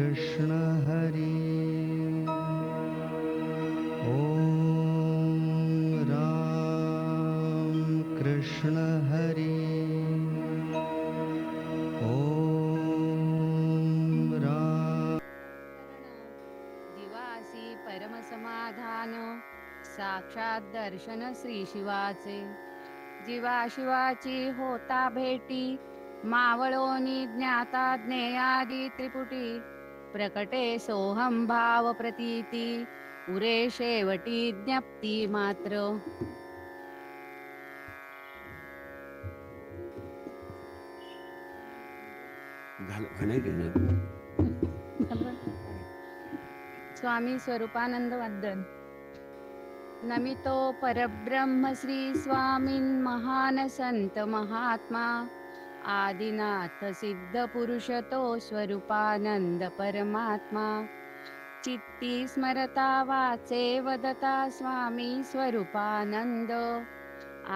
कृष्ण हरी ओम राम कृष्ण हरी ओम राम जीवासी परमसमाधान साक्षात दर्शन श्री शिवाचे जीवा शिवाची होता भेटी मावळोनी ज्ञाता ज्ञेयादी त्रिपुटी प्रकटे सोहम भाव प्रतीती उरे शेवटी ज्ञप्ती मात्र स्वामी स्वरूपानंद वंदन नमितो परब्रह्म श्री स्वामीन महान संत महात्मा आदिनाथ सिद्ध पुरुष तो स्वरूपानंद परमात्मा चित्ती स्मरता वाचे वदता स्वामी स्वरूपानंद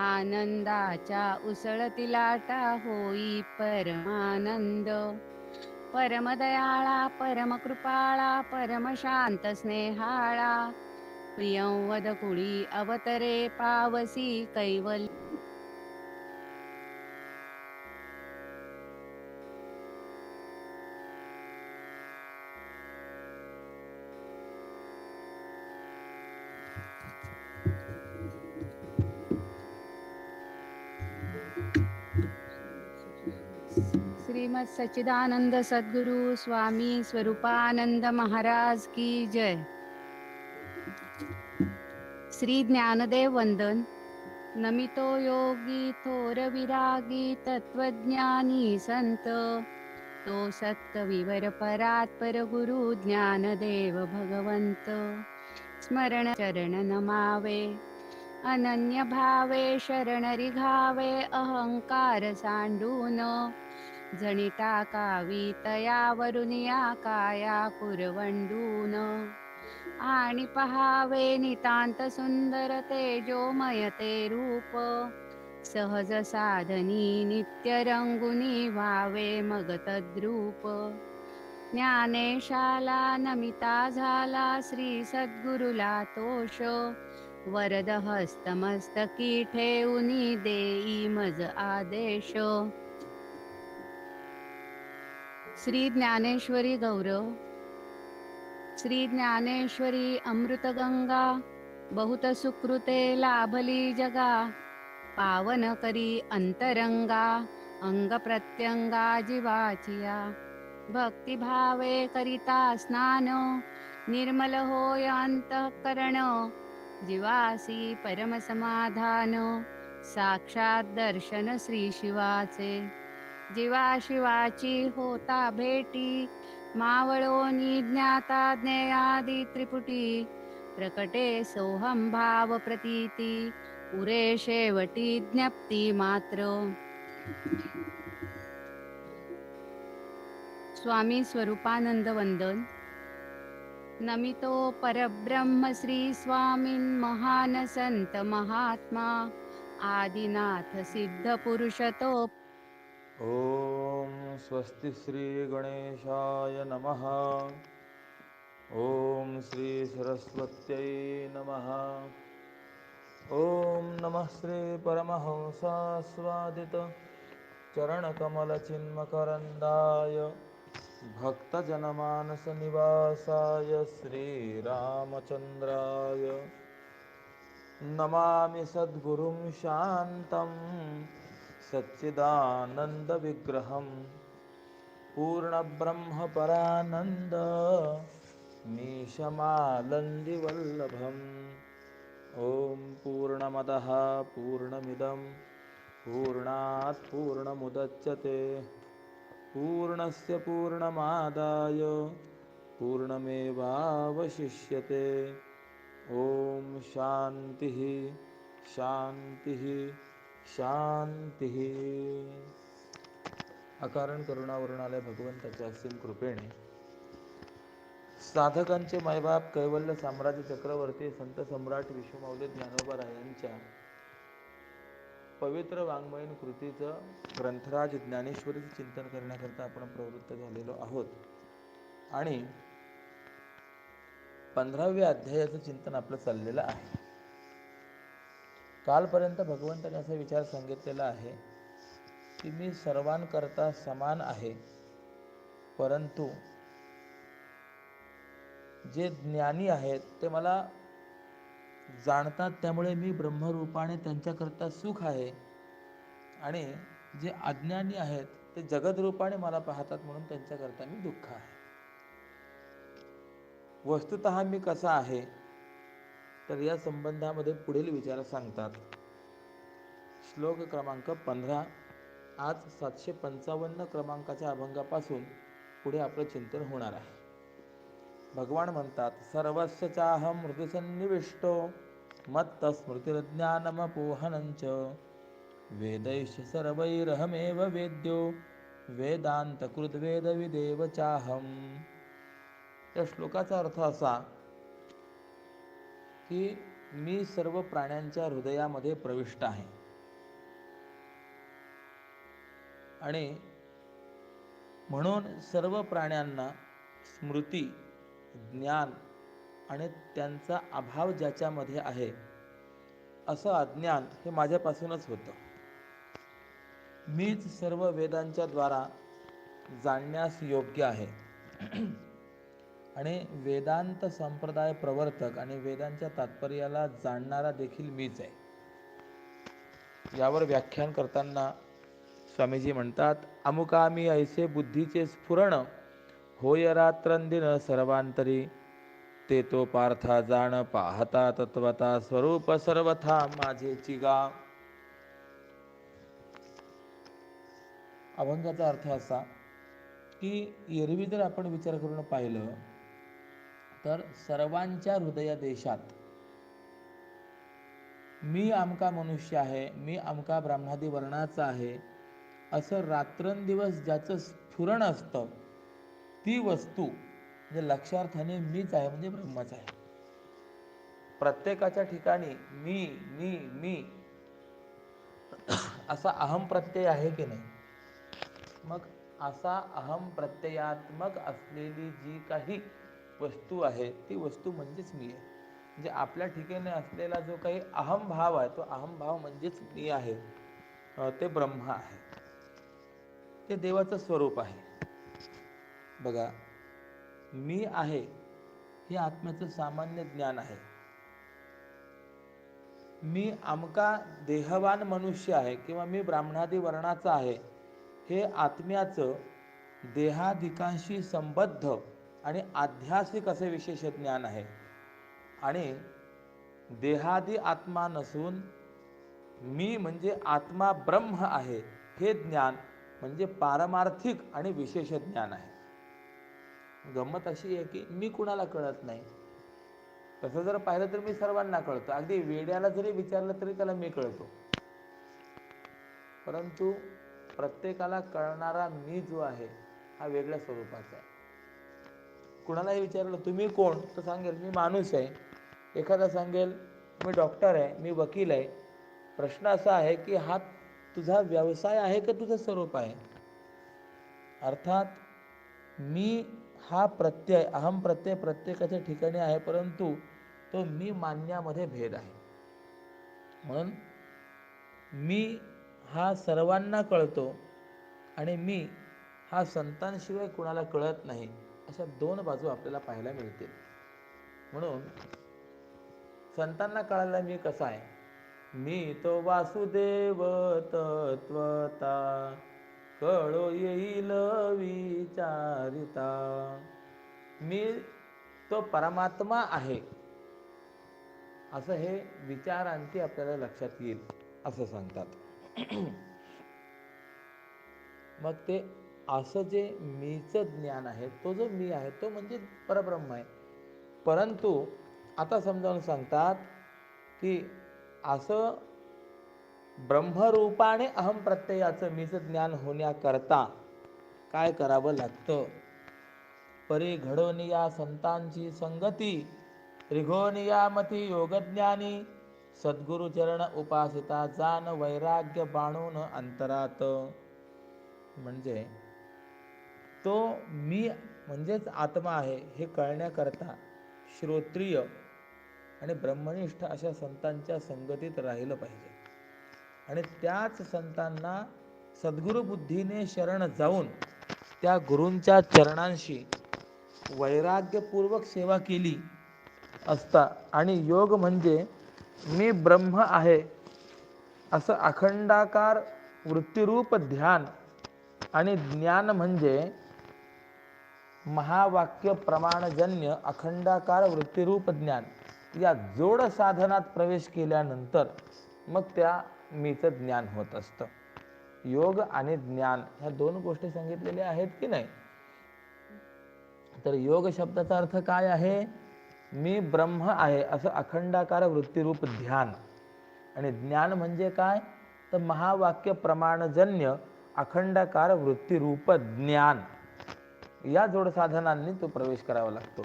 आनंदाच्या उसळती लाटा होई परमानंद परमदयाळा परमकृपाळा परमशांत स्नेहाळा प्रियं वद कुळी अवतरे पावसी कैवल्य श्रीमद सच्चिदानंद सद्गुरु स्वामी स्वरूपानंद महाराज की जय। श्री ज्ञानदेव वंदन नमितो योगी थोर विरागी तत्वज्ञानी संत तो सत्कविवर परात्पर गुरु ज्ञानदेव भगवंत स्मरण चरण नमावे अनन्य भावे शरण रिघावे अहंकार सांडून जणी टाकावी तयावरुनिया काया कुरवंडून आणि पहावे नितांत सुंदर तेजोमय ते रूप सहज साधनी नित्य रंगुनी व्हावे मग तद्रूप ज्ञानेशाला नमिता झाला श्री सद्गुरुला तोष वरद हस्तमस्तकी ठेऊनी देई मज आदेश श्री ज्ञानेश्वरी गौरव श्री ज्ञानेश्वरी अमृतगंगा बहुत सुकृते लाभली जगा पावन करी अंतरंगा अंग प्रत्यंगा जीवाचिया भक्तिभावे करिता स्नान निर्मल होय अंतःकरण जीवासी परम समाधान साक्षात दर्शन श्री शिवाचे जीवा शिवाची होता भेटी मावळोनी ज्ञाता ज्ञेयादी त्रिपुटी प्रकटे सोहम भाव प्रतीती उरे शेवटी ज्ञप्ती मात्र स्वामी स्वरूपानंद वंदन नमितो परब्रह्म श्री स्वामीन महान संत महात्मा आदिनाथ सिद्ध पुरुष तो ओम स्वस्ति श्री गणेशाय नमः। ओम श्री सरस्वत्यै नमः। ओम नमः श्री परमहंसास्वादित चरणकमलचिन्मकरन्दाय भक्तजनमानस निवासाय श्रीरामचन्द्राय नमामि सद्गुरुं शान्तं सच्चिदानन्दविग्रहं पूर्णब्रह्मपरानन्द मीशमालन्दिवल्लभम् ॐ पूर्णमदः पूर्णमिदं पूर्णात् पूर्णमुदच्यते पूर्णस्य पूर्णमादाय पूर्णमेवावशिष्यते ॐ शान्तिः शान्तिः शांती। अकारण करुणावरुणालय भगवंताच्या असीम कृपेने साधकांचे मायबाप कैवल्य साम्राज्य चक्रवर्ती संत सम्राट विश्वमाऊली ज्ञानोबा रायांच्या पवित्र वाङ्मयीन कृतीचं ग्रंथराज ज्ञानेश्वरीचं चिंतन करण्याकरता आपण प्रवृत्त झालेलो आहोत। आणि 15व्या अध्यायाचं चिंतन आपलं चाललेलं आहे. कालपर्यंत भगवंताने असा विचार सांगितलेला आहे की मी सर्वांकरता समान आहे, परंतु जे ज्ञानी आहेत ते मला जाणतात, त्यामुळे मी ब्रह्मरूपाने त्यांच्याकरता सुख आहे, आणि जे अज्ञानी आहेत ते जगदरूपाने मला पाहतात म्हणून त्यांच्याकरता मी दुःख आहे. वस्तुतः मी कसा आहे तर या संबंधामध्ये पुढील विचार सांगतात. श्लोक क्रमांक 15. आज 755 क्रमांकाच्या अभंगापासून पुढे आपलं चिंतन होणार आहे. भगवान म्हणतात, सर्वस्य चाहं हृदि सन्निविष्टो मत्त स्मृतिर्ज्ञानमपोहनंच वेदैश्च सर्वैरहमेव वेद्यो वेदान्तकृद्वेदविदेव चाहं. या श्लोकाचा अर्थ असा की मी सर्व प्राण्यांच्या हृदयामध्ये प्रविष्ट आहे आणि म्हणून सर्व प्राण्यांना स्मृती, ज्ञान आणि त्यांचा अभाव ज्याच्यामध्ये आहे असं अज्ञान हे माझ्यापासूनच होतं. मीच सर्व वेदांच्या द्वारा जाणण्यास योग्य आहे आणि वेदांत संप्रदाय प्रवर्तक आणि वेदांच्या तात्पर्याला जाणणारा देखील मीच आहे. यावर व्याख्यान करताना स्वामीजी म्हणतात, अमुकामी ऐसे बुद्धीचे स्फुरण होय रात्रंदिन सर्वांतरी ते तो पार्था जाण पाहता तत्वता स्वरूप सर्वथा माझे चिगा. अभंगाचा अर्थ असा की एरवी जर आपण विचार करून पाहिलं तर सर्वांच्या हृदय देशात मी अमका मनुष्य आहे, मी अमका ब्राह्मणादी वर्णाचा आहे असं रात्रंदिवस ज्याचं स्फुरण असतं ती वस्तू म्हणजे लक्षार्थाने मीच आहे, म्हणजे ब्रह्मच आहे. प्रत्येकाच्या ठिकाणी मी मी मी असा अहम प्रत्यय आहे की नाही? मग असा अहम प्रत्ययात्मक असलेली जी काही वस्तू आहे ती वस्तू म्हणजेच मी आहे. म्हणजे आपल्या ठिकाणी असलेला जो काही अहम भाव आहे तो अहम भाव म्हणजेच मी आहे, ते ब्रह्म आहे, ते देवाचं स्वरूप आहे. बघा, मी आहे हे आत्म्याचं सामान्य ज्ञान आहे. मी अमका देहवान मनुष्य आहे किंवा मी ब्राह्मणादी वर्णाचा आहे हे आत्म्याचं देहाधिकांशी संबद्ध आणि आध्यात्मिक असे विशेष ज्ञान आहे. आणि देहादी आत्मा नसून मी म्हणजे आत्मा ब्रह्म आहे हे ज्ञान म्हणजे पारमार्थिक आणि विशेष ज्ञान आहे. गंमत अशी आहे की मी कुणाला कळत नाही. तसं जर पाहिलं तर मी सर्वांना कळतो. अगदी वेड्याला जरी विचारलं तरी त्याला मी कळतो. परंतु प्रत्येकाला कळणारा मी जो आहे हा वेगळ्या स्वरूपाचा आहे. कुणालाही विचारलं तुम्ही कोण, तर सांगेल मी माणूस आहे. एखादा सांगेल मी डॉक्टर आहे, मी वकील आहे. प्रश्न असा आहे की हा तुझा व्यवसाय आहे का तुझं स्वरूप आहे? अर्थात मी हा प्रत्यय, अहम प्रत्यय प्रत्येकाच्या ठिकाणी आहे, परंतु तो मी मानण्यामध्ये भेद आहे. म्हणून मी हा सर्वांना कळतो आणि मी हा संतांशिवाय कुणाला कळत नाही. अशा दोन बाजू आपल्याला पाहायला मिळतील. म्हणून संतांना कळायला मी कसा आहे? मी तो वासुदेव तत्वता कळो येईल विचारिता. मी तो परमात्मा आहे असं हे विचारांती आपल्याला लक्षात येईल असं सांगतात. मग ते असं जे मीचं ज्ञान आहे, तो जो मी आहे तो म्हणजे परब्रह्म आहे. परंतु आता समजावून सांगतात की असं ब्रह्मरूपाने अहम प्रत्ययाचं मीचं ज्ञान होण्याकरता काय करावं लागतं? परी घडोनिया संतांची संगती, रिघोनिया मती योगज्ञानी, सद्गुरुचरण उपासिता जान वैराग्य बाणून अंतरात. म्हणजे तो मी म्हणजेच आत्मा आहे हे कळण्याकरता श्रोत्रिय आणि ब्रह्मनिष्ठ अशा संतांच्या संगतीत राहिलं पाहिजे. आणि त्याच संतांना सद्गुरु बुद्धीने शरण जाऊन त्या गुरूंच्या चरणांशी वैराग्यपूर्वक सेवा केली असता. आणि योग म्हणजे मी ब्रह्म आहे असं अखंडाकार वृत्तिरूप ध्यान, आणि ज्ञान म्हणजे महावाक्य प्रमाणजन्य अखंडाकार वृत्तिरूप ज्ञान, या जोड साधनात प्रवेश केल्यानंतर मग त्या मीचं ज्ञान होत असतं. योग आणि ज्ञान ह्या दोन गोष्टी सांगितलेल्या आहेत की नाही. तर योग शब्दाचा अर्थ काय आहे? मी ब्रह्म आहे असं अखंडाकार वृत्तिरूप ध्यान. आणि ज्ञान म्हणजे काय? तर महावाक्य प्रमाणजन्य अखंडाकार वृत्तिरूप ज्ञान. या जोड साधनांनी तो प्रवेश करावा लागतो.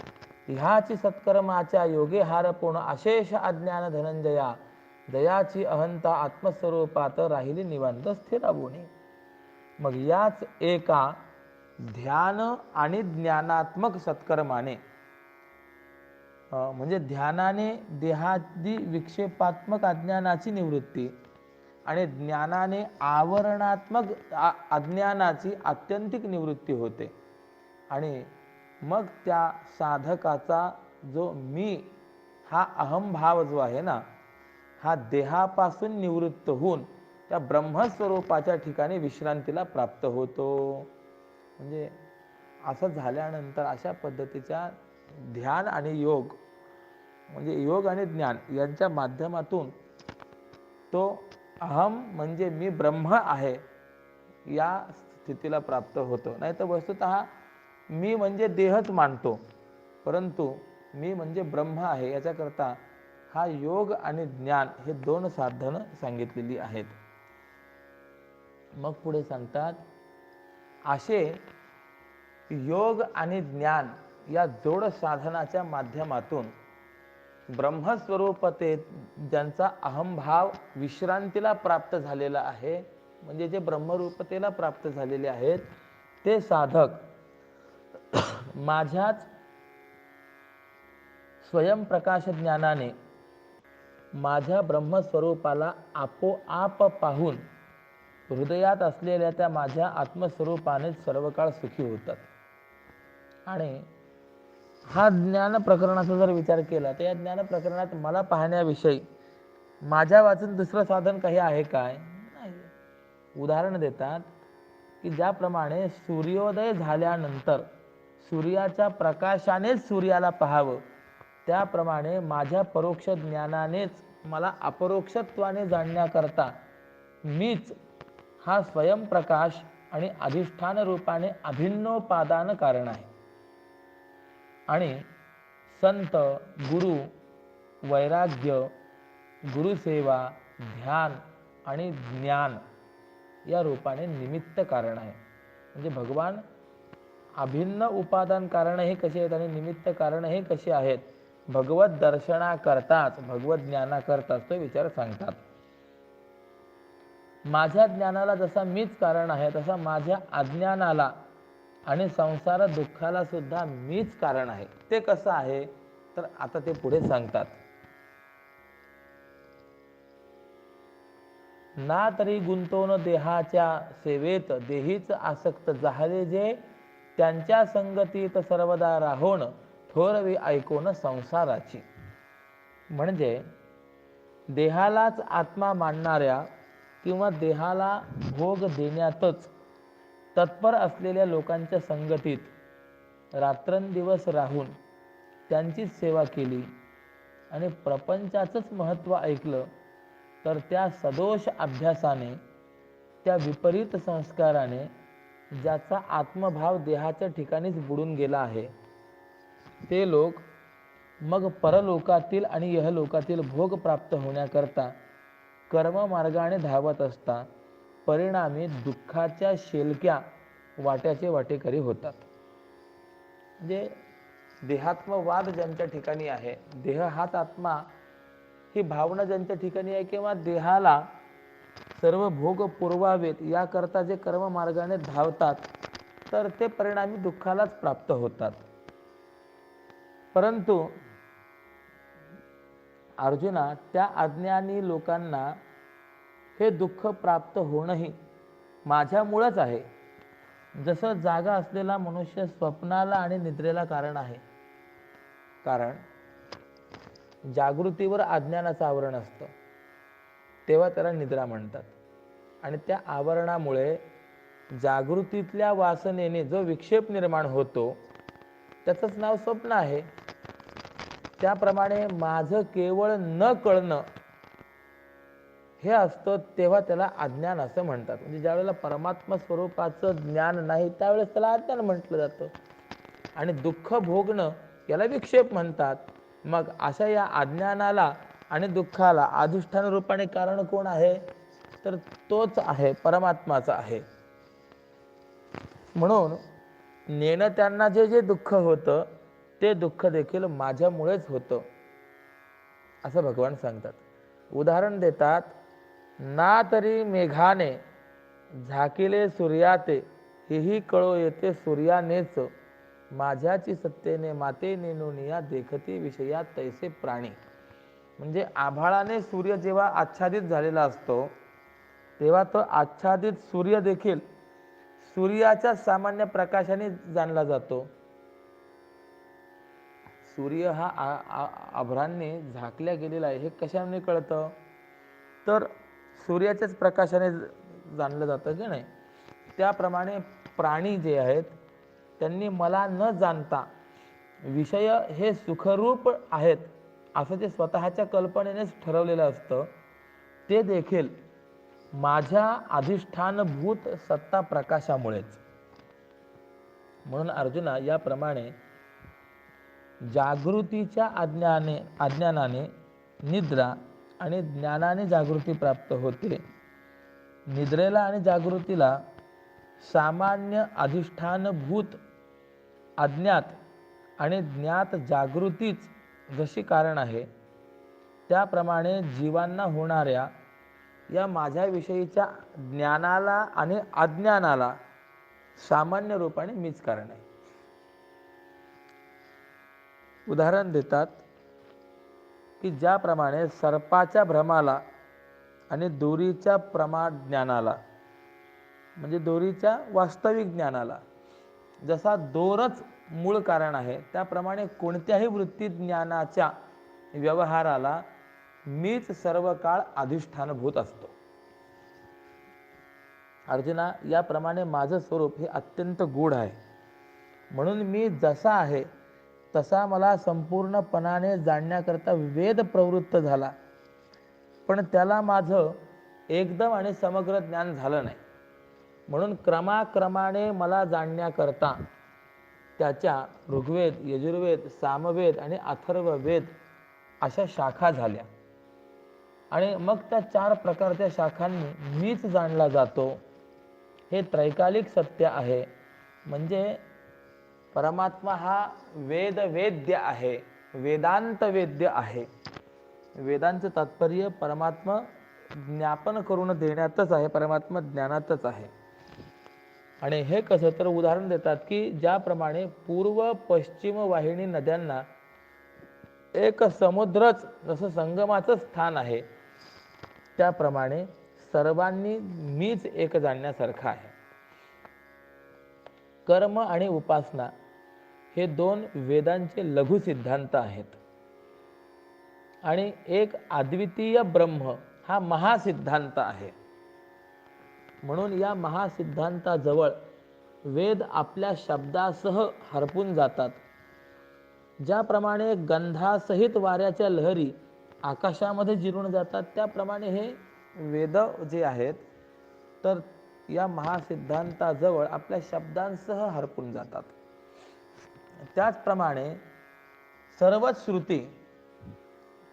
ह्याची सत्कर्माच्या योगे हारपूर्ण अशेष अज्ञान धनंजया, दयाची अहंता आत्मस्वरूपात राहिली निवांत स्थिरावणे. मग याच एका ध्यान आणि ज्ञानात्मक सत्कर्माने, म्हणजे ध्यानाने देहादी विक्षेपात्मक अज्ञानाची निवृत्ती आणि ज्ञानाने आवरणात्मक अज्ञानाची आत्यंतिक निवृत्ती होते. आणि मग त्या साधकाचा जो मी हा अहमभाव जो आहे ना, हा देहापासून निवृत्त होऊन त्या ब्रह्मस्वरूपाच्या ठिकाणी विश्रांतीला प्राप्त होतो. म्हणजे असं झाल्यानंतर अशा पद्धतीच्या ध्यान आणि योग, म्हणजे योग आणि ज्ञान यांच्या माध्यमातून तो अहम म्हणजे मी ब्रह्म आहे या स्थितीला प्राप्त होतो. नाही तर वस्तुतः मी म्हणजे देहच मानतो, परंतु मी म्हणजे ब्रह्म आहे याच्याकरता हा योग आणि ज्ञान हे दोन साधनं सांगितलेली आहेत. मग पुढे सांगतात, असे योग आणि ज्ञान या जोड साधनाच्या माध्यमातून ब्रह्मस्वरूपते ज्यांचा अहमभाव विश्रांतीला प्राप्त झालेला आहे, म्हणजे जे ब्रह्मरूपतेला प्राप्त झालेले आहेत, ते साधक माझ्याच स्वयंप्रकाश ज्ञानाने माझ्या ब्रह्मस्वरूपाला आपोआप पाहून हृदयात असलेल्या त्या माझ्या आत्मस्वरूपाने सर्व काळ सुखी होतात. आणि हा ज्ञान प्रकरणाचा जर विचार केला तर या ज्ञान प्रकरणात मला पाहण्याविषयी माझ्या वाचून दुसरं साधन काही आहे काय? नाही. उदाहरण देतात की ज्याप्रमाणे सूर्योदय झाल्यानंतर सूर्याच्या प्रकाशानेच सूर्याला पाहावं, त्याप्रमाणे माझ्या परोक्ष ज्ञानानेच मला अपरोक्षत्वाने जाणण्याकरता मीच हा स्वयंप्रकाश आणि अधिष्ठान रूपाने अभिन्नोपादान कारण आहे. आणि संत, गुरु, वैराग्य, गुरुसेवा, ध्यान आणि ज्ञान या रूपाने निमित्त कारण आहे. म्हणजे भगवान अभिन्न उपादान कारण हे कसे आहेत आणि निमित्त कारण हे कसे आहेत, भगवत दर्शनाकरताच भगवत ज्ञानाकरताच तो विचार सांगतात. माझ्या ज्ञानाला जसा मीच कारण आहे, तसा माझ्या अज्ञानाला आणि संसार दुःखाला सुद्धा मीच कारण आहे. ते कसं आहे तर आता ते पुढे सांगतात. ना तरी गुंतवून देहाच्या सेवेत देहीच आसक्त झाले जे, त्यांच्या संगतीत सर्वदा राहोण थोरवी ऐकून संसाराची. म्हणजे देहालाच आत्मा मानणाऱ्या किंवा देहाला भोग देण्यातच तत्पर असलेल्या लोकांच्या संगतीत रात्रंदिवस राहून त्यांचीच सेवा केली आणि प्रपंचाचंच महत्त्व ऐकलं तर त्या सदोष अभ्यासाने, त्या विपरीत संस्काराने ज्याचा आत्मभाव देहाच्या ठिकाणीच बुडून गेला आहे, ते लोक मग परलोकातील आणि यहलोकातील भोग प्राप्त होण्याकरता कर्ममार्गाने धावत असता परिणामी दुःखाच्या शेलक्या वाट्याचे वाटेकरी होतात. म्हणजे देहात्मवाद ज्यांच्या ठिकाणी आहे, देह हाच आत्मा ही भावना ज्यांच्या ठिकाणी आहे, किंवा देहाला सर्व भोग पुरवावेत याकरता जे कर्ममार्गाने धावतात, तर ते परिणामी दुःखालाच प्राप्त होतात. परंतु अर्जुना, त्या अज्ञानी लोकांना हे दुःख प्राप्त होणंही माझ्यामुळंच आहे. जसं जागा असलेला मनुष्य स्वप्नाला आणि निद्रेला कारण आहे. कारण जागृतीवर अज्ञानाचं आवरण असतं, तेव्हा त्याला निद्रा म्हणतात. आणि त्या आवरणामुळे जागृतीतल्या वासनेने जो विक्षेप निर्माण होतो त्याचंच नाव स्वप्न आहे. त्याप्रमाणे माझं केवळ न कळणं हे असतं, तेव्हा त्याला अज्ञान असं म्हणतात. म्हणजे ज्यावेळेला परमात्मा स्वरूपाचं ज्ञान नाही त्यावेळेस त्याला अज्ञान म्हटलं जातं. आणि दुःख भोगणं याला विक्षेप म्हणतात. मग अशा या अज्ञानाला आणि दुःखाला अधिष्ठान रूपाने कारण कोण आहे? तर तोच आहे, परमात्माचा आहे. म्हणून नेणत्यांना जे जे दुःख होतं ते दुःख देखील माझ्यामुळेच होतं असं भगवान सांगतात. उदाहरण देतात, ना तरी मेघाने झाकिले सूर्याते, हेही कळो येते सूर्यानेच, माझ्याची सत्तेने माते नेनुनिया, देखती विषयात तैसे प्राणी. म्हणजे आभाळाने सूर्य जेव्हा आच्छादित झालेला असतो तेव्हा तो आच्छादित सूर्य देखील सूर्याच्या सामान्य प्रकाशाने जाणला जातो. सूर्य हा आभाळाने झाकल्या गेलेला आहे हे कशाने कळतं? तर सूर्याच्याच प्रकाशाने जाणलं जातं की नाही. त्याप्रमाणे प्राणी जे आहेत त्यांनी मला न जाणता विषय हे सुखरूप आहेत असं ते स्वतःच्या कल्पनेनेच ठरवलेलं असतं, ते देखील माझ्या अधिष्ठानभूत सत्ता प्रकाशामुळेच. म्हणून अर्जुना, याप्रमाणे जागृतीच्या अज्ञानाने निद्रा आणि ज्ञानाने जागृती प्राप्त होते. निद्रेला आणि जागृतीला सामान्य अधिष्ठानभूत अज्ञात आणि ज्ञात जागृतीच जशी कारण आहे, त्याप्रमाणे जीवांना होणाऱ्या या माझ्याविषयीच्या ज्ञानाला आणि अज्ञानाला सामान्य रूपाने मीच कारण आहे. उदाहरण देतात की ज्याप्रमाणे सर्पाच्या भ्रमाला आणि दोरीच्या ज्ञानाला, म्हणजे दोरीच्या वास्तविक ज्ञानाला जसा दोरच मूळ कारण आहे, त्याप्रमाणे कोणत्याही वृत्ती ज्ञानाच्या व्यवहाराला मीच सर्व काळ अधिष्ठानभूत असतो. अर्जुना, याप्रमाणे माझं स्वरूप हे अत्यंत गूढ आहे. म्हणून मी जसा आहे तसा मला संपूर्णपणाने जाणण्याकरता वेद प्रवृत्त झाला, पण त्याला माझं एकदम आणि समग्र ज्ञान झालं नाही. म्हणून क्रमाक्रमाने मला जाणण्याकरता त्याच्या ऋग्वेद, यजुर्वेद, सामवेद आणि अथर्ववेद अशा शाखा झाल्या. आणि मग त्या 4 प्रकारच्या शाखांनी मीच जाणला जातो. हे त्रैकालिक सत्य आहे. म्हणजे परमात्मा हा वेद्य आहे, वेदांत वेद्य आहे. वेदांचं तात्पर्य परमात्मा ज्ञापन करून देण्यातच आहे, परमात्मा ज्ञानातच आहे. आणि हे कसं, तर उदाहरण देतात की ज्याप्रमाणे पूर्व पश्चिम वाहिनी नद्यांना एक समुद्रच जसं संगमाचं स्थान आहे, त्याप्रमाणे सर्वांनी मीच एक जाणण्यासारखं आहे. कर्म आणि उपासना हे 2 वेदांचे लघु सिद्धांत आहेत. आणि एक अद्वितीय ब्रह्म हा महासिद्धांत आहे. म्हणून या महासिद्धांताजवळ वेद आपल्या शब्दासह हरपून जातात. ज्याप्रमाणे गंधासहित वाऱ्याच्या लहरी आकाशामध्ये जिरून जातात, त्याप्रमाणे हे वेद जे आहेत तर या महासिद्धांताजवळ आपल्या शब्दांसह हरपून जातात. त्याचप्रमाणे सर्वच श्रुती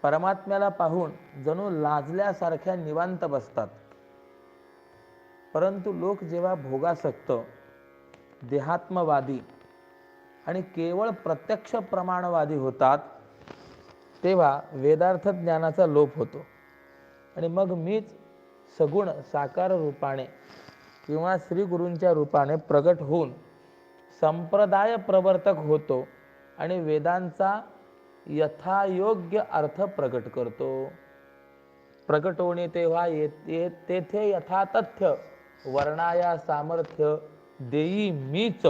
परमात्म्याला पाहून जणू लाजल्यासारख्या निवांत बसतात. परंतु लोक जेव्हा भोगासक्त, देहात्मवादी आणि केवळ प्रत्यक्ष प्रमाणवादी होतात, तेव्हा वेदार्थ ज्ञानाचा लोप होतो. आणि मग मीच सगुण साकार रूपाने किंवा श्री गुरूंच्या रूपाने प्रगट होऊन संप्रदाय प्रवर्तक होतो आणि वेदांचा यथायोग्य अर्थ प्रकट करतो. प्रकट होणे तेव्हा तेथे यथातथ्य वर्णाया सामर्थ्य देई मीच.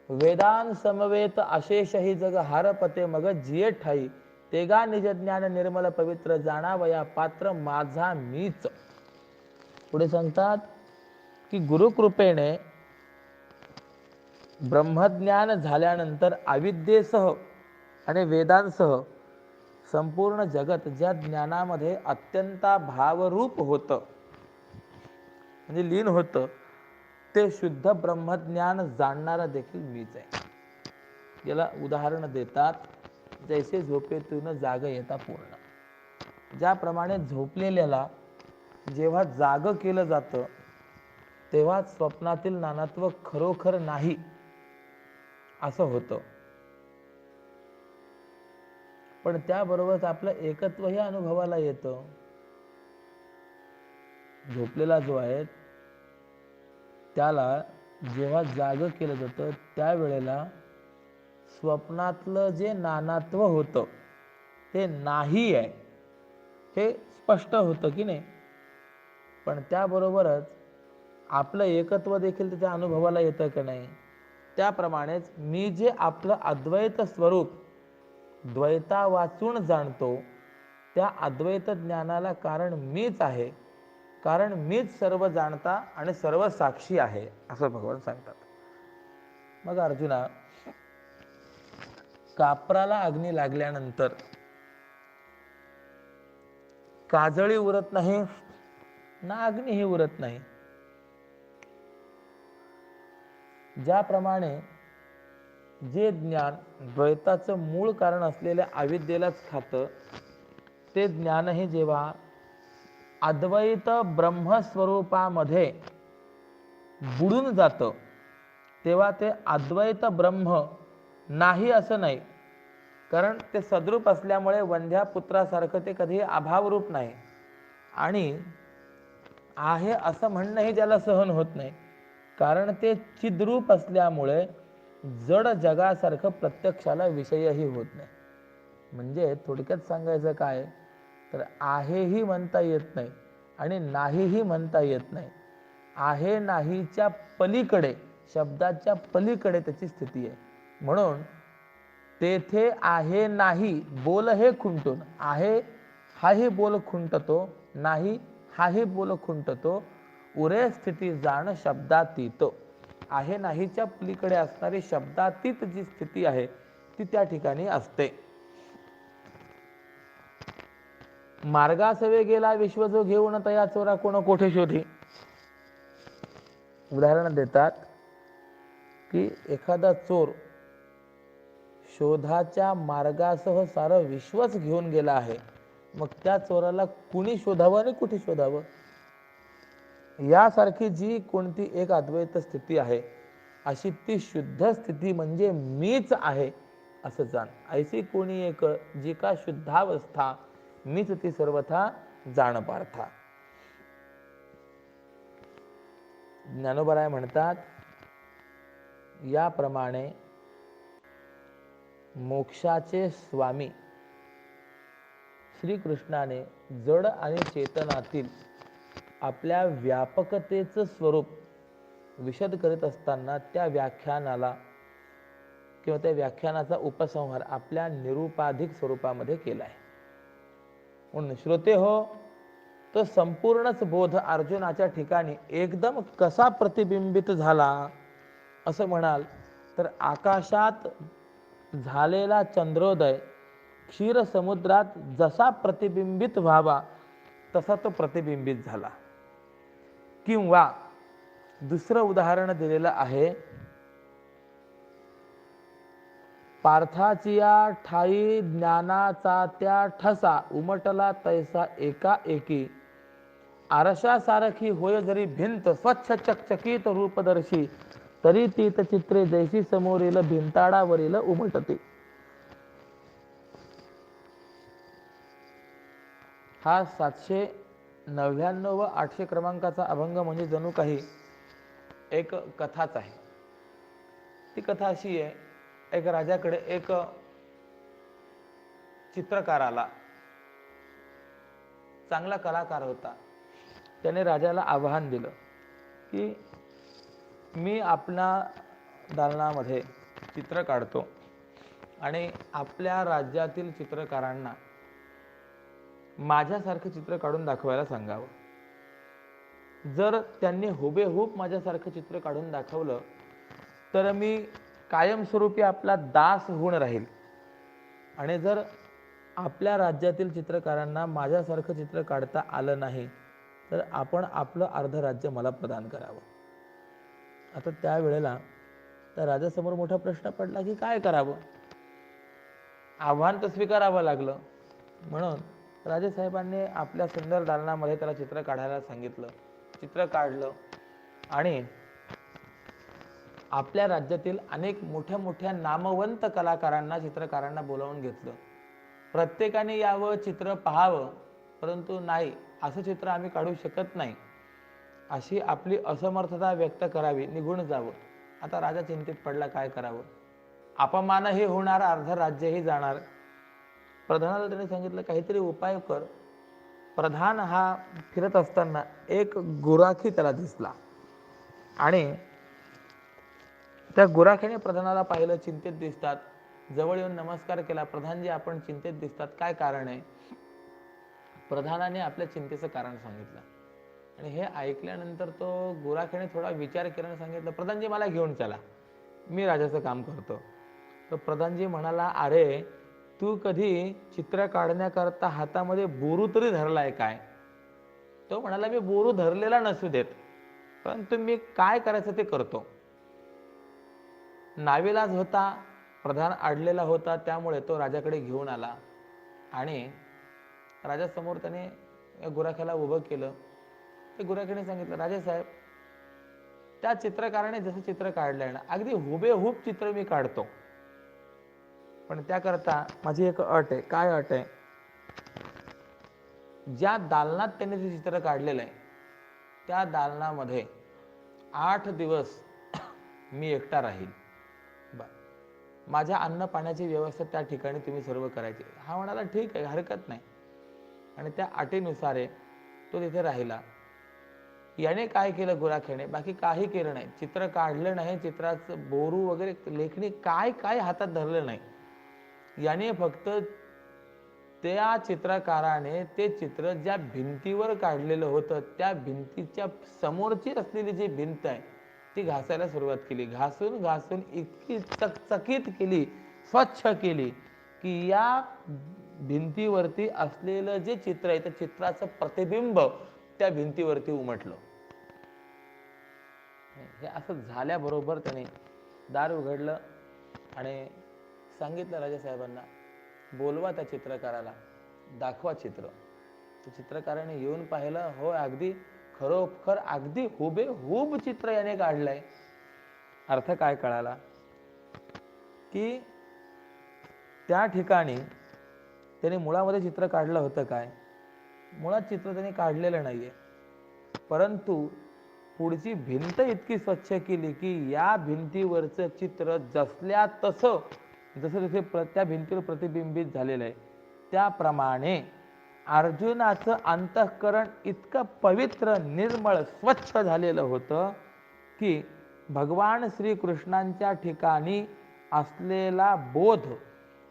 वेदान समवेत अशेष ही जग हारपते मग जिये ठाई. तेगा निज ज्ञान निर्मल पवित्र जाणावया पात्र माझा मीच. पुढे सांगतात की गुरुकृपेने ब्रह्मज्ञान झाल्यानंतर अविद्येसह आणि वेदांसह संपूर्ण जगत ज्या ज्ञानामध्ये अत्यंता भावरूप होतं म्हणजे लीन होतं ते शुद्ध ब्रह्मज्ञान जाणणारा देखील मीच आहे. याला उदाहरण देतात, जैसे झोपेतून जाग येता पूर्ण. ज्याप्रमाणे झोपलेल्याला जेव्हा जाग केलं जातं तेव्हा स्वप्नातील नानात्व खरोखर नाही असं होतं, पण त्याबरोबरच आपलं एकत्वही अनुभवाला येतं. झोपलेला जो आहे त्याला जेव्हा जाग केलं जातं त्यावेळेला स्वप्नातलं जे नानात्व होतं ते नाही आहे हे स्पष्ट होतं की नाही, पण त्याबरोबरच आपलं एकत्व देखील त्याच्या अनुभवाला येतं का नाही. त्याप्रमाणेच मी जे आपलं अद्वैत स्वरूप द्वैता वाचून जाणतो त्या अद्वैत ज्ञानाला कारण मीच आहे, कारण मीच सर्व जाणता आणि सर्व साक्षी आहे असं भगवान सांगतात. मग अर्जुना, कापराला अग्नी लागल्यानंतर काजळी उरत नाही ना अग्नीही उरत नाही. ज्याप्रमाणे जे ज्ञान द्वैताचं मूळ कारण असलेल्या अविद्येलाच खातं ते ज्ञानही जेव्हा अद्वैत ब्रह्मस्वरूपामध्ये बुडून जातं तेव्हा ते अद्वैत ब्रह्म नाही असं नाही, कारण ते सद्रूप असल्यामुळे वंध्या पुत्रासारखं ते कधी अभावरूप नाही आणि आहे असं म्हणणंही ज्याला सहन होत नाही, कारण ते चिद्रूप असल्यामुळे जड जगासारखं प्रत्यक्षाला विषयही होत नाही. म्हणजे थोडक्यात सांगायचं काय तर आहेही म्हणता येत नाही आणि नाहीही म्हणता येत नाही. आहे नाहीच्या पलीकडे, शब्दाच्या पलीकडे त्याची स्थिती आहे. म्हणून तेथे आहे नाही बोल हे खुंटून, आहे हाही बोल खुंटतो, नाही हाही बोल खुंटतो, उरे स्थिती जाण शब्दातीत. आहे नाहीच्या पलीकडे असणारी शब्दातीत जी स्थिती आहे ती त्या ठिकाणी असते. मार्गासवे गेला विश्व जो घेऊन तया चोरा कोण कोठे शोधी. उदाहरण देतात की एखादा चोर शोधाच्या मार्गासह सारं विश्वच घेऊन गेला आहे, मग त्या चोराला कुणी शोधावं आणि कुठे शोधावं. यासारखी जी कोणती एक अद्वैत स्थिती आहे अशी ती शुद्ध स्थिती म्हणजे मीच आहे असं जाण. ऐसी कोणी एक जी का शुद्धावस्था मीच ती सर्वथा जाण पार्था. ज्ञानोबराय म्हणतात याप्रमाणे मोक्षाचे स्वामी श्रीकृष्णाने जड आणि चेतनातील आपल्या व्यापकतेचं स्वरूप विशद करीत असताना त्या व्याख्यानाला किंवा त्या व्याख्यानाचा उपसंहार आपल्या निरुपाधिक स्वरूपामध्ये केला आहे. म्हणून श्रोते हो, तो संपूर्णच बोध अर्जुनाच्या ठिकाणी एकदम कसा प्रतिबिंबित झाला असं म्हणाल तर आकाशात झालेला चंद्रोदय क्षीर समुद्रात जसा प्रतिबिंबित व्हावा तसा तो प्रतिबिंबित झाला. किंवा दुसरं उदाहरण दिलेलं आहे, पार्थाचिया ठाई ज्ञानाचा त्या ठसा उमटला तैसा एका एकी. आरशासारखी होय जरी भिंत स्वच्छ चकचकीत रूपदर्शी, तरी तीत चित्रे जैसी समोरील भिंताडावरील उमटते. हा 799 व 800 क्रमांकाचा अभंग म्हणजे जणू काही एक कथाच आहे. ती कथा अशी आहे, एक राजाकडे एक चित्रकार आला, चांगला कलाकार होता. त्याने राजाला आव्हान दिलं की मी आपल्या दालनामध्ये चित्र काढतो आणि आपल्या राज्यातील चित्रकारांना माझ्यासारखं चित्र काढून दाखवायला सांगावं. जर त्यांनी हुबेहूब माझ्यासारखं चित्र काढून दाखवलं तर मी कायमस्वरूपी आपला दास होऊन राहील, आणि जर आपल्या राज्यातील चित्रकारांना माझ्यासारखं चित्र काढता आलं नाही तर आपण आपलं अर्ध राज्य मला प्रदान करावं. आता त्यावेळेला त्या राजासमोर मोठा प्रश्न पडला की काय करावं. आव्हान तर स्वीकारावं लागलं. म्हणून राजेसाहेबांनी आपल्या सुंदर दालनामध्ये त्याला चित्र काढायला सांगितलं. चित्र काढलं आणि आपल्या राज्यातील अनेक मोठ्या मोठ्या नामवंत कलाकारांना, चित्रकारांना बोलावून घेतलं. प्रत्येकाने यावं, चित्र पाहावं, परंतु नाही, असं चित्र आम्ही काढू शकत नाही, अशी आपली असमर्थता व्यक्त करावी, निघून जावं. आता राजा चिंतित पडला, काय करावं. अपमानही होणार, अर्ध राज्यही जाणार. प्रधानाला त्याने सांगितलं काहीतरी उपाय कर. प्रधान हा फिरत असताना एक गुराखी त्याला दिसला आणि त्या गुराखीने प्रधानाला पाहिलं, चिंतित दिसतात. जवळ येऊन नमस्कार केला. प्रधानजी, आपण चिंतित दिसतात, काय कारण आहे. प्रधानाने आपल्या चिंतेचं कारण सांगितलं आणि हे ऐकल्यानंतर तो गुराखीने थोडा विचार केला आणि सांगितलं, प्रधानजी मला घेऊन चला, मी राजाचं काम करतो. तर प्रधानजी म्हणाला, अरे तू कधी चित्र काढण्याकरता हातामध्ये बोरू तरी धरलाय काय. तो म्हणाला, मी बोरू धरलेला नसू देत, परंतु मी काय करायचं ते करतो. नाविलाज होता, प्रधान अडलेला होता, त्यामुळे तो राजाकडे घेऊन आला आणि राजासमोर त्याने गुराख्याला उभं केलं. ते गुराख्याने सांगितलं, राजेसाहेब, त्या चित्रकाराने जसं चित्र काढलंय ना, अगदी हुबेहूब चित्र मी काढतो, पण त्याकरता माझी एक अट आहे. काय अट आहे. ज्या दालनात त्याने जे चित्र काढलेलं आहे त्या दालनामध्ये 8 दिवस मी एकटा राहील. माझ्या अन्न पाण्याची व्यवस्था त्या ठिकाणी तुम्ही सर्व करायची. हा म्हणाला, ठीक आहे, हरकत नाही. आणि त्या अटीनुसार तो तिथे राहिला. याने काय केलं गुराख्याने, बाकी काही केलं नाही. चित्र काढलं नाही, चित्राचं बोरू वगैरे लेखणी काय काय हातात धरलं नाही. याने फक्त त्या चित्रकाराने ते चित्र ज्या भिंतीवर काढलेलं होतं त्या भिंतीच्या समोरची असलेली जी भिंत आहे ती घासायला सुरुवात केली. घासून घासून इतकी चकचकीत केली, स्वच्छ केली की या भिंतीवरती असलेलं जे चित्र आहे त्या चित्राचं प्रतिबिंब त्या भिंतीवरती उमटलं. हे असं झाल्याबरोबर त्याने दार उघडलं आणि सांगितलं राजासाहेबांना, बोलवा त्या चित्रकाराला, दाखवा चित्र. चित्रकाराने येऊन पाहिलं, हो अगदी खरोखर अगदी हुबेहूब चित्र याने काढलंय. अर्थ काय कळाला की त्या ठिकाणी त्याने मुळामध्ये चित्र काढलं होतं काय, मुळात चित्र त्याने काढलेलं नाहीये, परंतु पुढची भिंत इतकी स्वच्छ केली की या भिंतीवरचं चित्र जसल्या तसं जसं जसे त्या भिंतीवर प्रतिबिंबित झालेलं आहे त्याप्रमाणे अर्जुनाचं अंतःकरण इतकं पवित्र, निर्मळ, स्वच्छ झालेलं होतं की भगवान श्रीकृष्णांच्या ठिकाणी असलेला बोध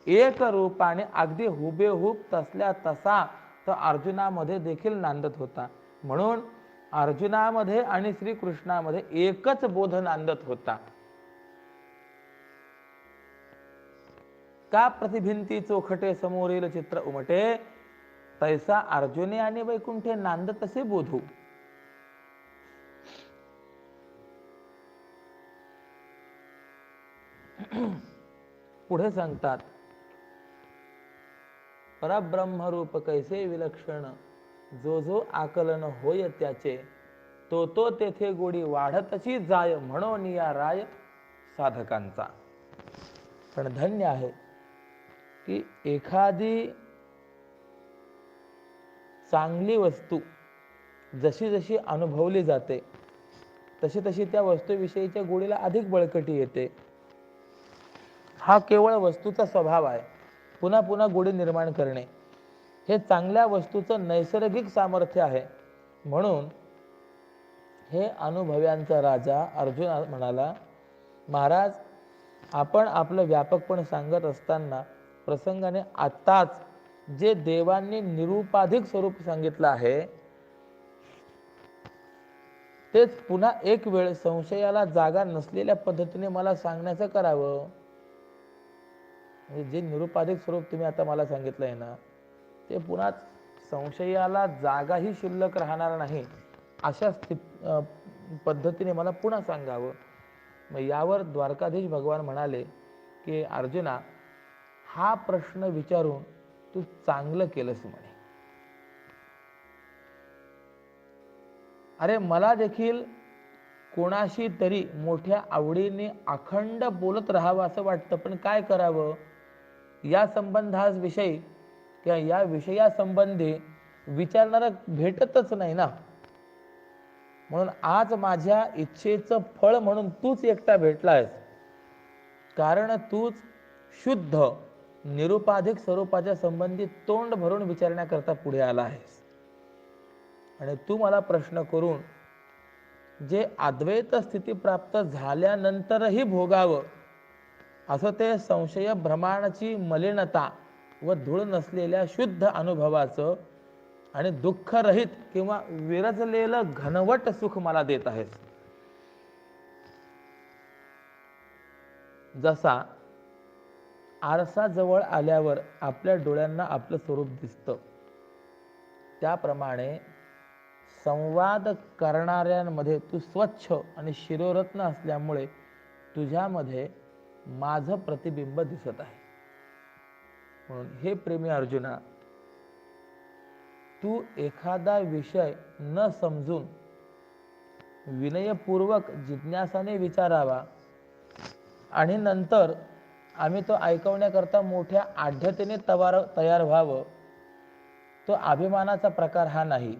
एक रूपाने अगदी हुबेहूब तसल्या तसा तर अर्जुनामध्ये देखील नांदत होता. म्हणून अर्जुनामध्ये आणि श्रीकृष्णामध्ये एकच बोध नांदत होता. का प्रतिभिंती चोखटे समोरील चित्र उमटे, तैसा अर्जुने आणि वैकुंठे नांदत असे बोधू. पुढे सांगतात, परब्रह्मरूप कैसे विलक्षण, जो जो आकलन होय त्याचे, तो तो तेथे गोडी वाढतची जाय, म्हणून या राय साधकांचा. पण धन्य आहे की एखादी चांगली वस्तू जशी जशी अनुभवली जाते तशी तशी त्या वस्तूविषयीच्या गोडीला अधिक बळकटी येते. हा केवळ वस्तूचा स्वभाव आहे. पुन्हा पुन्हा गोडी निर्माण करणे हे चांगल्या वस्तूचं नैसर्गिक सामर्थ्य आहे. म्हणून हे अनुभव्यांचा राजा अर्जुन म्हणाला, महाराज, आपण आपलं व्यापकपण सांगत असताना प्रसंगाने आत्ताच जे देवांनी निरुपाधिक स्वरूप सांगितलं आहे तेच पुन्हा एक वेळ संशयाला जागा नसलेल्या पद्धतीने मला सांगण्याचं करावं. म्हणजे जे निरुपाधिक स्वरूप तुम्ही आता मला सांगितलंय ना, ते पुन्हा संशयाला जागाही शिल्लक राहणार नाही अशा पद्धतीने मला पुन्हा सांगावं. मग यावर द्वारकाधीश भगवान म्हणाले की अर्जुना, हा प्रश्न विचारून तू चांगलं केलंस म्हणे. अरे मला देखील कोणाशी तरी मोठ्या आवडीने अखंड बोलत राहावं असं वाटतं, पण काय करावं? या संबंधाविषयी किंवा या विषयासंबंधी विचारणारा भेटतच नाही ना. म्हणून आज माझ्या इच्छेचं फळ म्हणून तूच एकटा भेटलायस, कारण तूच शुद्ध निरुपाधिक स्वरूपाच्या संबंधी तोंड भरून विचारण्याकरता पुढे आला आहेस. आणि तू मला प्रश्न करून जे अद्वैत स्थिती प्राप्त झाल्यानंतरही भोगावं असं ते संशय भ्रमाची मलिनता व धूळ नसलेल्या शुद्ध अनुभवाचं आणि दुःखरहित किंवा विरजलेलं घनवट सुख मला देत आहेस. जसा आरसा जवळ आल्यावर आपल्या डोळ्यांना आपलं स्वरूप दिसतं, त्याप्रमाणे संवाद करणाऱ्यांमध्ये तू स्वच्छ आणि शिरोरत्न असल्यामुळे तुझ्यामध्ये माझं प्रतिबिंब दिसत आहे. म्हणून हे प्रेमी अर्जुना, तू एखादा विषय न समजून विनयपूर्वक जिज्ञासाने विचारावा आणि नंतर आम्ही तो ऐकवण्याकरता मोठ्या आढ्यतेने तयार व्हावं. तो अभिमानाचा प्रकार हा नाही,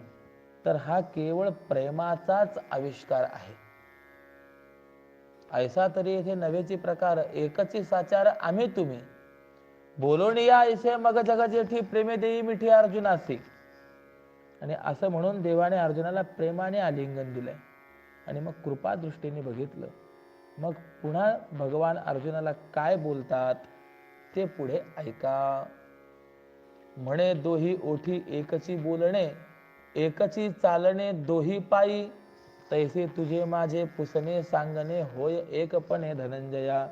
तर हा केवळ प्रेमाचाच आविष्कार आहे. ऐसा तरी येथे नव्हेची प्रकार एकची साचार आम्ही तुम्ही बोलोनिया ऐसे मग जग जेठी प्रेमे देई मिठी अर्जुनासी. आणि असं म्हणून देवाने अर्जुनाला प्रेमाने आलिंगन दिलंय आणि मग कृपा दृष्टीने बघितलं. मग पुन्हा भगवान अर्जुनाला काय बोलतात ते पुढे ऐका. म्हणे दोही ओठी एकची बोलणे, एकची चालणे दोही पायी, तैसे तुझे माझे पुसणे सांगणे होय एकपणे धनंजया.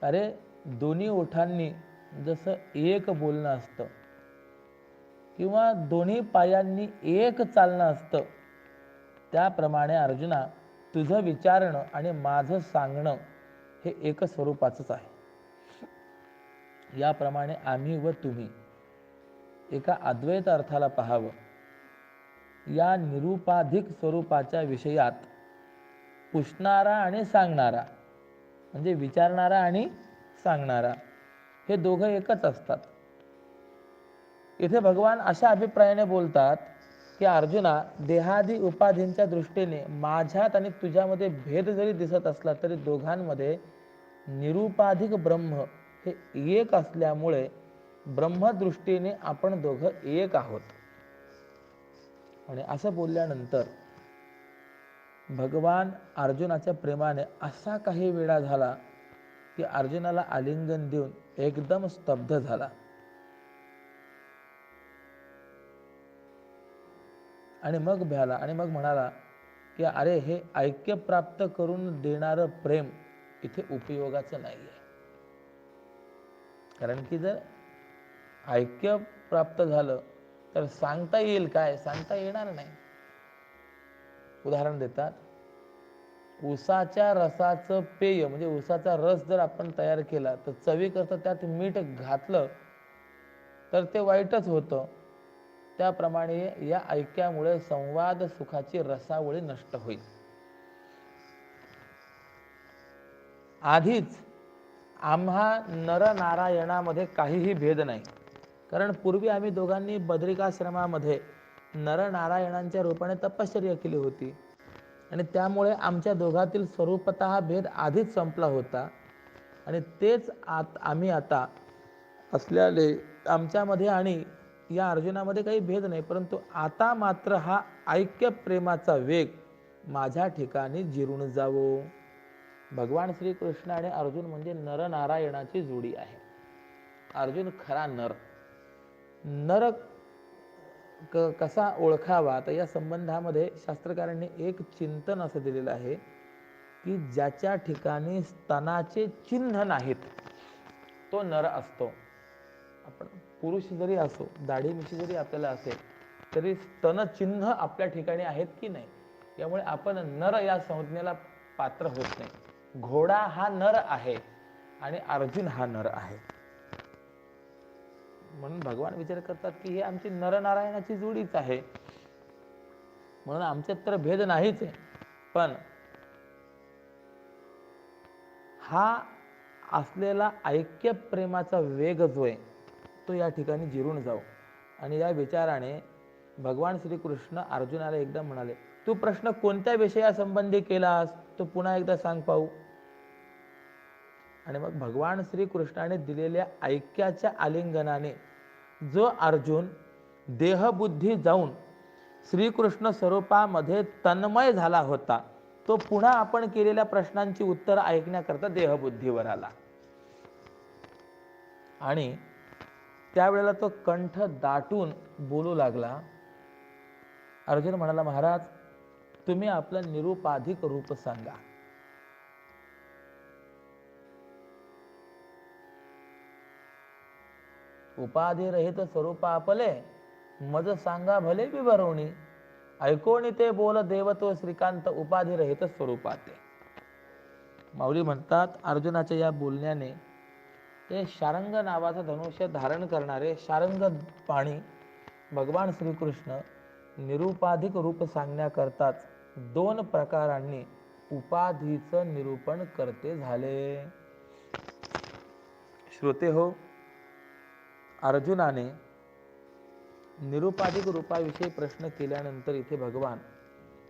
अरे दोन्ही ओठांनी जसं एक बोलणं असतं किंवा दोन्ही पायांनी एक चालणं असतं, त्याप्रमाणे अर्जुना तुझं विचारणं आणि माझं सांगणं हे एक स्वरूपाचंच आहे. याप्रमाणे आम्ही व तुम्ही एका अद्वैत अर्थाला पाहावं. या निरुपाधिक स्वरूपाच्या विषयात पुसणारा आणि सांगणारा म्हणजे विचारणारा आणि सांगणारा हे दोघं एकच असतात. इथे भगवान अशा अभिप्रायाने बोलतात की अर्जुना, देहादी उपाधींच्या दृष्टीने माझ्यात आणि तुझ्यामध्ये भेद जरी दिसत असला तरी दोघांमध्ये निरुपाधिक ब्रह्म हे एक असल्यामुळे ब्रह्मदृष्टीने आपण दोघं एक आहोत. आणि असं बोलल्यानंतर भगवान अर्जुनाच्या प्रेमाने असा काही वेळा झाला की अर्जुनाला आलिंगन देऊन एकदम स्तब्ध झाला. आणि मग भ्याला आणि मग म्हणाला की अरे, हे ऐक्य प्राप्त करून देणारं प्रेम इथे उपयोगाचं नाही आहे. कारण की जर ऐक्य प्राप्त झालं तर सांगता येईल काय? सांगता येणार नाही. उदाहरण देतात, ऊसाच्या रसाचं पेय म्हणजे ऊसाचा रस जर आपण तयार केला तर चवीकरता त्यात मीठ घातलं तर ते वाईटच होतं. त्याप्रमाणे या ऐक्यामुळे संवाद सुखाची रसावळी नष्ट होईल. आधीच आम्हा नरनारायणामध्ये काहीही भेद नाही, कारण पूर्वी आम्ही दोघांनी बद्रिकाश्रमामध्ये नरनारायणांच्या रूपाने तपश्चर्या केली होती आणि त्यामुळे आमच्या दोघातील स्वरूपतः भेद आधीच संपला होता आणि तेच आम्ही आता असल्याने आमच्यामध्ये आणि या अर्जुनामध्ये काही भेद नाही, परंतु आता मात्र हा ऐक्य प्रेमाचा वेग माझ्या ठिकाणी जिरून जावो. भगवान श्रीकृष्ण आणि अर्जुन म्हणजे नरनारायणाची जोडी आहे. अर्जुन खरा नर. नर कसा ओळखावा, तर या संबंधामध्ये शास्त्रकारांनी एक चिंतन असं दिलेलं आहे की ज्याच्या ठिकाणी स्तनाचे चिन्ह नाहीत तो नर असतो. आपण पुरुष जरी असो, दाढी मिशी जरी आपल्याला असेल तरी स्तन चिन्ह आपल्या ठिकाणी आहेत की नाही, यामुळे आपण नर या संज्ञेला पात्र होत नाही. घोडा हा नर आहे आणि अर्जुन हा नर आहे. म्हणून भगवान विचार करतात की हे आमची नरनारायणाची जोडीच आहे, म्हणून आमच्यात तर भेद नाहीच आहे, पण हा असलेला ऐक्य प्रेमाचा वेग जो आहे तो या ठिकाणी जिरून जाऊ. आणि या विचाराने भगवान श्रीकृष्ण अर्जुनाला एकदा म्हणाले, तू प्रश्न कोणत्या विषयासंबंधी केलास तो पुन्हा एकदा सांग पाहू. आणि मग भगवान श्रीकृष्णाने दिलेल्या ऐक्याच्या आलिंगनाने जो अर्जुन देहबुद्धी जाऊन श्रीकृष्ण स्वरूपामध्ये तन्मय झाला होता, तो पुन्हा आपण केलेल्या प्रश्नांची उत्तर ऐकण्याकरता देहबुद्धीवर आला. आणि त्यावेळेला तो कंठ दाटून बोलू लागला. अर्जुन म्हणाला, महाराज तुम्ही आपलं निरुपाधिक रूप सांगा. उपाधी रहित स्वरूप आपले मज सांगा भले विवरवणी. ऐकोणी ते बोल देवतो श्रीकांत उपाधी रहित स्वरूपाते. माऊली म्हणतात, अर्जुनाच्या या बोलण्याने ते शारंग नावाचा धनुष्य धारण करणारे शारंग पाणी भगवान श्रीकृष्ण निरुपाधिक रूप सांगण्याकरताच दोन प्रकारांनी उपाधीचं निरूपण करते झाले. श्रोते हो, अर्जुनाने निरुपाधिक रूपाविषयी प्रश्न केल्यानंतर इथे भगवान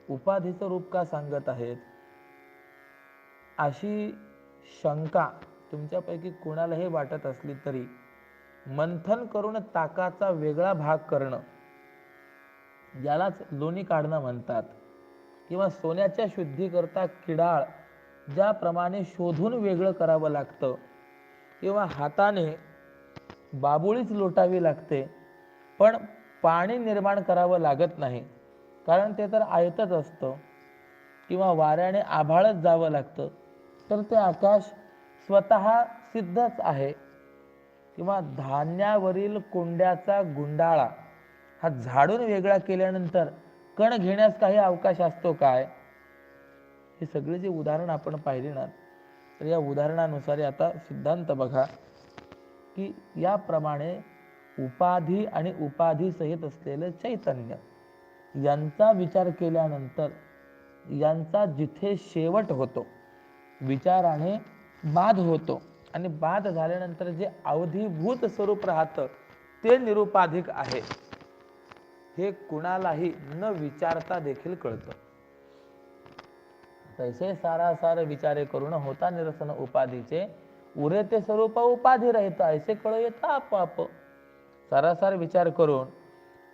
उपाधीचं रूप का सांगत आहेत, अशी शंका तुमच्यापैकी कोणालाही वाटत असली तरी मंथन करून ताकाचा वेगळा भाग करणं, यालाच लोणी काढणं म्हणतात. किंवा सोन्याच्या शुद्धीकरता किडाळ ज्याप्रमाणे शोधून वेगळं करावं लागतं, किंवा हाताने बाबुळीच लोटावी लागते पण पाणी निर्माण करावं लागत नाही, कारण ते तर आयतच असतं, किंवा वाऱ्याने आभाळच जावं लागतं, तर ते आकाश स्वतः सिद्धच आहे. किंवा धान्यावरील कोंड्याचा गुंडाळा हा झाडून वेगळा केल्यानंतर कण घेण्यास काही अवकाश असतो काय. हे सगळे जे उदाहरण आपण पाहिले ना, तर या उदाहरणानुसार आता सिद्धांत बघा की याप्रमाणे उपाधी आणि उपाधी सहित असलेलं चैतन्य यांचा विचार केल्यानंतर यांचा जिथे शेवट होतो, विचाराने बाध होतो, आणि बाध झाल्यानंतर जे अवधीभूत स्वरूप राहतं ते निरुपाधिक आहे, हे कुणालाही न विचारता देखील कळतं. तैसे सारासार विचारे करून होता निरसन उपाधीचे, उरे ते स्वरूप उपाधी रहित ऐसे कळ येतं आपोआप. सारासार विचार करून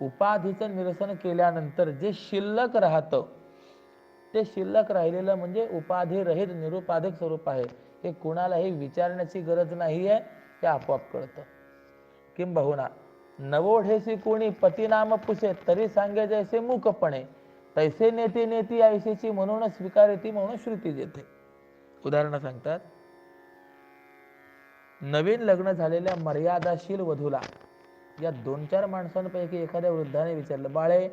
उपाधीचं निरसन केल्यानंतर जे शिल्लक राहतं ते शिल्लक राहिलेलं म्हणजे उपाधी रहित निरुपाधिक स्वरूप आहे, हे कुणालाही विचारण्याची गरज नाही आहे, हे आपोआप कळतं. किंबहुना नवोढेसी कोणी पतिनाम पुसे तरी सांगे जैसे मूकपणे, तैसे नेती नेती ऐसेची म्हणून स्वीकारेती म्हणून श्रुती देते. उदाहरण सांगतात, नवीन लग्न झालेल्या मर्यादाशील वधूला या 2-4 माणसांपैकी एखाद्या वृद्धाने विचारलं, बाळे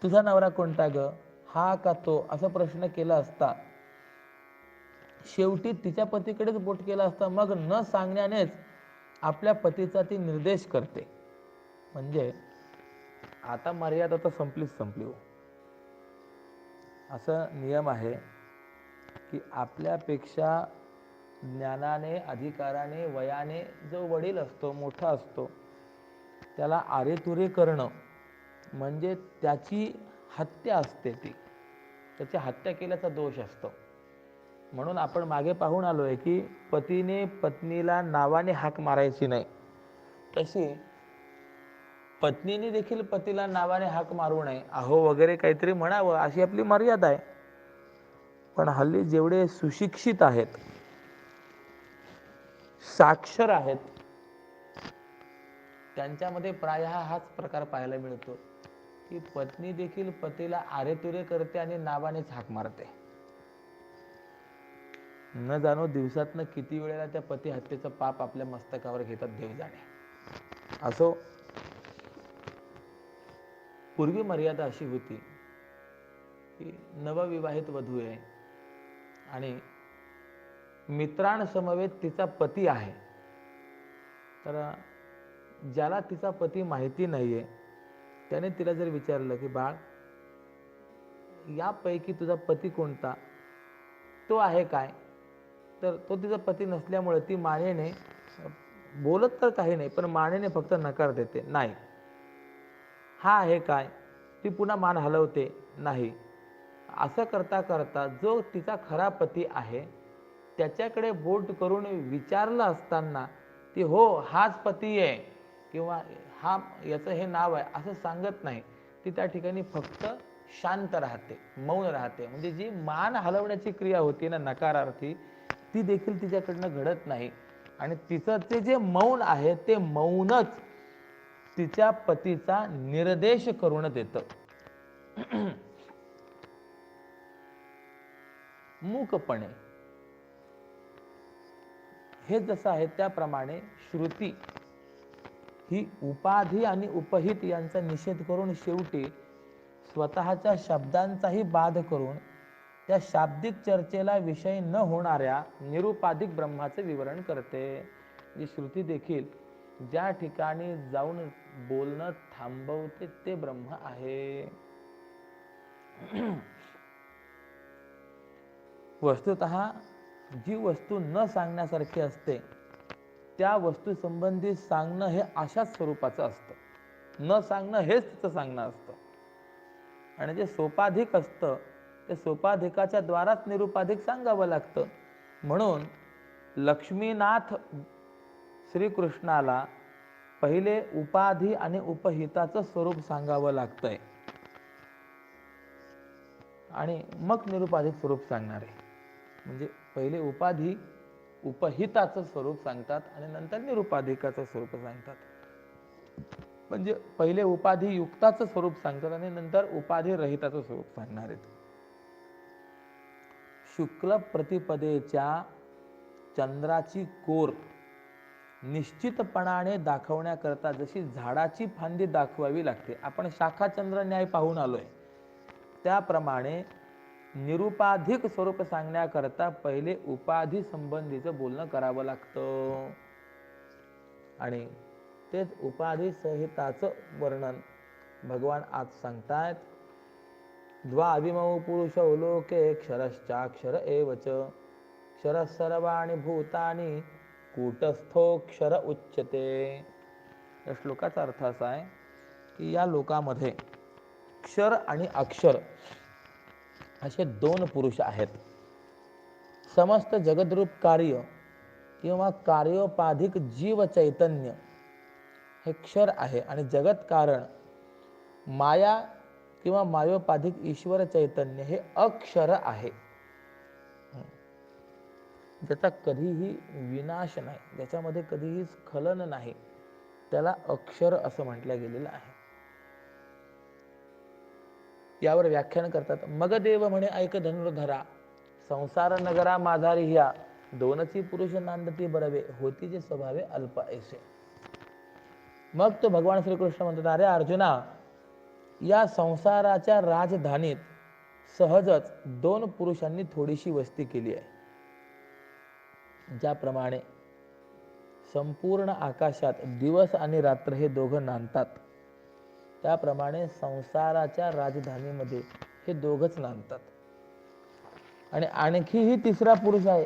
तुझा नवरा कोणता ग, हा का तो, असा प्रश्न केला असता शेवटी तिच्या पतीकडेच बोट केला असता, मग न सांगण्यानेच आपल्या पतीचा ती निर्देश करते. म्हणजे आता मर्यादा तर संपलीच संपली हो. असं नियम आहे की आपल्यापेक्षा ज्ञानाने, अधिकाराने, वयाने जो वडील असतो, मोठा असतो, त्याला आरेतुरे करणं म्हणजे त्याची हत्या असते, ती त्याची हत्या केल्याचा दोष असतो. म्हणून आपण मागे पाहून आलोय की पतीने पत्नीला नावाने हाक मारायची नाही, तशी पत्नीने देखील पतीला नावाने हाक मारू नये, अहो वगैरे काहीतरी म्हणावं, अशी आपली मर्यादा आहे. पण हल्ली जेवढे सुशिक्षित आहेत, साक्षर आहेत, त्यांच्यामध्ये प्रायः हाच प्रकार पाहायला मिळतो की पत्नी देखील पतीला आरेतुरे करते आणि नावानेच हाक मारते. न जाणो दिवसातनं किती वेळेला त्या पती हत्येचं पाप आपल्या मस्तकावर घेतात, देव जाणे. असो, पूर्वी मर्यादा अशी होती की नवविवाहित वधू आहे आणि मित्रांसमवेत तिचा पती आहे, तर ज्याला तिचा पती माहिती नाहीये त्याने तिला जर विचारलं की बाळ, यापैकी तुझा पती कोणता, तो आहे काय, तर तो तिचा पती नसल्यामुळे ती मानेने बोलत तर काही नाही, पण मानेने फक्त नकार देते, नाही. हा आहे काय, ती पुन्हा मान हलवते, नाही. असं करता करता जो तिचा खरा पती आहे त्याच्याकडे बोट करून विचारलं असताना ती हो हाच पती आहे किंवा हा याचं हे नाव आहे असं सांगत नाही, ती त्या ठिकाणी फक्त शांत राहते, मौन राहते. म्हणजे जी मान हलवण्याची क्रिया होती ना नकारार्थी, ती देखील तिच्याकडनं घडत नाही. आणि तिचं ते जे मौन आहे ते मौनच तिच्या पतीचा निर्देश करून देतं. मूकपणे हे जसं आहे त्याप्रमाणे श्रुती ही उपाधी आणि उपहित यांचा निषेध करून शेवटी स्वतःच्या शब्दांचाही बाध करून त्या शाब्दिक चर्चेला विषय न होणाऱ्या निरुपाधिक ब्रह्माचे विवरण करते. ही श्रुती देखील ज्या ठिकाणी जाऊन बोलणं थांबवते ते ब्रह्म आहे. वस्तुतः जी वस्तू न सांगण्यासारखी असते त्या वस्तू संबंधी सांगणं हे अशाच स्वरूपाचं असतं. न सांगणं हेच तिचं सांगणं असतं. आणि जे सोपाधिक असतं ते सोपाधिकाच्या द्वाराच निरुपाधिक सांगावं लागतं. म्हणून लक्ष्मीनाथ श्रीकृष्णाला पहिले उपाधी आणि उपहिताचं स्वरूप सांगावं लागतंय आणि मग निरुपाधिक स्वरूप सांगणार आहे. म्हणजे पहिले उपाधी उपहिताचं स्वरूप सांगतात आणि नंतर निरुपाधिकाचं स्वरूप सांगतात. म्हणजे पहिले उपाधी युक्ताचं स्वरूप सांगतात आणि नंतर उपाधी रहिताचं स्वरूप सांगणार आहेत. शुक्ल प्रतिपदेच्या चंद्राची कोर निश्चितपणाने दाखवण्याकरता जशी झाडाची फांदी दाखवावी लागते, आपण शाखाचंद्र न्याय पाहून आलोय, त्याप्रमाणे निरुपाधिक स्वरूप सांगण्याकरता पहिले उपाधी संबंधीचं बोलणं करावं लागतं. आणि तेच उपाधी सहिताचं वर्णन भगवान आज सांगतायत. द्वाविमौ पुरुषौ लोके क्षरश्चाक्षर एवच क्षर सर्वाणि भूतानि कूटस्थोक्षर उच्यते. या श्लोकाचा अर्थ असा आहे की या लोकामध्ये क्षर आणि अक्षर असे दोन पुरुष आहेत. समस्त जगद्रूप कार्य किंवा कार्योपाधिक जीव चैतन्य हे क्षर आहे आणि जगत कारण माया किंवा मायोपाधिक ईश्वर चैतन्य हे अक्षर आहे. ज्याचा कधीही विनाश नाही, ज्याच्यामध्ये कधीही स्खलन नाही, त्याला अक्षर असं म्हटलं गेलेलं आहे. यावर व्याख्यान करतात. मग देव म्हणे ऐक धनुर्धरा संसार नगरा माझारी ह्या दोनची पुरुष नांदती बरवे होती जे स्वभावे अल्प ऐसे. मग तो भगवान श्रीकृष्ण म्हणतात, अरे अर्जुना, या संसाराच्या राजधानीत सहजच दोन पुरुषांनी थोडीशी वस्ती केली आहे. ज्याप्रमाणे संपूर्ण आकाशात दिवस आणि रात्र हे दोघं नांदतात, त्याप्रमाणे संसाराच्या राजधानीमध्ये हे दोघच नांदतात. आणि आणखीही तिसरा पुरुष आहे,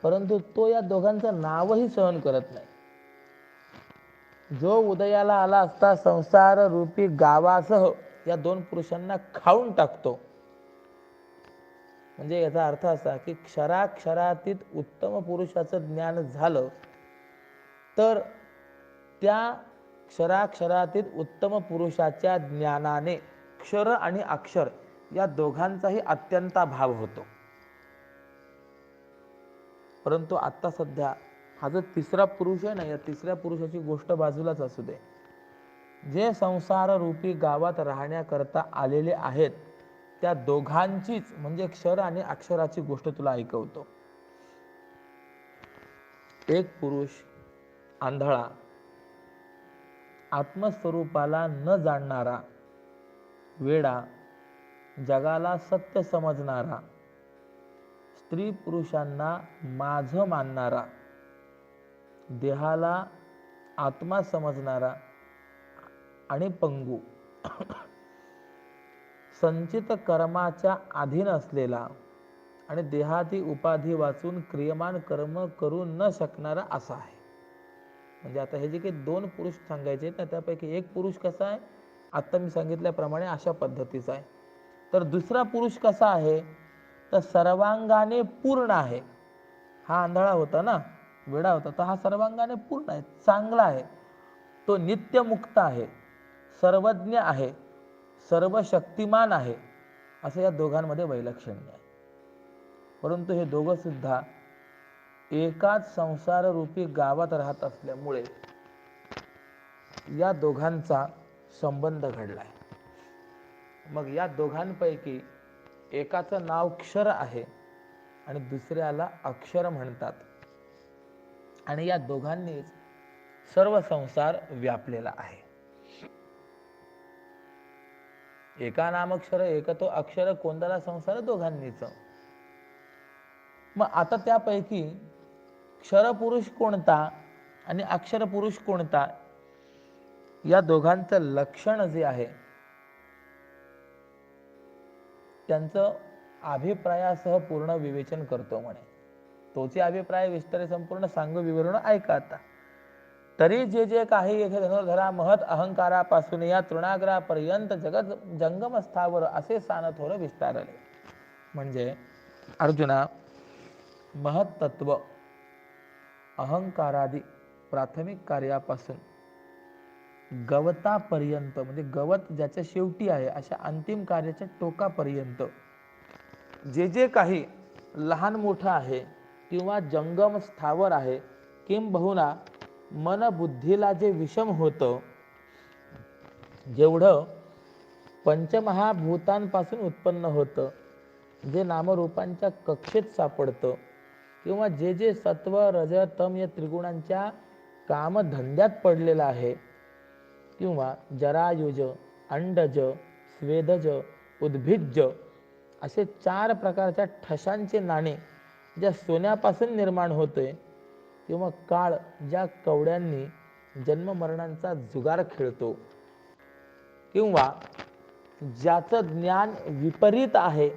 परंतु तो या दोघांचं नावही सहन करत नाही. जो उदयाला आला असता संसार रूपी गावासह या दोन पुरुषांना खाऊन टाकतो. म्हणजे याचा अर्थ असा की क्षराक्षरातीत उत्तम पुरुषाचं ज्ञान झालं तर त्या क्षराक्षरातीत उत्तम पुरुषाच्या ज्ञानाने क्षर आणि अक्षर या दोघांचाही अत्यंत भाव होतो. परंतु आता सध्या हा जो तिसरा पुरुष आहे ना, या तिसऱ्या पुरुषाची गोष्ट बाजूलाच असू दे, जे संसार रूपी गावात राहण्याकरता आलेले आहेत त्या दोघांचीच म्हणजे क्षर आणि अक्षराची गोष्ट तुला ऐकवतो. एक पुरुष आंधळा, आत्मस्वरूपाला न जाणणारा, वेडा, जगाला सत्य समजणारा, स्त्री पुरुषांना माझं मानणारा, देहाला आत्मा समजणारा आणि पंगू, संचित कर्माच्या अधीन असलेला आणि देहाती उपाधी वाचून क्रियमान कर्म करू न शकणारा असा आहे. म्हणजे आता हे जे काही दोन पुरुष सांगायचे ना, त्यापैकी एक पुरुष कसा आहे, आता मी सांगितल्याप्रमाणे अशा पद्धतीचा आहे. तर दुसरा पुरुष कसा आहे, तर सर्वांगाने पूर्ण आहे. हा आंधळा होता ना, वेडा होता, तर हा सर्वांगाने पूर्ण आहे, चांगला आहे, तो नित्यमुक्त आहे, सर्वज्ञ आहे, सर्व शक्तिमान आहे, असं या दोघांमध्ये वैलक्षण्य आहे. परंतु हे दोघं सुद्धा एकाच संसार रूपी गावात राहत असल्यामुळे या दोघांचा संबंध घडलाय. मग या दोघांपैकी एकाचं नाव क्षर आहे आणि दुसऱ्याला अक्षर म्हणतात. आणि या दोघांनीच सर्व संसार व्यापलेला आहे. एका नामक्षर एक तो अक्षर, कोणत्याला संसार, दोघांनीच. मग आता त्यापैकी क्षर पुरुष कोणता आणि अक्षर पुरुष कोणता, या दोघांचं लक्षण जे आहे त्यांचं अभिप्रायासह पूर्ण विवेचन करतो म्हणे. तोचे अभिप्राय विस्तारे संपूर्ण सांगू विवरण ऐका आता. तरी जे जे काही येथे धनुर्धरा महत अहंकारापासून या तृणाग्रापर्यंत जगत जंगम स्थावर असे सानथोर विस्तारले. म्हणजे अर्जुना, महत तत्व अहंकारादी प्राथमिक कार्यापासून गवतापर्यंत, म्हणजे गवत ज्याच्या शेवटी आहे अशा अंतिम कार्याच्या टोकापर्यंत जे जे काही लहान मोठं आहे किंवा जंगम स्थावर आहे, किंबहुना मन बुद्धीला जे विषम होतं, जेवढं पंचमहाभूतांपासून उत्पन्न होतं, जे नामरूपांच्या कक्षेत सापडतं, किंवा जे जे सत्व रज तम या त्रिगुणांच्या कामधंद्यात पडलेलं आहे, किंवा जरायुज, अंडज, स्वेदज, उद्भिज्ज असे 4 प्रकारच्या ठशांचे नाणे ज्या सोन्यापासून निर्माण होते, किंवा काळ ज्या कवड्यांनी जन्ममरणांचा जुगार खेळतो, किंवा ज्याचं ज्ञान विपरीत आहे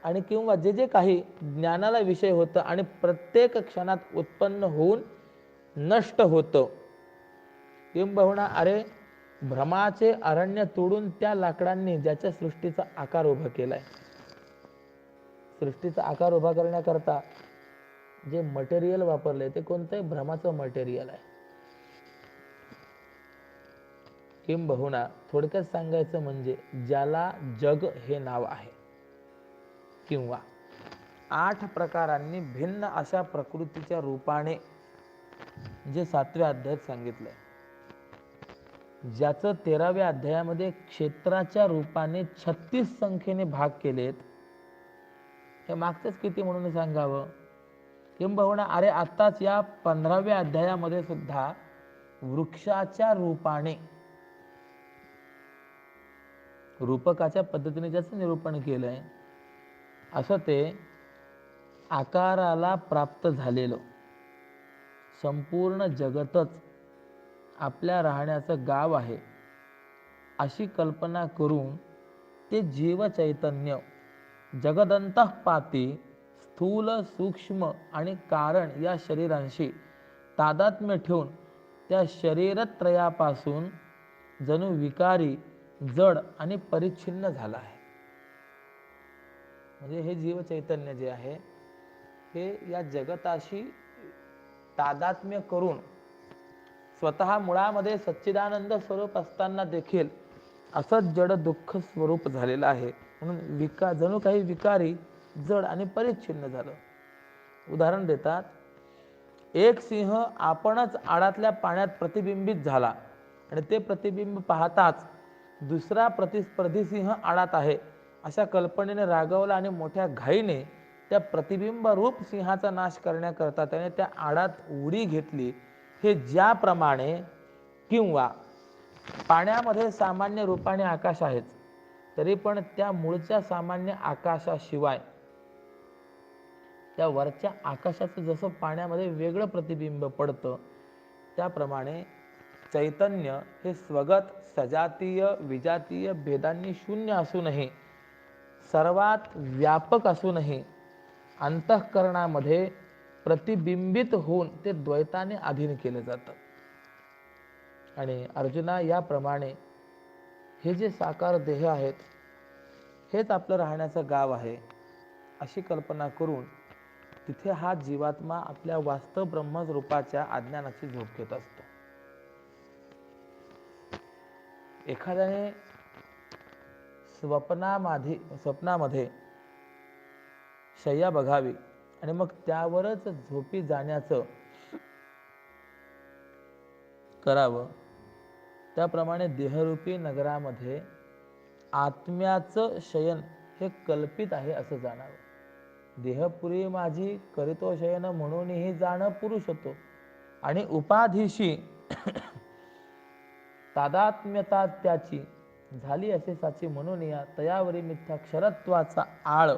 आणि किंवा जे जे काही ज्ञानाला विषय होतं आणि प्रत्येक क्षणात उत्पन्न होऊन नष्ट होतं, किंबहुना अरे भ्रमाचे अरण्य तोडून त्या लाकडांनी ज्याच्या सृष्टीचा आकार उभा केलाय, सृष्टीचा आकार उभा करण्याकरता जे मटेरियल वापरले ते कोणतंही भ्रमाचं मटेरियल आहे. किंबहुना थोडक्यात सांगायचं म्हणजे ज्याला जग हे नाव आहे, किंवा 8 प्रकारांनी भिन्न अशा प्रकृतीच्या रूपाने जे 7व्या अध्यायात सांगितलंय, ज्याचं 13व्या अध्यायामध्ये क्षेत्राच्या रूपाने 36 संख्येने भाग केलेत, हे मागचंच किती म्हणून सांगावं. किंबहुना अरे आत्ताच या 15व्या अध्यायामध्ये सुद्धा वृक्षाच्या रूपाने, रूपकाच्या पद्धतीने ज्याचं निरूपण केलंय, असं ते आकाराला प्राप्त झालेलं संपूर्ण जगतच आपल्या राहण्याचं गाव आहे अशी कल्पना करून ते जीव चैतन्य जगदंतःपाती स्थूल सूक्ष्म आणि कारण या शरीरांशी तादात्म्य ठेवून त्या शरीरत्रयापासून जणू विकारी, जड आणि परिच्छिन्न झाला आहे. म्हणजे हे जीव चैतन्य जे आहे हे या जगताशी तादात्म्य करून स्वतः मुळामध्ये सच्चिदानंद स्वरूप असताना देखील असंच जड दुःख स्वरूप झालेलं आहे. म्हणून जणू काही विकारी, जड आणि परिच्छिन्न झालं. उदाहरण देतात, एक सिंह आपणच आडातल्या पाण्यात प्रतिबिंबित झाला आणि ते प्रतिबिंब पाहताच दुसरा प्रतिस्पर्धी सिंह आडात आहे अशा कल्पनेने रागवला आणि मोठ्या घाईने त्या प्रतिबिंब रूप सिंहाचा नाश करण्याकरता त्याने त्या आडात उडी घेतली. हे ज्याप्रमाणे किंवा पाण्यामध्ये सामान्य रूपाने आकाश आहेच, तरी पण त्या मूळच्या सामान्य आकाशाशिवाय त्या वरच्या आकाशाचं जसं पाण्यामध्ये वेगळं प्रतिबिंब पडतं, त्याप्रमाणे चैतन्य हे स्वगत सजातीय विजातीय भेदांनी शून्य असूनही, सर्वात व्यापक असूनही अंतःकरणामध्ये प्रतिबिंबित होऊन ते द्वैताने अधीन केलं जातं. आणि अर्जुना, याप्रमाणे हे जे साकार देह आहेत हेच आपलं राहण्याचं गाव आहे अशी कल्पना करून तिथे हा जीवात्मा आपल्या वास्तव ब्रह्मरूपाच्या अज्ञानाची झोप घेत असतो. एखाद्याने स्वप्नामध्ये शय्या बघावी आणि मग त्यावरच झोपी जाण्याचं करावं, त्याप्रमाणे देहरूपी नगरामध्ये आत्म्याचं शयन हे कल्पित आहे असं जाणावं. देहपुरी माझी करीतो शयन म्हणूनही जाणं पुरुष होतो आणि उपाधीशी तादात्म्यता त्याची झाली असे साची म्हणून या तयावरी मिथ्या क्षरत्वाचा आळ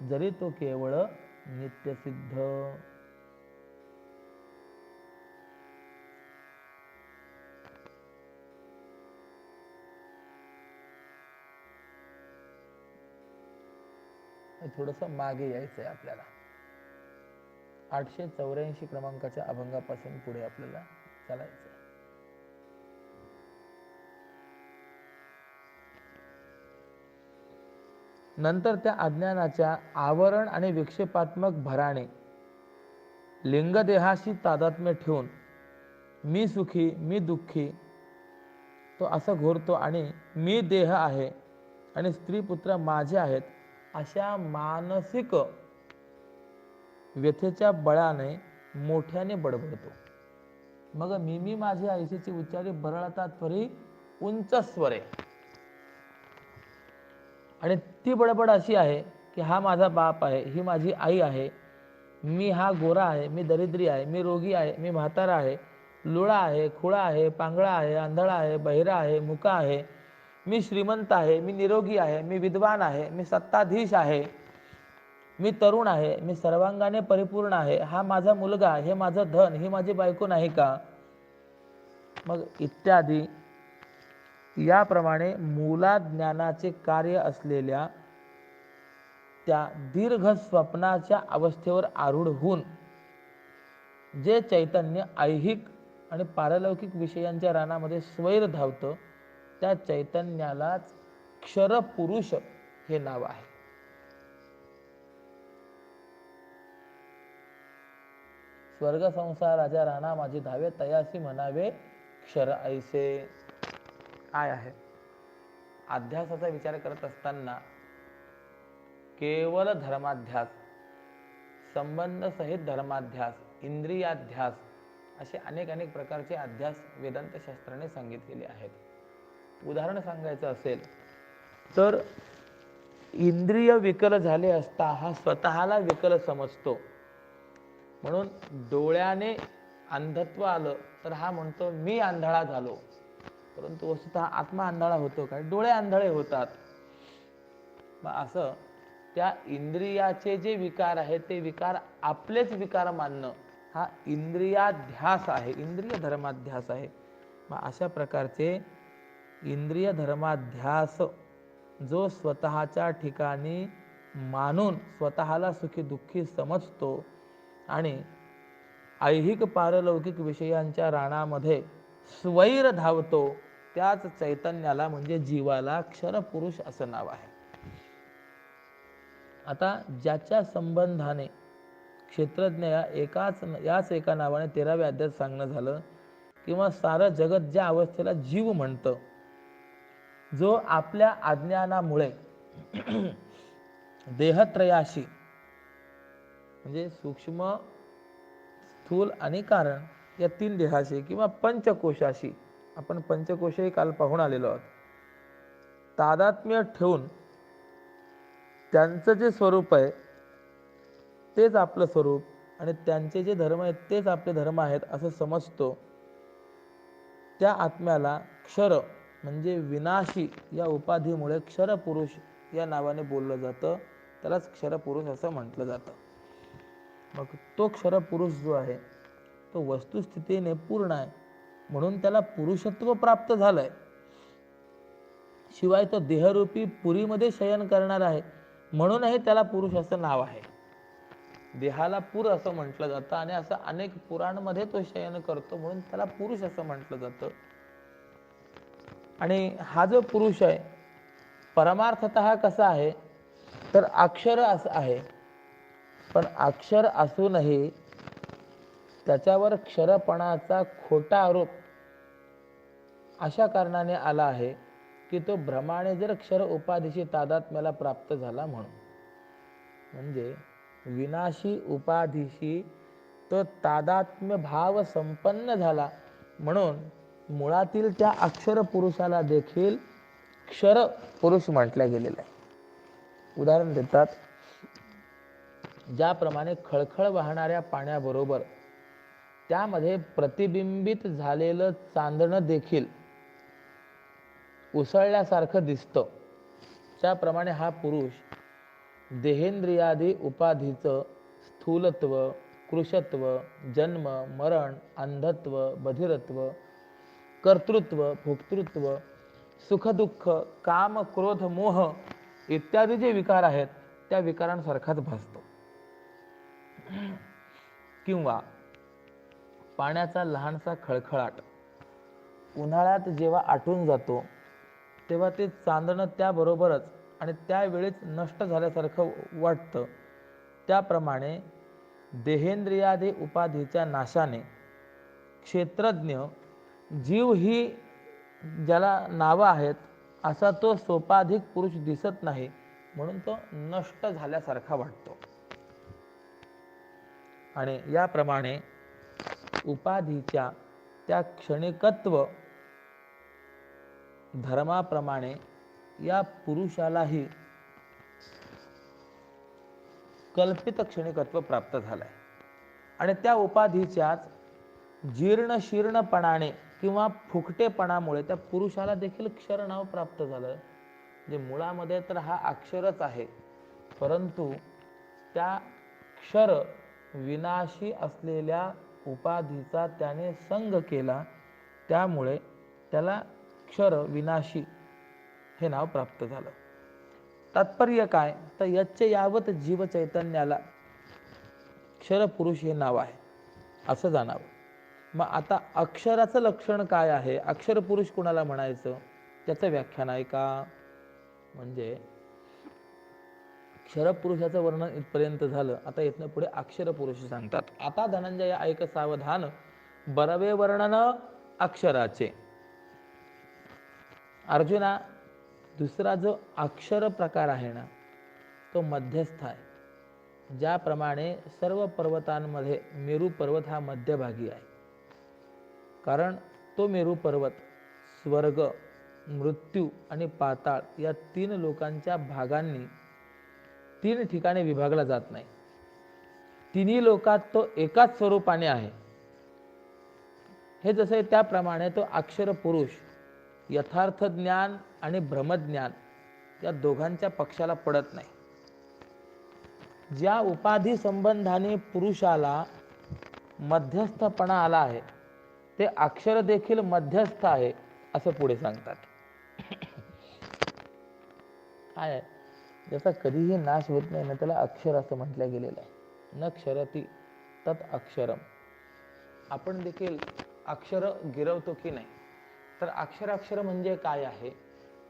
जरी तो केवळ नित्यसिद्ध. थोडस मागे यायचंय आपल्याला. 884 क्रमांकाच्या अभंगापासून पुढे आपल्याला चालायचंय. नंतर त्या अज्ञानाच्या आवरण आणि विक्षेपात्मक भराने लिंगदेहाशी तादात्म्य ठेवून मी सुखी मी दुःखी तो असं घोरतो आणि मी देह आहे आणि स्त्री पुत्र माझे आहेत अशा मानसिक व्यथेच्या बळाने मोठ्याने बडबडतो. मग मी माझी आईशीची उच्चारी बरळतात त्वरी उंच स्वरे. आणि ती बडबड अशी आहे की हा माझा बाप आहे, ही माझी आई आहे, मी हा गोरा आहे, मी दरिद्री आहे, मी रोगी आहे, मी म्हातारा आहे, लुळा आहे, खुळा आहे, पांगळा आहे, आंधळा आहे, बहिरा आहे, मुका आहे, मी श्रीमंत आहे, मी निरोगी आहे, मी विद्वान आहे, मी सत्ताधीश आहे, मी तरुण आहे, मी सर्वांगाने परिपूर्ण आहे, हा माझा मुलगा, हे माझं धन, ही माझी बायको नाही का, मग इत्यादी याप्रमाणे मूलाज्ञानाचे कार्य असलेल्या त्या दीर्घ स्वप्नाच्या अवस्थेवर आरूढ होऊन जे चैतन्य ऐहिक आणि पारलौकिक विषयांच्या रानामध्ये स्वैर धावतं, त्या चैतन्यालाच क्षरपुरुष हे नाव आहे. स्वर्ग संसाराच्या राणा माझी धावे तयासी म्हणावे क्षर ऐसे. काय आहे? अध्यासाचा विचार करत असताना केवळ धर्माध्यास, संबंध सहित धर्माध्यास, इंद्रियाध्यास असे अनेक प्रकारचे अध्यास वेदांत शास्त्राने सांगितलेले आहेत. उदाहरण सांगायचं असेल तर इंद्रिय विकल झाले असता हा स्वतःला विकल समजतो, म्हणून डोळ्याने अंधत्व आलं तर हा म्हणतो मी आंधळा झालो, परंतु वस्तुतः आत्मा आंधळा होतो काय? डोळे आंधळे होतात. मग असं त्या इंद्रियाचे जे विकार आहेत ते विकार आपलेच विकार मानणं हा इंद्रियाध्यास आहे, इंद्रिय धर्माध्यास आहे. मग अशा प्रकारचे इंद्रिय धर्माध्यास जो स्वतःच्या ठिकाणी मानून स्वतःला सुखी दुःखी समजतो आणि ऐहिक पारलौकिक विषयांच्या राणामध्ये स्वैर धावतो, त्याच चैतन्याला म्हणजे जीवाला क्षरपुरुष असं नाव आहे. आता ज्याच्या संबंधाने क्षेत्रज्ञ याच एका नावाने 13व्या अध्यायात सांगणं झालं, किंवा सारं जगत ज्या अवस्थेला जीव म्हणतं, जो आपल्या अज्ञानामुळे देहत्रयाशी म्हणजे सूक्ष्म, स्थूल आणि कारण या 3 देहाशी किंवा पंचकोशाशी, आपण पंचकोशही काल पाहून आलेलो आहोत, तादात्म्य ठेवून त्यांचं जे स्वरूप आहे तेच आपलं स्वरूप आणि त्यांचे जे धर्म आहेत तेच आपले धर्म आहेत असं समजतो, त्या आत्म्याला क्षर म्हणजे विनाशी या उपाधीमुळे क्षरपुरुष या नावाने बोललं जातं. त्यालाच क्षरपुरुष असं म्हटलं जातं. मग तो क्षरपुरुष जो आहे तो वस्तुस्थितीने पूर्ण आहे, म्हणून त्याला पुरुषत्व प्राप्त झालंय. शिवाय तो देहरूपी पुरीमध्ये शयन करणार आहे, म्हणूनही त्याला पुरुष असं नाव आहे. देहाला पुर असं म्हटलं जातं आणि असं अनेक पुराणमध्ये तो शयन करतो, म्हणून त्याला पुरुष असं म्हटलं जातं. आणि हा जो पुरुष आहे परमार्थतः कसा आहे तर अक्षर असं आहे, पण अक्षर असूनही त्याच्यावर क्षरपणाचा खोटा आरोप अशा कारणाने आला आहे की तो भ्रमाने जर क्षर उपाधीशी तादात्म्याला प्राप्त झाला म्हणून. म्हणजे विनाशी उपाधीशी तो तादात्म्य भाव संपन्न झाला, म्हणून मुळातील त्या अक्षर पुरुषाला देखील क्षर पुरुष म्हटलं गेलेलं आहे. उदाहरण देतात, ज्याप्रमाणे खळखळ वाहणाऱ्या पाण्याबरोबर त्यामध्ये प्रतिबिंबित झालेलं चांदणं देखील उसळल्यासारखं दिसतं, त्याप्रमाणे हा पुरुष देहेंद्रियादी उपाधीचं स्थूलत्व, कृशत्व, जन्म, मरण, अंधत्व, बधिरत्व, कर्तृत्व, भोक्तृत्व, सुखदुःख, काम, क्रोध, मोह इत्यादी जे विकार आहेत त्या विकारांसारखाच भासतो. किंवा पाण्याचा लहानसा खळखळाट उन्हाळ्यात जेव्हा आटून जातो तेव्हा ते चांदणं त्याबरोबरच आणि त्यावेळेच नष्ट झाल्यासारखं वाटतं, त्याप्रमाणे देहेंद्रियादी उपाधीच्या नाशाने क्षेत्रज्ञ जीव ही ज्याला नावं आहेत असा तो सोपाधिक पुरुष दिसत नाही, म्हणून तो नष्ट झाल्यासारखा वाटतो. आणि याप्रमाणे उपाधीच्या त्या क्षणिकत्व धर्माप्रमाणे या पुरुषालाही कल्पित क्षणिकत्व प्राप्त झालंय. आणि त्या उपाधीच्याच जीर्ण शीर्णपणाने किंवा फुकटेपणामुळे त्या पुरुषाला देखील क्षर नाव प्राप्त झालं. जे मुळामध्ये तर हा अक्षरच आहे, परंतु त्या क्षर विनाशी असलेल्या उपाधीचा त्याने संग केला, त्यामुळे त्याला क्षर विनाशी हे नाव प्राप्त झालं. तात्पर्य काय तर यच्च यावत जीव चैतन्याला क्षरपुरुष हे नाव आहे असं जाणावं. मग आता अक्षराचं लक्षण काय आहे, अक्षर पुरुष कुणाला म्हणायचं त्याचं व्याख्यान आहे का. म्हणजे क्षरपुरुषाचं वर्णन इथपर्यंत झालं. आता इथनं पुढे अक्षर पुरुष सांगतात. आता धनंजय ऐक सावधान, बरवे वर्णन अक्षराचे. अर्जुना, दुसरा जो अक्षर प्रकार आहे ना तो मध्यस्थ आहे. ज्याप्रमाणे सर्व पर्वतांमध्ये मेरू पर्वत हा मध्यभागी आहे, कारण तो मेरू पर्वत स्वर्ग, मृत्यू आणि पाताळ या 3 लोकांच्या भागांनी 3 ठिकाणी विभागला जात नाही. तिन्ही लोकात तो एकाच स्वरूपाने आहे. हे जसे त्याप्रमाणे तो अक्षर पुरुष यथार्थ ज्ञान आणि ब्रह्मज्ञान या दोघांच्या पक्षाला पडत नाही. ज्या उपाधी संबंधाने पुरुषाला मध्यस्थपणा आला आहे ते अक्षर देखील मध्यस्थ आहे असं पुढे सांगतात. काय आहे, ज्याचा कधीही नाश होत नाही ना त्याला अक्षर असं म्हटलं गेलेलं आहे. न क्षरती तत् अक्षरम. आपण देखील अक्षर गिरवतो की नाही? तर अक्षर म्हणजे काय आहे?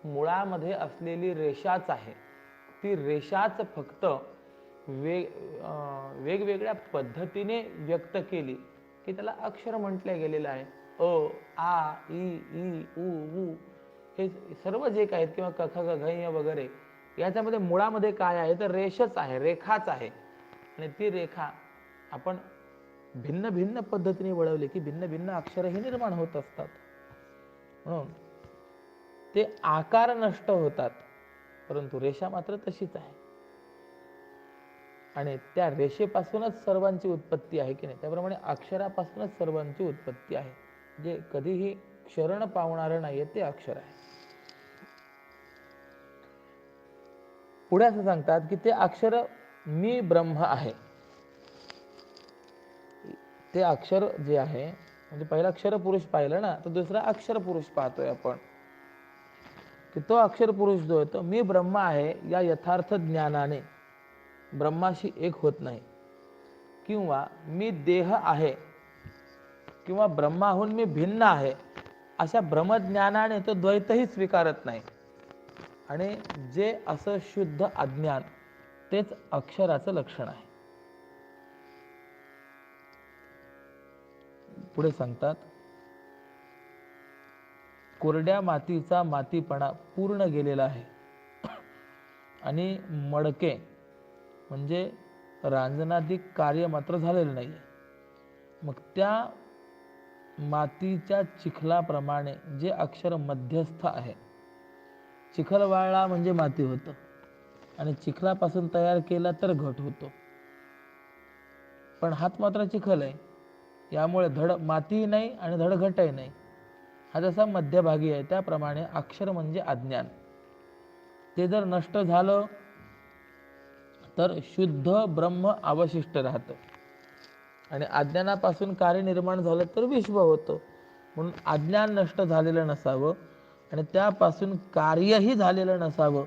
मुळामध्ये असलेली रेषाच आहे. ती रेषाच फक्त वेगवेगळ्या पद्धतीने व्यक्त केली की त्याला अक्षर म्हटलं गेलेलं आहे. अ, आ, इ, उ, ऊ हे सर्व जे काही आहेत किंवा क, ख, ग, घ, वगैरे याच्यामध्ये मुळामध्ये काय आहे? तर रेषच आहे, रेखाच आहे. आणि ती रेखा आपण भिन्न भिन्न पद्धतीने वळवले की भिन्न भिन्न अक्षरही निर्माण होत असतात. म्हणून ते आकार नष्ट होतात, परंतु रेषा मात्र तशीच आहे. आणि त्या रेषेपासूनच सर्वांची उत्पत्ती आहे की नाही? त्याप्रमाणे अक्षरापासूनच सर्वांची उत्पत्ती आहे. जे कधीही क्षरण पावणारं नाहीये ते अक्षर आहे. पुढे असं सांगतात की ते अक्षर मी ब्रह्म आहे. ते अक्षर जे आहे, म्हणजे पहिला अक्षर पुरुष पाहिलं ना, तर दुसरा अक्षर पुरुष पाहतोय आपण की तो अक्षर पुरुष जो आहे तो मी ब्रह्म आहे या यथार्थ ज्ञानाने ब्रह्माशी एक होत नाही, किंवा मी देह आहे किंवा ब्रह्माहून मी भिन्न आहे अशा ब्रह्मज्ञानाने तो द्वैतही स्वीकारत नाही. आणि जे असं शुद्ध अज्ञान तेच अक्षराचं लक्षण आहे. पुढे सांगतात, कोरड्या मातीचा मातीपणा पूर्ण गेलेला आहे आणि मडके म्हणजे रांजनाधिक कार्य मात्र झालेलं नाही. मग त्या मातीच्या चिखलाप्रमाणे जे अक्षर मध्यस्थ आहे, चिखल वाळला म्हणजे माती होतं आणि चिखलापासून तयार केला तर घट होतो, पण हात मात्र चिखल आहे. यामुळे धड मातीही नाही आणि धड घटही नाही. हा जसा मध्यभागी आहे त्याप्रमाणे अक्षर म्हणजे अज्ञान. ते जर नष्ट झालं तर शुद्ध ब्रह्म अवशिष्ट राहतं आणि अज्ञानापासून कार्य निर्माण झालं तर विश्व होतं. म्हणून अज्ञान नष्ट झालेलं नसावं आणि त्यापासून कार्यही झालेलं नसावं,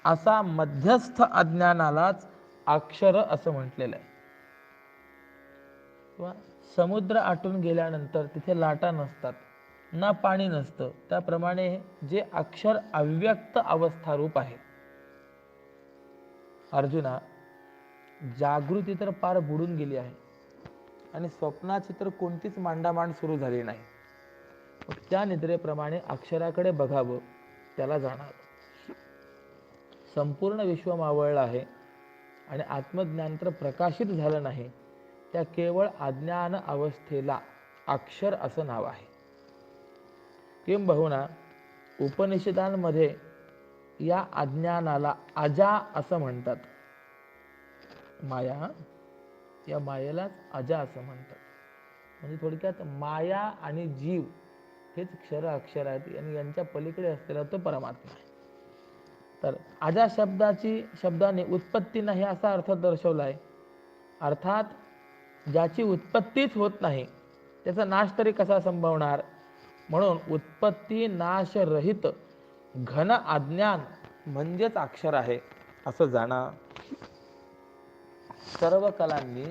असा मध्यस्थ अज्ञानालाच अक्षर असं म्हटलेलं आहे. किंवा समुद्र आटून गेल्यानंतर तिथे लाटा नसतात, ना पाणी नसतं, त्याप्रमाणे जे अक्षर अव्यक्त अवस्था रूप आहे. अर्जुना, जागृती तर पार बुडून गेली आहे आणि स्वप्नाची तर कोणतीच मांडामांड सुरू झाली नाही. त्या निद्रेप्रमाणे अक्षराकडे बघावं, त्याला जाणावं. संपूर्ण विश्व मावळलं आहे आणि आत्मज्ञान तर प्रकाशित झालं नाही. त्या केवळ अज्ञान अवस्थेला अक्षर असं नाव आहे. किंबहुना उपनिषदांमध्ये या अज्ञानाला अजा असं म्हणतात. माया, या मायेलाच अजा असं म्हणतात. म्हणजे थोडक्यात माया आणि जीव हेच क्षर अक्षर आहेत आणि यांच्या पलीकडे असलेला तो परमात्मा आहे. तर अजा शब्दाने उत्पत्ती नाही असा अर्थ दर्शवला आहे. अर्थात ज्याची उत्पत्तीच होत नाही त्याचा नाश तरी कसा संभवणार? म्हणून उत्पत्ती नाश रहित घन अज्ञान म्हणजेच अक्षर आहे असं जाणा. सर्व कलांनी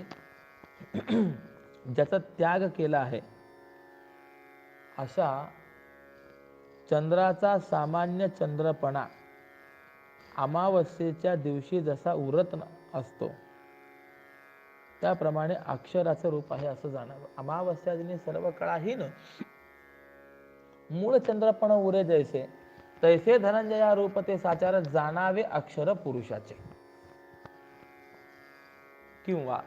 ज्याचा त्याग केला आहे, अशा चंद्राचा सामान्य चंद्रपणा अमावस्येच्या दिवशी जसा उरत असतो त्याप्रमाणे अक्षराचं रूप आहे असं जाणावं. अमावस्या दिनी सर्व कळाहीन मूळ चंद्रपण उरे जैसे, तैसे धनंजया रूप ते साचार जाणावे अक्षर पुरुषाचे. किंवा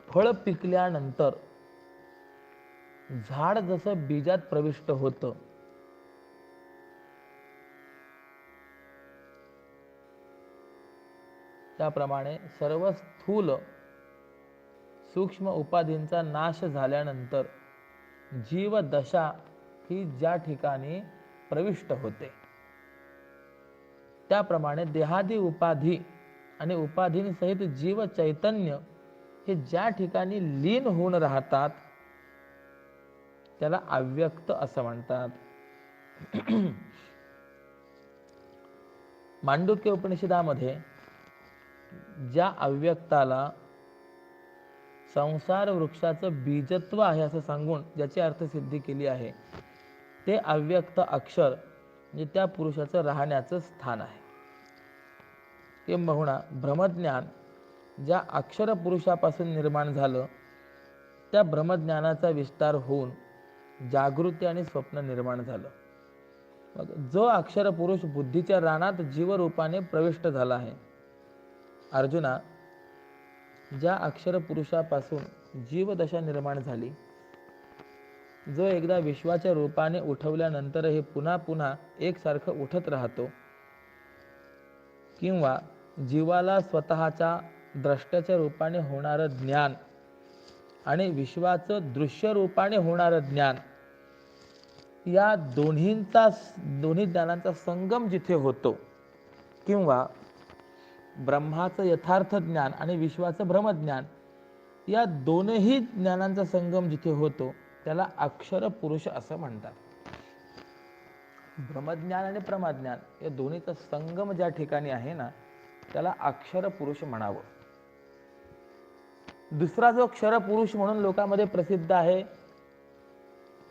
फळ पिकल्यानंतर झाड जसं बीजात प्रविष्ट होतं, त्याप्रमाणे सर्व स्थूल सूक्ष्म उपाधींचा नाश झाल्यानंतर जीवदशा ही ज्या ठिकाणी प्रविष्ट होते, त्याप्रमाणे देहादी उपाधी आणि उपाधींसहित जीव चैतन्य हे ज्या ठिकाणी लीन होऊन राहतात त्याला अव्यक्त असं म्हणतात. मांडुक्य उपनिषदामध्ये ज्या अव्यक्ताला संसार वृक्षाचं बीजत्व आहे असं सांगून ज्याची अर्थसिद्धी केली आहे, ते अव्यक्त अक्षर म्हणजे त्या पुरुषाचं राहण्याचं स्थान आहे. किंबहुना ब्रह्मज्ञान ज्या अक्षर पुरुषापासून निर्माण झालं, त्या ब्रह्मज्ञानाचा विस्तार होऊन जागृती आणि स्वप्न निर्माण झालं. मग जो अक्षर पुरुष बुद्धीच्या रानात जीवरूपाने प्रविष्ट झाला आहे, अर्जुना, ज्या अक्षर पुरुषापासून जीवदशा निर्माण झाली, जो एकदा विश्वाच्या रूपाने उठवल्यानंतरही पुन्हा पुन्हा एकसारखं उठत राहतो, किंवा जीवाला स्वतःच्या द्रष्ट्याच्या रूपाने होणारं ज्ञान आणि विश्वाचं दृश्य रूपाने होणारं ज्ञान, या दोन्ही ज्ञानांचा संगम जिथे होतो, किंवा ब्रह्माचं यथार्थ ज्ञान आणि विश्वाचं भ्रमज्ञान, या दोनही ज्ञानांचा संगम जिथे होतो त्याला अक्षर पुरुष असं म्हणतात. ब्रह्मज्ञान आणि प्रमाज्ञान या दोन्हीचा संगम ज्या ठिकाणी आहे ना, त्याला अक्षर पुरुष म्हणावं. दुसरा जो क्षर पुरुष म्हणून लोकांमध्ये प्रसिद्ध आहे,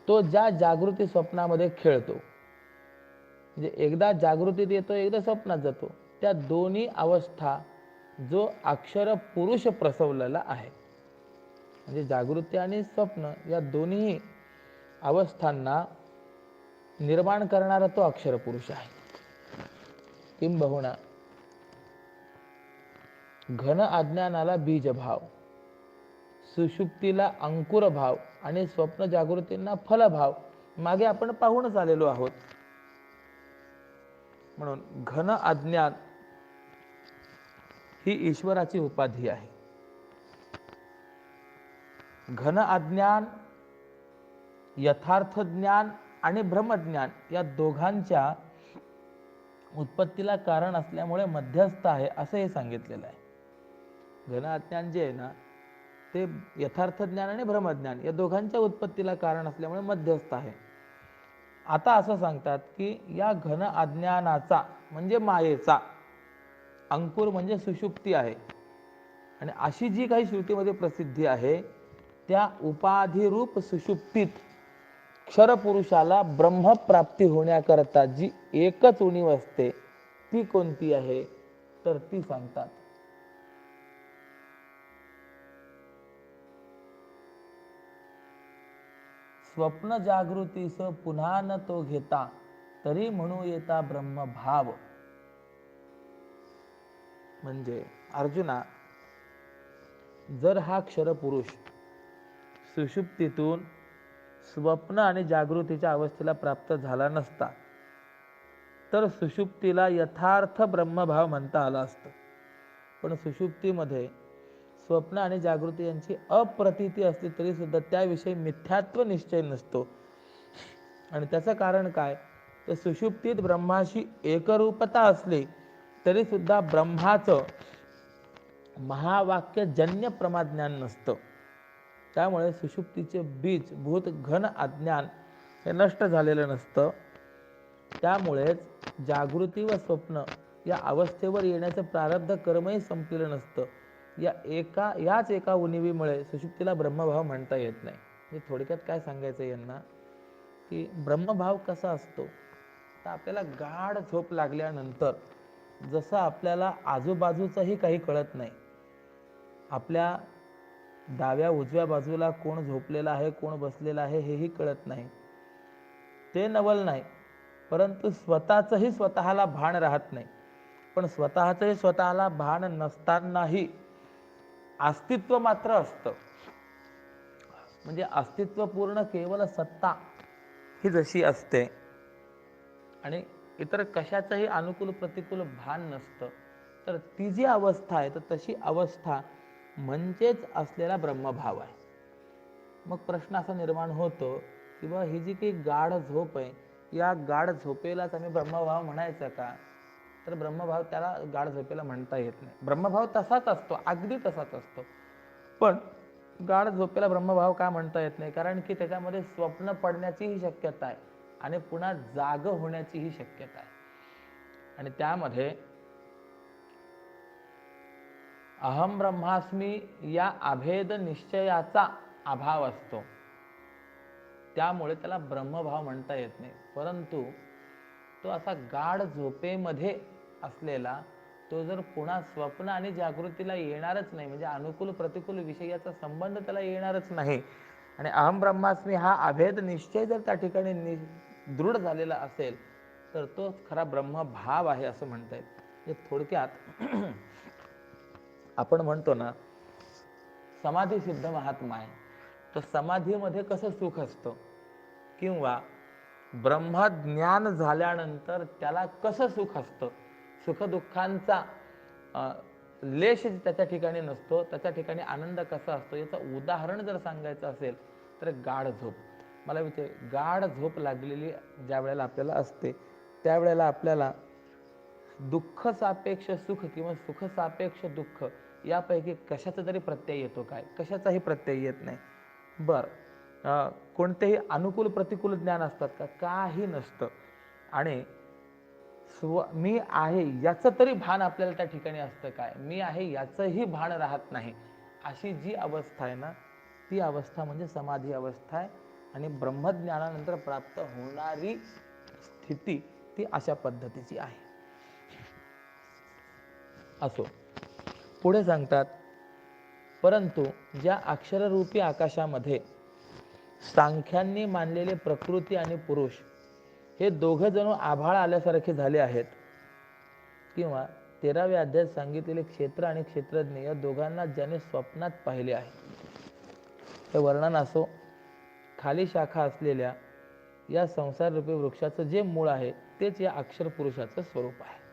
तो ज्या जागृती स्वप्नामध्ये खेळतो, म्हणजे एकदा जागृतीत येतो, एकदा स्वप्नात जातो, त्या दोन्ही अवस्था जो अक्षर पुरुष प्रसवलेला आहे, म्हणजे जागृती आणि स्वप्न या दोन्ही अवस्थांना निर्माण करणारा तो अक्षर पुरुष आहे. किंबहुना घन अज्ञानाला बीज भाव, सुषुप्तीला अंकुर भाव आणि स्वप्न जागृतींना फलभाव मागे आपण पाहूनच आलेलो आहोत. म्हणून घन अज्ञान ही ईश्वराची उपाधी आहे. घन अज्ञान, यथार्थ ज्ञान आणि ब्रह्मज्ञान या दोघांच्या उत्पत्तीला कारण असल्यामुळे मध्यस्थ आहे असं हे सांगितलेलं आहे. घन अज्ञान जे आहे ना, ते यथार्थ ज्ञान आणि ब्रह्मज्ञान या दोघांच्या उत्पत्तीला कारण असल्यामुळे मध्यस्थ आहे. आता असं सांगतात की या घन अज्ञानाचा म्हणजे मायेचा अंकुर म्हणजे सुषुप्ती आहे, आणि अशी जी काही श्रुतीमध्ये प्रसिद्धी आहे, त्या उपाधिरूप सुषुप्तीत क्षरपुरुषाला ब्रह्मप्राप्ती होण्याकरता जी एकच उणीव असते, ती कोणती आहे तर ती सांगतात. स्वप्न जागृतीस पुन्हा न तो घेता, तरी म्हणू येता ब्रह्मभाव. म्हणजे अर्जुना, जर हा क्षरपुरुष सुषुप्तीतून स्वप्न आणि जागृतीच्या अवस्थेला प्राप्त झाला नसता, तर सुषुप्तीला यथार्थ ब्रह्मभाव म्हणता आला असतं. पण सुषुप्तीमध्ये स्वप्न आणि जागृती यांची अप्रतीती असली तरी सुद्धा त्याविषयी मिथ्यात्व निश्चय नसतो. आणि त्याचं कारण काय, तर सुषुप्तीत ब्रह्माशी एकरूपता असली तरी सुद्धा ब्रह्माचं महावाक्यजन्य प्रमाज्ञान नसतं. त्यामुळे सुषुप्तीचे बीज भूत घन अज्ञान हे नष्ट झालेलं नसतं. त्यामुळेच जागृती व स्वप्न या अवस्थेवर येण्याचं प्रारब्ध कर्मही संपलेलं नसतं. याच एका उणिवीमुळे सुषुप्तीला ब्रह्मभाव म्हणता येत नाही. म्हणजे थोडक्यात काय सांगायचं यांना, की ब्रह्मभाव कसा असतो, तर आपल्याला गाढ झोप लागल्यानंतर जसं आपल्याला आजूबाजूचंही काही कळत नाही, आपल्या डाव्या उजव्या बाजूला कोण झोपलेला आहे, कोण बसलेला आहे हेही कळत नाही, ते नवल नाही, परंतु स्वतःचंही स्वतःला भान राहत नाही. पण स्वतःचंही स्वतःला भान नसतानाही अस्तित्व मात्र असतं. म्हणजे अस्तित्वपूर्ण केवळ सत्ता ही जशी असते आणि इतर कशाचंही अनुकूल प्रतिकूल भान नसतं, तर ती जी अवस्था आहे तर तशी अवस्था म्हणजेच असलेला ब्रह्मभाव आहे. मग प्रश्न असा निर्माण होतो की बा ही जी काही गाढ झोप आहे, या गाढ झोपेलाच आम्ही ब्रह्मभाव म्हणायचं का, तर ब्रह्मभाव त्याला गाढ झोपेला म्हणता येत नाही. ब्रह्मभाव तसाच असतो, अगदी तसाच असतो, पण गाढ झोपेला ब्रह्मभाव का म्हणता येत नाही, कारण की त्याच्यामध्ये स्वप्न पडण्याचीही शक्यता आहे आणि पुन्हा जाग होण्याचीही शक्यता आहे. आणि त्यामध्ये अहम ब्रह्मास्मी या अभेद निश्चयाचा अभाव असतो, त्यामुळे त्याला ब्रह्मभाव म्हणता येत नाही. परंतु तो असा गाढ झोपेमध्ये असलेला, तो जर पुन्हा स्वप्न आणि जागृतीला येणारच नाही, म्हणजे अनुकूल प्रतिकूल विषयाचा संबंध त्याला येणारच नाही, आणि अहम ब्रह्मास्मी हा अभेद निश्चय जर त्या ठिकाणी दृढ झालेला असेल, तर तो खरा ब्रह्मभाव आहे असं म्हणता येईल. थोडक्यात आपण म्हणतो ना, समाधी सिद्ध महात्मा आहे, तर समाधीमध्ये कसं सुख असतं, किंवा ब्रह्मज्ञान झाल्यानंतर त्याला कसं सुख असतं, सुखदुःखांचा लेश त्याच्या ठिकाणी नसतो, त्याच्या ठिकाणी आनंद कसा असतो, याचं उदाहरण जर सांगायचं असेल तर गाढ झोप. मला विचार, गाढ झोप लागलेली ज्या वेळेला आपल्याला असते, त्यावेळेला आपल्याला दुःख सापेक्ष सुख किंवा सुख सापेक्ष दुःख यापैकी कशाचा तरी प्रत्यय येतो काय? कशाचाही प्रत्यय येत नाही. बरं, कोणतेही अनुकूल प्रतिकूल ज्ञान असतात का? काही नसतं. आणि मी आहे याचं तरी भान आपल्याला त्या ठिकाणी असतं काय? मी आहे याचंही भान राहत नाही. अशी जी अवस्था आहे ना, ती अवस्था म्हणजे समाधी अवस्था आहे. आणि ब्रह्मज्ञानानंतर प्राप्त होणारी स्थिती ती अशा पद्धतीची आहे. असो, पुढे सांगतात, परंतु ज्या अक्षररूपी आकाशामध्ये सांख्यांनी मानलेले प्रकृती आणि पुरुष हे दोघं जणू आभाळ आल्यासारखे झाले आहेत, किंवा 13व्या अध्यायात सांगितलेले क्षेत्र आणि क्षेत्रज्ञ या दोघांना ज्याने स्वप्नात पाहिले आहे, हे वर्णन असो. खाली शाखा असलेल्या या संसाररूपी वृक्षाचं जे मूळ आहे तेच या अक्षर पुरुषाचं स्वरूप आहे.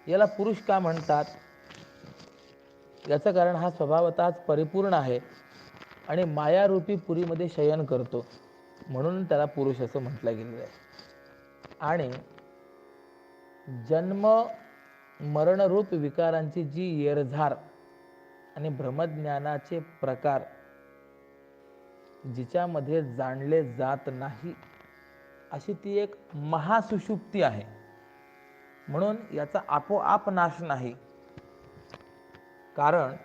याला पुरुष का म्हणतात? याचं कारण हा स्वभावतःच परिपूर्ण आहे आणि मायारूपी पुरीमध्ये शयन करतो, म्हणून त्याला पुरुष असं म्हटलं गेलेलं आहे. आणि जन्म मरणरूप विकारांची जी येरझार आणि ब्रह्मज्ञानाचे प्रकार जिच्यामध्ये जाणले जात नाही, अशी ती एक महासुषुप्ती आहे. म्हणून याचा आपोआप नाश नाही, कारण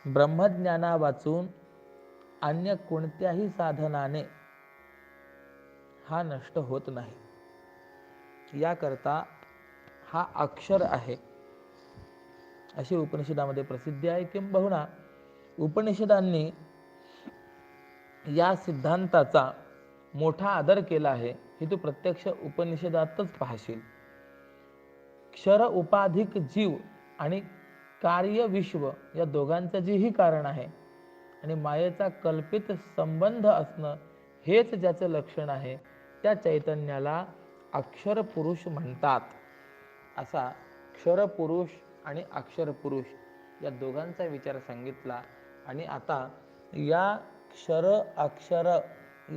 ब्रह्मज्ञाना वाचून अन्य कोणत्याही साधनाने हा नष्ट होत नाही. याकरता हा अक्षर आहे अशी उपनिषदामध्ये प्रसिद्धी आहे. किंबहुना उपनिषदांनी या सिद्धांताचा मोठा आदर केला आहे, हे तू प्रत्यक्ष उपनिषदातच पाहशील. क्षर उपाधिक जीव आणि कार्य विश्व या दोघांचं जेही कारण आहे आणि मायेचा कल्पित संबंध असणं हेच ज्याचं लक्षण आहे, त्या चैतन्याला अक्षर पुरुष म्हणतात. असा क्षर पुरुष आणि अक्षर पुरुष या दोघांचा विचार सांगितला. आणि आता या क्षर अक्षर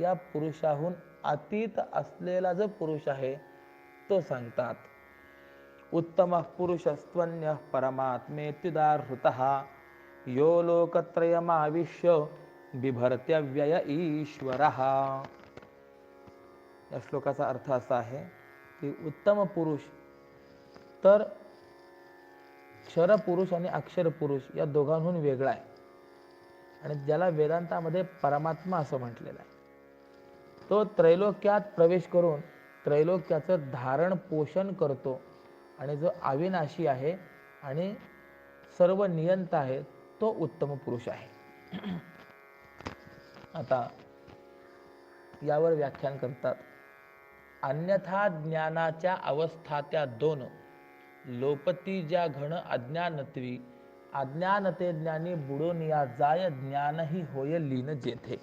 या पुरुषाहून अतीत असलेला जो पुरुष आहे तो सांगतात. उत्तम पुरुषस्त्वन्य परमात्मेत्युदाहृतः यो लोकत्रयमाविश्य बिभर्त्यव्यय ईश्वरः. या श्लोकाचा अर्थ असा आहे की उत्तम पुरुष तर क्षर पुरुष आणि अक्षर पुरुष या दोघांहून वेगळा आहे, आणि ज्याला वेदांतामध्ये परमात्मा असं म्हटलेलं आहे. तो त्रैलोक्यात प्रवेश करून त्रैलोक्याचं धारण पोषण करतो, आणि जो अविनाशी आहे आणि सर्व नियंता आहे तो उत्तम पुरुष आहे. आता यावर व्याख्यान करतात, अन्यथा ज्ञानाच्या अवस्था त्या दोन, लोपती ज्या घन अज्ञानत्वी, अज्ञानते ज्ञानी बुडून या जाय, ज्ञानही होय लीन जेथे.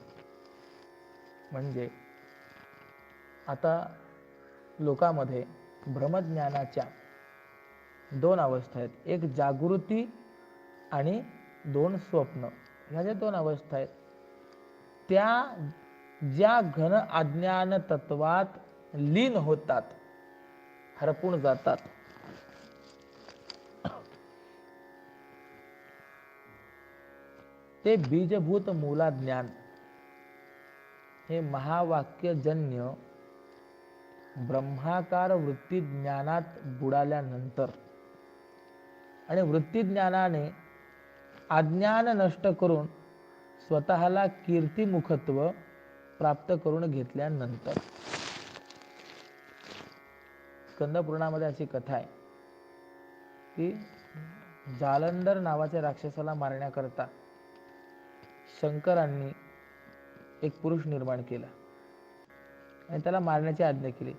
म्हणजे आता लोकांमध्ये ब्रह्मज्ञानाच्या दोन अवस्था आहेत, एक जागृती आणि दोन स्वप्न. ह्या ज्या दोन अवस्था आहेत त्या ज्या घन अज्ञान तत्वात लीन होतात, हरपून जातात, ते बीजभूत मूला ज्ञान हे महावाक्यजन्य ब्रह्माकार वृत्ती ज्ञानात बुडाल्यानंतर आणि वृत्ती ज्ञानाने अज्ञान नष्ट करून स्वतःला कीर्तिमुखत्व प्राप्त करून घेतल्यानंतर. स्कंदपुराणामध्ये अशी कथा आहे की जालंधर नावाच्या राक्षसाला मारण्याकरता शंकरांनी एक पुरुष निर्माण केला आणि त्याला मारण्याची आज्ञा केली.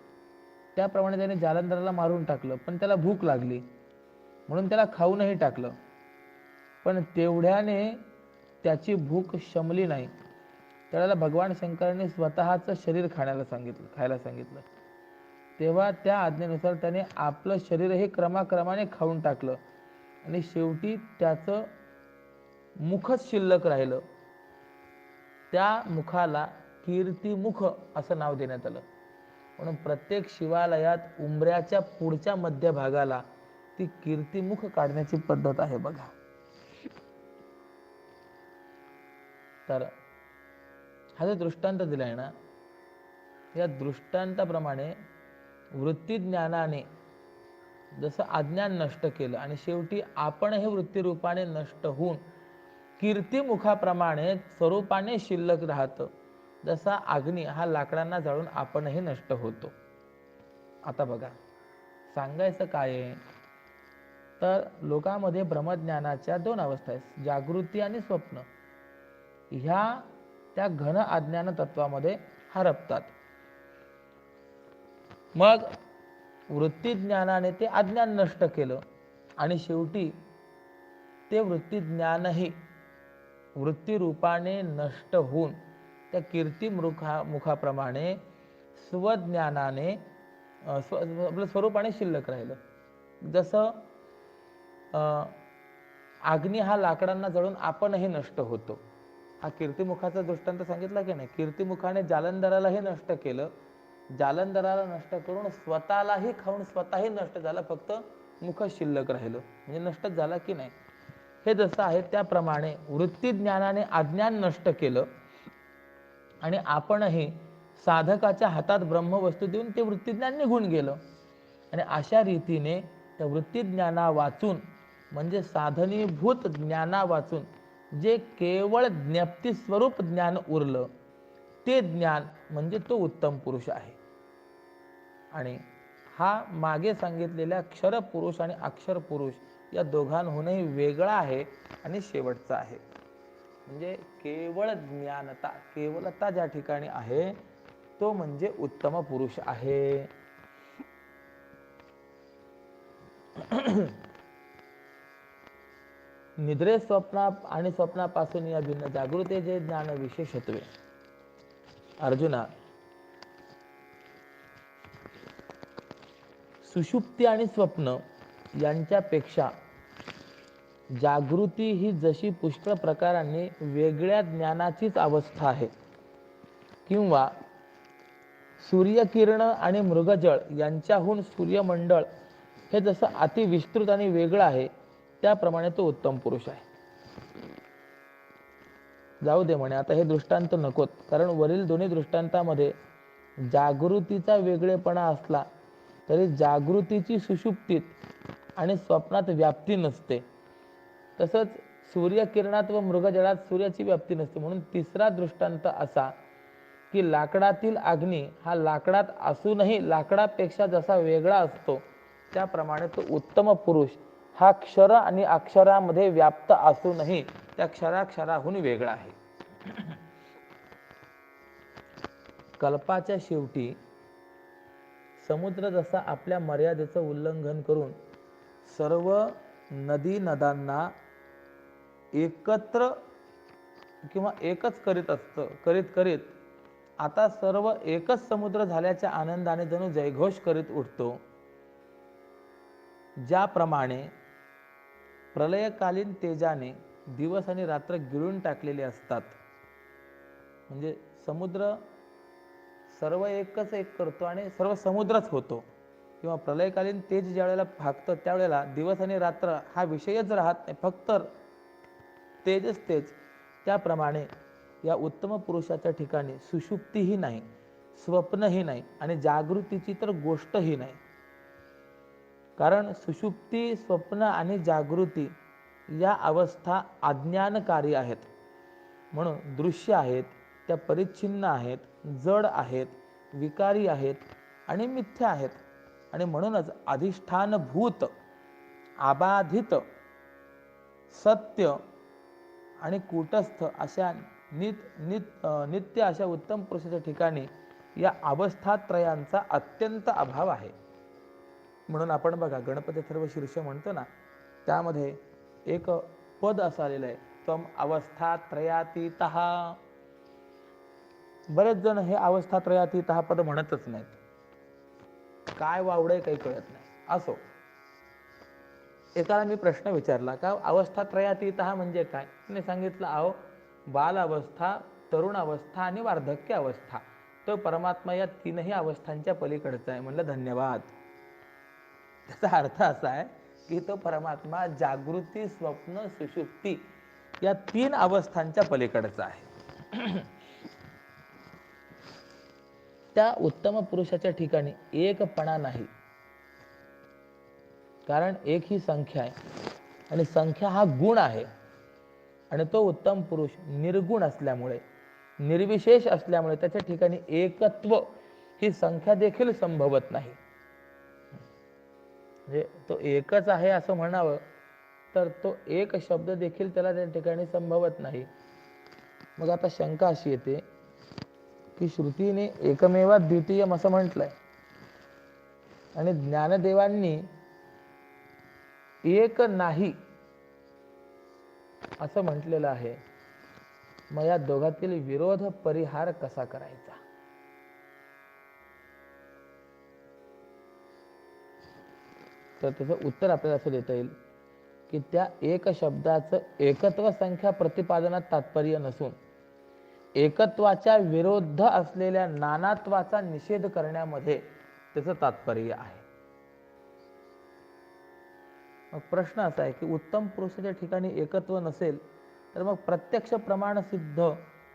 त्याप्रमाणे त्याने जालंधराला मारून टाकलं, पण त्याला भूक लागली म्हणून त्याला खाऊनही टाकलं. पण तेवढ्याने त्याची भूक शमली नाही. त्याला भगवान शंकरांनी स्वतःचं शरीर खायला सांगितलं. तेव्हा त्या आज्ञेनुसार त्याने आपलं शरीरही क्रमाक्रमाने खाऊन टाकलं आणि शेवटी त्याचं मुखच शिल्लक राहिलं. त्या मुखाला कीर्तिमुख असं नाव देण्यात आलं. म्हणून प्रत्येक शिवालयात उंबऱ्याच्या पुढच्या मध्यभागाला ती कीर्तिमुख काढण्याची पद्धत आहे बघा. तर हा जो दृष्टांत दिलाय ना, या दृष्टांताप्रमाणे वृत्ती ज्ञानाने जसं अज्ञान नष्ट केलं आणि शेवटी आपण हे वृत्तीरूपाने नष्ट होऊन कीर्तिमुखाप्रमाणे स्वरूपाने शिल्लक राहतं. जसा अग्नी हा लाकडांना जाळून आपणही नष्ट होतो. आता बघा सांगायचं काय आहे, तर लोकांमध्ये ब्रह्मज्ञानाच्या दोन अवस्था आहेत, जागृती आणि स्वप्न. ह्या त्या घन अज्ञान तत्वामध्ये हरपतात. मग वृत्ती ज्ञानाने ते अज्ञान नष्ट केलं आणि शेवटी ते वृत्ती ज्ञानही वृत्ती रूपाने नष्ट होऊन त्या कीर्तिमुखाप्रमाणे स्वज्ञानाने आपलं स्वरूपाने शिल्लक राहिलं. जसं अग्नी हा लाकडांना जळून आपणही नष्ट होतो. हा कीर्तिमुखाचा दृष्टांत सांगितला की नाही. कीर्तिमुखाने जालंधरालाही नष्ट केलं, जालंधराला नष्ट करून स्वतःलाही खाऊन स्वतःही नष्ट झाला, फक्त मुख शिल्लक राहिलं, म्हणजे नष्टच झाला की नाही. हे जसं आहे त्याप्रमाणे वृत्ती ज्ञानाने अज्ञान नष्ट केलं आणि आपणही साधकाच्या हातात ब्रह्मवस्तू देऊन ते वृत्तीज्ञान निघून गेलं. आणि अशा रीतीने त्या वृत्तीज्ञाना वाचून म्हणजे साधनीभूत ज्ञाना वाचून जे केवळ ज्ञप्ती स्वरूप ज्ञान उरलं, ते ज्ञान म्हणजे तो उत्तम पुरुष आहे. आणि हा मागे सांगितलेल्या क्षर पुरुष आणि अक्षर पुरुष या दोघांहूनही वेगळा आहे आणि शेवटचा आहे. म्हणजे केवळ ज्ञानता, केवलता ज्या ठिकाणी आहे तो म्हणजे उत्तम पुरुष आहे. निद्रे स्वप्ना आणि स्वप्नापासून या भिन्न जागृते जे ज्ञान विशेषत्वे. अर्जुना, सुषुप्ती आणि स्वप्न यांच्यापेक्षा जागृती ही जशी पुष्कळ प्रकारांनी वेगळ्या ज्ञानाचीच अवस्था आहे, किंवा सूर्यकिरण आणि मृगजळ यांच्याहून सूर्यमंडळ हे जसं अतिविस्तृत आणि वेगळं आहे, त्याप्रमाणे तो उत्तम पुरुष आहे. जाऊ दे म्हणे, आता हे दृष्टांत नकोत, कारण वरील दोन्ही दृष्टांतामध्ये जागृतीचा वेगळेपणा असला तरी जागृतीची सुषुप्तीत आणि स्वप्नात व्याप्ती नसते. तसंच सूर्यकिरणात व मृगजळात सूर्याची व्याप्ती नसते. म्हणून तिसरा दृष्टांत असा की लाकडातील अग्नी हा लाकडात असूनही लाकडापेक्षा जसा वेगळा असतो, त्याप्रमाणे तो उत्तम पुरुष हा क्षर आणि अक्षरामध्ये व्याप्त असूनही त्या क्षराक्षराहून वेगळा आहे. कल्पाच्या शेवटी समुद्र जसा आपल्या मर्यादेचं उल्लंघन करून सर्व नदी नदांना एकत्र किंवा एकच करीत आता सर्व एकच समुद्र झाल्याच्या आनंदाने जणू जयघोष करीत उठतो, ज्याप्रमाणे प्रलयकालीन तेजाने दिवस आणि रात्र गिळून टाकलेले असतात. म्हणजे समुद्र सर्व एक करतो आणि सर्व समुद्रच होतो, किंवा प्रलयकालीन तेज ज्या वेळेला भागतं त्यावेळेला दिवस आणि रात्र हा विषयच राहत नाही, फक्त तेजच तेज. त्याप्रमाणे या उत्तम पुरुषाच्या ठिकाणी सुषुप्तीही नाही, स्वप्नही नाही आणि जागृतीची तर गोष्टही नाही. कारण सुषुप्ती, स्वप्न आणि जागृती या अवस्था अज्ञानकारी आहेत. म्हणून दृश्य आहेत, त्या परिच्छिन्न आहेत, जड आहेत, विकारी आहेत आणि मिथ्या आहेत. आणि म्हणूनच अधिष्ठानभूत, अबाधित, सत्य आणि कूटस्थ अशा नित्य अशा उत्तम पुरुषाच्या ठिकाणी या अवस्थात्रयांचा अत्यंत अभाव आहे. म्हणून आपण बघा गणपती सर्व शीर्ष म्हणतो ना, त्यामध्ये एक पद असं आलेलं आहे, त्वम अवस्थात्रयातीतः. बरेच जण हे अवस्थात्रयातीतः पद म्हणतच नाहीत. काय वावडे काही कळत नाही. असो, एकाला मी प्रश्न विचारला का अवस्थात्रयातीतः म्हणजे काय. तिने सांगितलं, अहो बाल अवस्था, तरुण अवस्था आणि वार्धक्य अवस्था, तो परमात्मा या तीनही अवस्थांच्या पलीकडचा आहे. म्हणलं धन्यवाद. त्याचा अर्थ असा आहे की तो परमात्मा जागृती, स्वप्न, सुषुप्ती या तीन अवस्थांच्या पलीकडचा आहे. त्या उत्तम पुरुषाच्या ठिकाणी एकपणा नाही. कारण एक ही संख्या आहे आणि संख्या हा गुण आहे. आणि तो उत्तम पुरुष निर्गुण असल्यामुळे, निर्विशेष असल्यामुळे त्याच्या ठिकाणी एकत्व ही संख्या देखील संभवत नाही. म्हणजे तो एकच आहे असं म्हणावं तर तो एक शब्द देखील त्याला त्या ठिकाणी संभवत नाही. मग आता शंका अशी येते की श्रुतीने एकमेवा द्वितीयम असं म्हटलंय आणि ज्ञानदेवांनी एक नाही असं म्हटलेलं आहे. मग या दोघातील विरोध परिहार कसा करायचा. तर त्याचं उत्तर आपल्याला असं देता येईल की त्या एक शब्दाचं एकत्व संख्या प्रतिपादनात तात्पर्य नसून एकत्वाच्या विरुद्ध असलेल्या नानात्वाचा निषेध करण्यामध्ये त्याचं तात्पर्य आहे. मग प्रश्न असा आहे की उत्तम पुरुषाच्या ठिकाणी एकत्व नसेल तर मग प्रत्यक्ष प्रमाण सिद्ध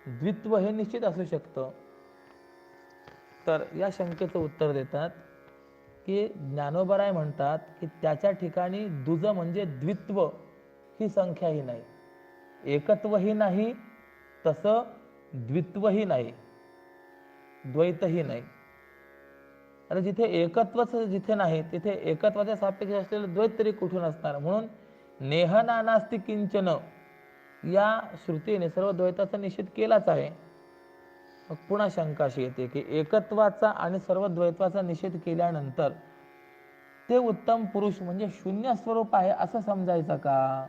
द्वित्व हे निश्चित असू शकतं. तर या शंकेचं उत्तर देतात की ज्ञानोबराय म्हणतात की त्याच्या ठिकाणी दुज म्हणजे द्वित्व ही संख्याही नाही, एकत्वही नाही, तसं द्वित्वही नाही, द्वैतही नाही. अरे जिथे एकत्वच जिथे नाही तिथे एकत्वाच्या सापेक्ष असलेलं द्वैत तरी कुठून असणार. म्हणून नेह नानास्ति किंचन या श्रुतीने सर्व द्वैताचा निषेध केलाच आहे. मग पुन्हा शंका अशी येते की एकत्वाचा आणि सर्व द्वैत्वाचा निषेध केल्यानंतर ते उत्तम पुरुष म्हणजे शून्य स्वरूप आहे असं समजायचं का.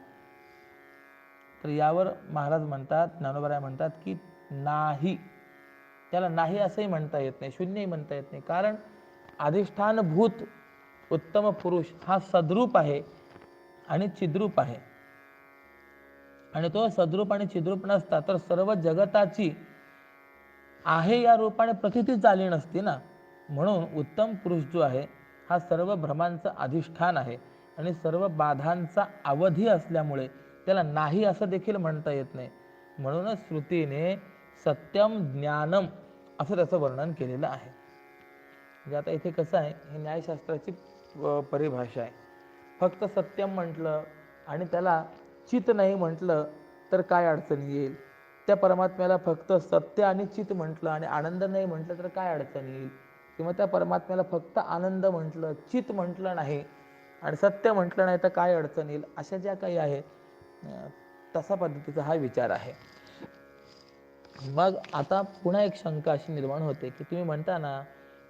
तर यावर महाराज म्हणतात, ज्ञानोबराय म्हणतात की नाही, त्याला नाही असंही म्हणता येत नाही, शून्यही म्हणता येत नाही. कारण अधिष्ठानभूत उत्तम पुरुष हा सद्रूप आहे आणि चिद्रूप आहे. आणि तो सद्रूप आणि चिद्रूप नसता तर सर्व जगताची आहे या रूपाने प्रतीती झाली नसती ना. म्हणून उत्तम पुरुष जो आहे हा सर्व भ्रमांचं अधिष्ठान आहे आणि सर्व बाधांचा अवधी असल्यामुळे त्याला नाही असं देखील म्हणता येत नाही. म्हणूनच श्रुतीने सत्यम ज्ञानम असं त्याचं वर्णन केलेलं आहे. म्हणजे आता इथे कसं आहे, हे न्यायशास्त्राची परिभाषा आहे. फक्त सत्यम म्हटलं आणि त्याला चित नाही म्हटलं तर काय अडचण येईल. त्या परमात्म्याला फक्त सत्य आणि चित म्हटलं आणि आनंद नाही म्हटलं तर काय अडचण येईल. किंवा त्या परमात्म्याला फक्त आनंद म्हटलं, चित म्हटलं नाही आणि सत्य म्हटलं नाही तर काय अडचण येईल. अशा ज्या काही आहेत तसा पद्धतीचा हा विचार आहे. मग आता पुन्हा एक शंका अशी निर्माण होते की तुम्ही म्हणता ना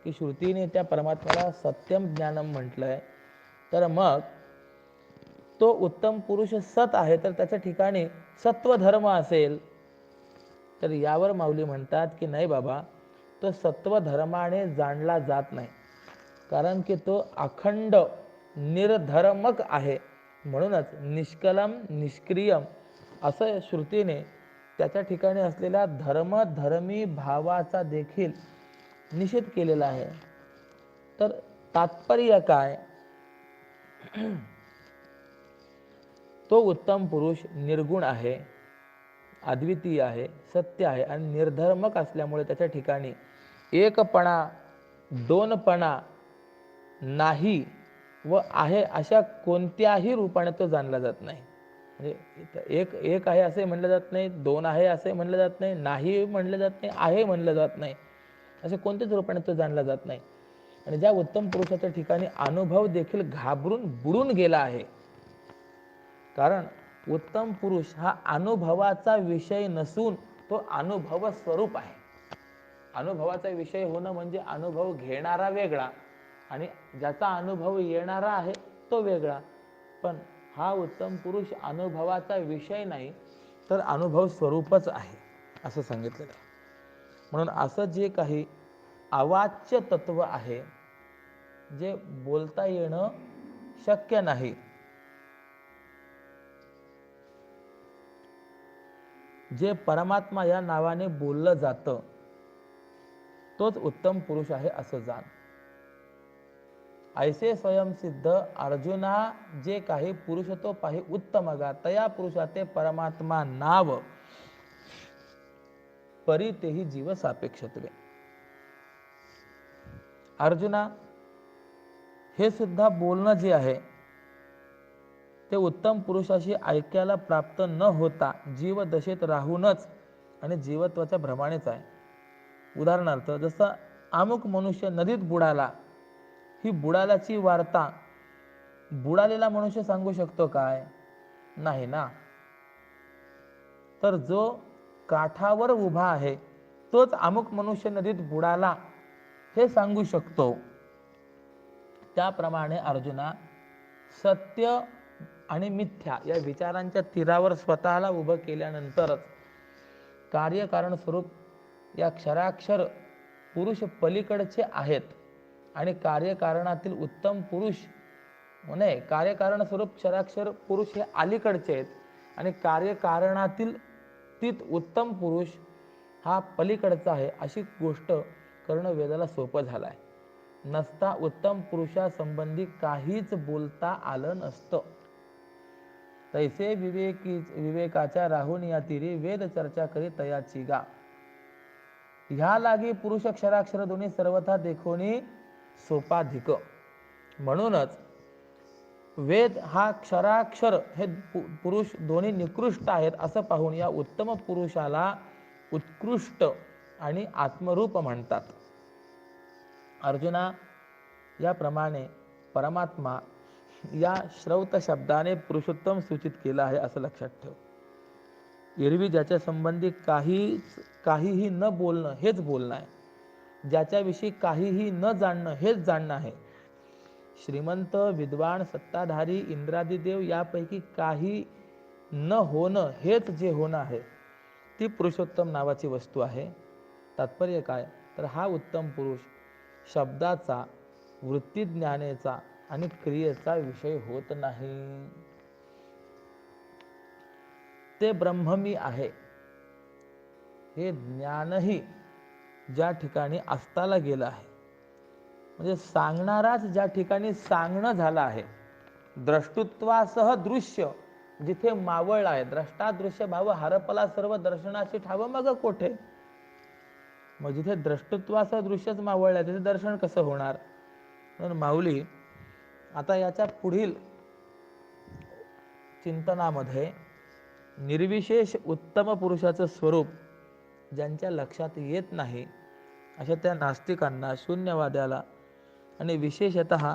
की श्रुतीने त्या परमात्म्याला सत्यम ज्ञानम म्हटलंय, तर मग तो उत्तम पुरुष सत आहे तर त्याच्या ठिकाणी सत्व धर्म असेल. तर यावर माऊली म्हणतात की नाही बाबा, तो सत्व धर्माने जाणला जात नाही. कारण की तो अखंड निर्धर्मक आहे. म्हणूनच निष्कलम निष्क्रियम असं श्रुतीने त्याच्या ठिकाणी असलेल्या धर्मी भावाचा देखील निषेध केलेला आहे. तर तात्पर्य काय. तो उत्तम पुरुष निर्गुण आहे, अद्वितीय आहे, सत्य आहे आणि निर्धर्मक असल्यामुळे त्याच्या ठिकाणी एकपणा, दोनपणा नाही व आहे अशा कोणत्याही रूपाने तो जाणला जात नाही. म्हणजे एक आहे असे म्हणलं जात नाही, दोन आहे असे म्हणलं जात नाही, नाही म्हणलं जात नाही, आहे म्हणलं जात नाही, असे कोणत्याच रूपाने तो जाणला जात नाही. आणि ज्या उत्तम पुरुषाच्या ठिकाणी अनुभव देखील घाबरून बुडून गेला आहे. कारण उत्तम पुरुष हा अनुभवाचा विषय नसून तो अनुभव स्वरूप आहे. अनुभवाचा विषय होणं म्हणजे अनुभव घेणारा वेगळा आणि ज्याचा अनुभव येणारा आहे तो वेगळा. पण हा उत्तम पुरुष अनुभवाचा विषय नाही तर अनुभव स्वरूपच आहे असं सांगितलेलं आहे. म्हणून असं जे काही अवाच्य तत्व आहे, जे बोलता येणं शक्य नाही, जे परमात्मा या नावाने बोललं जातं, तोच उत्तम पुरुष आहे असं जाण. ऐसे स्वयंसिद्ध अर्जुना जे काही पुरुष तो पाहि उत्तम गा, तया पुरुषा ते परमात्मा नाव, परी तेही जीव सापेक्षत्वे. अर्जुना, हे सुद्धा बोलणं जे आहे ते उत्तम पुरुषाशी ऐक्याला प्राप्त न होता जीव दशेत राहूनच आणि जीवत्वाच्या भ्रमानेच आहे. उदाहरणार्थ, जसं अमुक मनुष्य नदीत बुडाला, ही बुडाल्याची वार्ता बुडालेला मनुष्य सांगू शकतो काय? नाही ना. तर जो काठावर उभा आहे तोच अमुक मनुष्य नदीत बुडाला हे सांगू शकतो. त्याप्रमाणे अर्जुना, सत्य आणि मिथ्या या विचारांच्या तीरावर स्वतःला उभं केल्यानंतरच कार्यकारण स्वरूप या क्षराक्षर पुरुष पलीकडचे आहेत आणि कार्यकारणातील उत्तम पुरुष नाही, कार्यकारण स्वरूप क्षराक्षर पुरुष हे अलीकडचे आहेत आणि कार्यकारणातील तीत उत्तम पुरुष हा पलीकडचा आहे, अशी गोष्ट करणं वेदाला सोपं झालं आहे. नसता उत्तम पुरुषासंबंधी काहीच बोलता आलं नसतं. तैसे विवेकाच्या राहून या तिरी वेद चर्चा करी तयाची गा. ह्या लागी पुरुष क्षराक्षर दोन्ही सर्वथा देखोनी सोपाधिक. म्हणूनच वेद हा क्षराक्षर हे पुरुष दोन्ही निकृष्ट आहेत असं पाहून या उत्तम पुरुषाला उत्कृष्ट आणि आत्मरूप म्हणतात. अर्जुना, याप्रमाणे परमात्मा या श्रौत शब्दाने पुरुषोत्तम सूचित केला आहे असं लक्षात ठेव. एरवी ज्याच्या संबंधी काहीही न बोलणं हेच बोलणं आहे, ज्याच्याविषयी काहीही न जाणणं हेच जाणणं आहे. श्रीमंत, विद्वान, सत्ताधारी, इंद्रादी देव यापैकी काही न होणं हेच जे होणं आहे, ती पुरुषोत्तम नावाची वस्तू आहे. तात्पर्य काय? तर हा उत्तम पुरुष शब्दाचा, वृत्तीज्ञानेचा आणि क्रियेचा विषय होत नाही. ते ब्रह्ममी आहे हे ज्ञानही ज्या ठिकाणी अस्ताला गेलं आहे, म्हणजे सांगणाराच ज्या ठिकाणी सांगणं झालं आहे, द्रष्टुत्वासह दृश्य जिथे मावळ आहे, द्रष्टा दृश्य भाव हरपला सर्व दर्शनाची ठाव मग कोठे. मग जिथे द्रष्टुत्वासह दृश्यच मावळलं तिथे दर्शन कसं होणार? म्हणून माऊली आता याच्या पुढील चिंतनामध्ये निर्विशेष उत्तम पुरुषाचं स्वरूप ज्यांच्या लक्षात येत नाही अशा त्या नास्तिकांना, शून्यवाद्याला आणि विशेषतः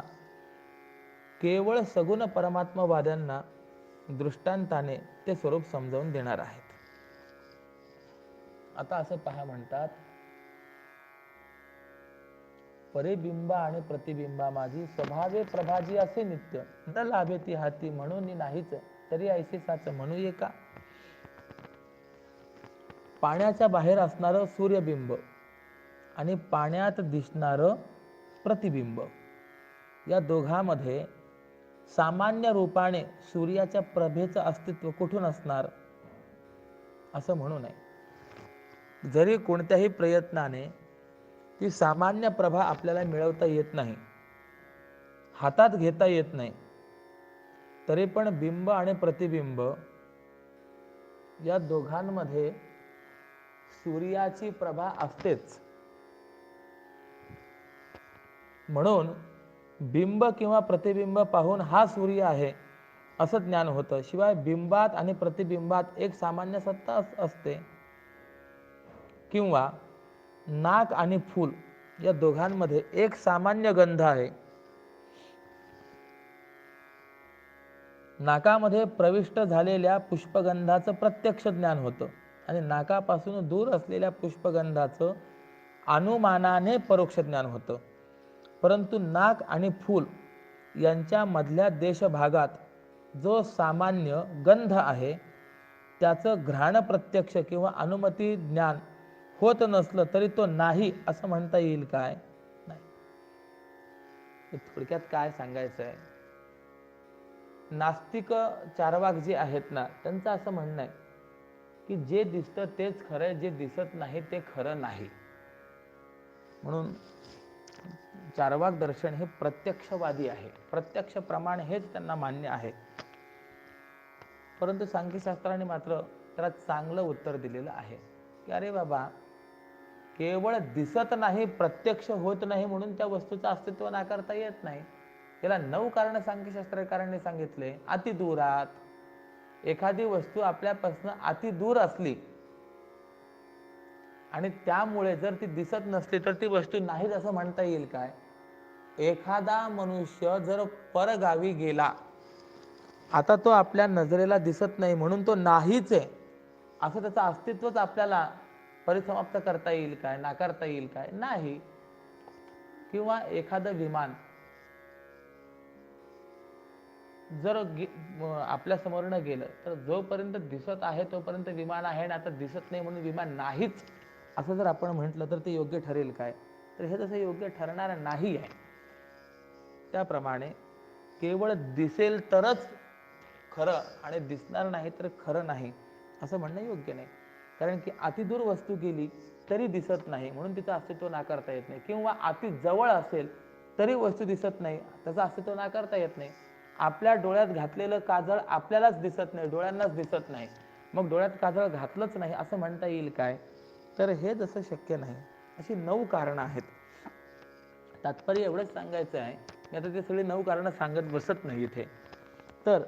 केवळ सगुण परमात्मवाद्यांना दृष्टांताने ते स्वरूप समजावून देणार आहेत. आता असं पहा, म्हणतात, परिबिंबा आणि प्रतिबिंबा माझी स्वभावे प्रभाजी असे नित्य न लाभे ती हाती म्हणून नाहीच तरी ऐसे साच म्हणू ये का. पाण्याच्या बाहेर असणारं सूर्यबिंब आणि पाण्यात दिसणारं प्रतिबिंब या दोघांमध्ये सामान्य रूपाने सूर्याच्या प्रभेचं अस्तित्व कुठून असणार असं म्हणू नये. जरी कोणत्याही प्रयत्नाने ती सामान्य प्रभा आपल्याला मिळवता येत नाही, हातात घेता येत नाही, तरी पण बिंब आणि प्रतिबिंब या दोघांमध्ये सूर्याची प्रभा असतेच. म्हणून बिंब किंवा प्रतिबिंब पाहून हा सूर्य आहे असं ज्ञान होतं. शिवाय बिंबात आणि प्रतिबिंबात एक सामान्य सत्ता असते. किंवा नाक आणि फूल या दोघांमध्ये एक सामान्य गंध आहे. नाकामध्ये प्रविष्ट झालेल्या पुष्पगंधाचं प्रत्यक्ष ज्ञान होतं आणि नाकापासून दूर असलेल्या पुष्पगंधाचं अनुमानाने परोक्ष ज्ञान होतं. परंतु नाक आणि फूल यांच्या मधल्या देशभागात जो सामान्य गंध आहे त्याचं घ्राण प्रत्यक्ष किंवा अनुमती ज्ञान होत नसलं तरी तो नाही असं म्हणता येईल काय? नाही. थोडक्यात काय सांगायचं आहे, नास्तिक चारवाक जे आहेत ना त्यांचं असं म्हणणं आहे की जे दिसतं तेच खरं आहे, जे दिसत नाही ते खरं नाही. म्हणून चारवाक दर्शन हे प्रत्यक्षवादी आहे. प्रत्यक्ष प्रमाण हेच त्यांना मान्य आहे. परंतु सांख्यशास्त्राने मात्र त्याला चांगलं उत्तर दिलेलं आहे की अरे बाबा, केवळ दिसत नाही, प्रत्यक्ष होत नाही म्हणून त्या वस्तूचं अस्तित्व नाकारता येत नाही. याला 9 कारण सांख्यशास्त्रकारांनी सांगितले. अति दूरात, एखादी वस्तू आपल्यापासून अति दूर असली आणि त्यामुळे जर ती दिसत नसली तर ती वस्तू नाहीच असं म्हणता येईल काय? एखादा मनुष्य जर परगावी गेला, आता तो आपल्या नजरेला दिसत नाही म्हणून तो नाहीच आहे असं त्याचं अस्तित्वच आपल्याला परिसमाप्त करता येईल काय? नाकारता येईल काय? नाही. किंवा एखादं विमान जर आपल्या समोरनं गेलं तर जोपर्यंत दिसत आहे तोपर्यंत विमान आहे आणि आता दिसत नाही म्हणून विमान नाहीच असं जर आपण म्हटलं तर ते योग्य ठरेल काय? तर हे तसं योग्य ठरणार नाही आहे. त्याप्रमाणे केवळ दिसेल तरच खरं आणि दिसणार नाही तर खरं नाही असं म्हणणं योग्य नाही. कारण की अतिदूर वस्तू गेली तरी दिसत नाही म्हणून तिचं अस्तित्व नाकारता येत नाही. किंवा अति जवळ असेल तरी वस्तू दिसत नाही, त्याचं अस्तित्व नाकारता येत नाही. आपल्या डोळ्यात घातलेलं काजळ आपल्यालाच दिसत नाही, डोळ्यांनाच दिसत नाही, मग डोळ्यात काजळ घातलंच नाही असं म्हणता येईल काय? तर हे जसं शक्य नाही. अशी 9 कारणं आहेत. तात्पर्य एवढंच सांगायचं आहे, मी आता ते सगळी 9 कारणं सांगत बसत नाही इथे. तर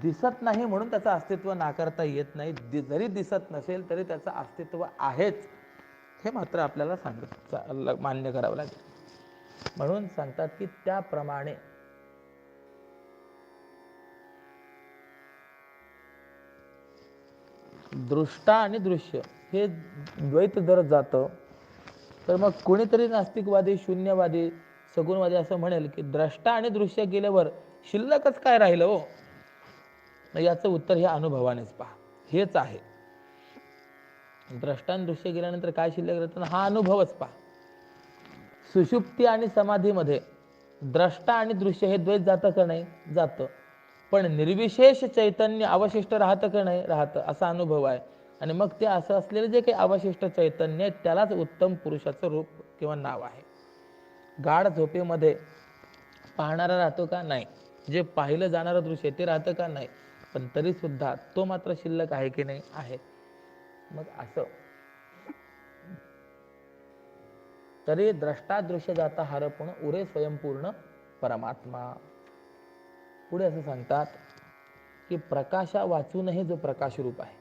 दिसत नाही म्हणून त्याचं अस्तित्व नाकारता येत नाही. जरी दिसत नसेल तरी त्याचं अस्तित्व आहेच हे मात्र आपल्याला मान्य करावं लागेल. म्हणून सांगतात की त्याप्रमाणे दृष्टा आणि दृश्य हे द्वैत जर जातं तर मग कोणीतरी नास्तिकवादी, शून्यवादी, सगुणवादी असं म्हणेल की द्रष्टा आणि दृश्य गेल्यावर शिल्लकच काय राहिलं हो? याचं उत्तर हे अनुभवानेच पहा. हेच आहे. द्रष्टा आणि दृश्य गेल्यानंतर काय शिल्लक राहतं? हा अनुभवच पहा. सुषुप्ती आणि समाधीमध्ये द्रष्टा आणि दृश्य हे द्वैत जातं का नाही? जातं. पण निर्विशेष चैतन्य अवशिष्ट राहतं का नाही? राहतं. असा अनुभव आहे. आणि मग ते असं असलेलं जे काही अवशिष्ट चैतन्य आहे त्यालाच उत्तम पुरुषाचं रूप किंवा नाव आहे. गाढ झोपेमध्ये पाहणारा राहतो का? नाही. जे पाहिलं जाणारं दृश्य ते राहतं का? नाही. पण तरी सुद्धा तो मात्र शिल्लक आहे की नाही? आहे. मग असं तरी द्रष्टा दृश्य जाता हरपूर्ण उरे स्वयंपूर्ण परमात्मा. पुढे असं सांगतात की प्रकाशा वाचूनही जो प्रकाश रूप आहे,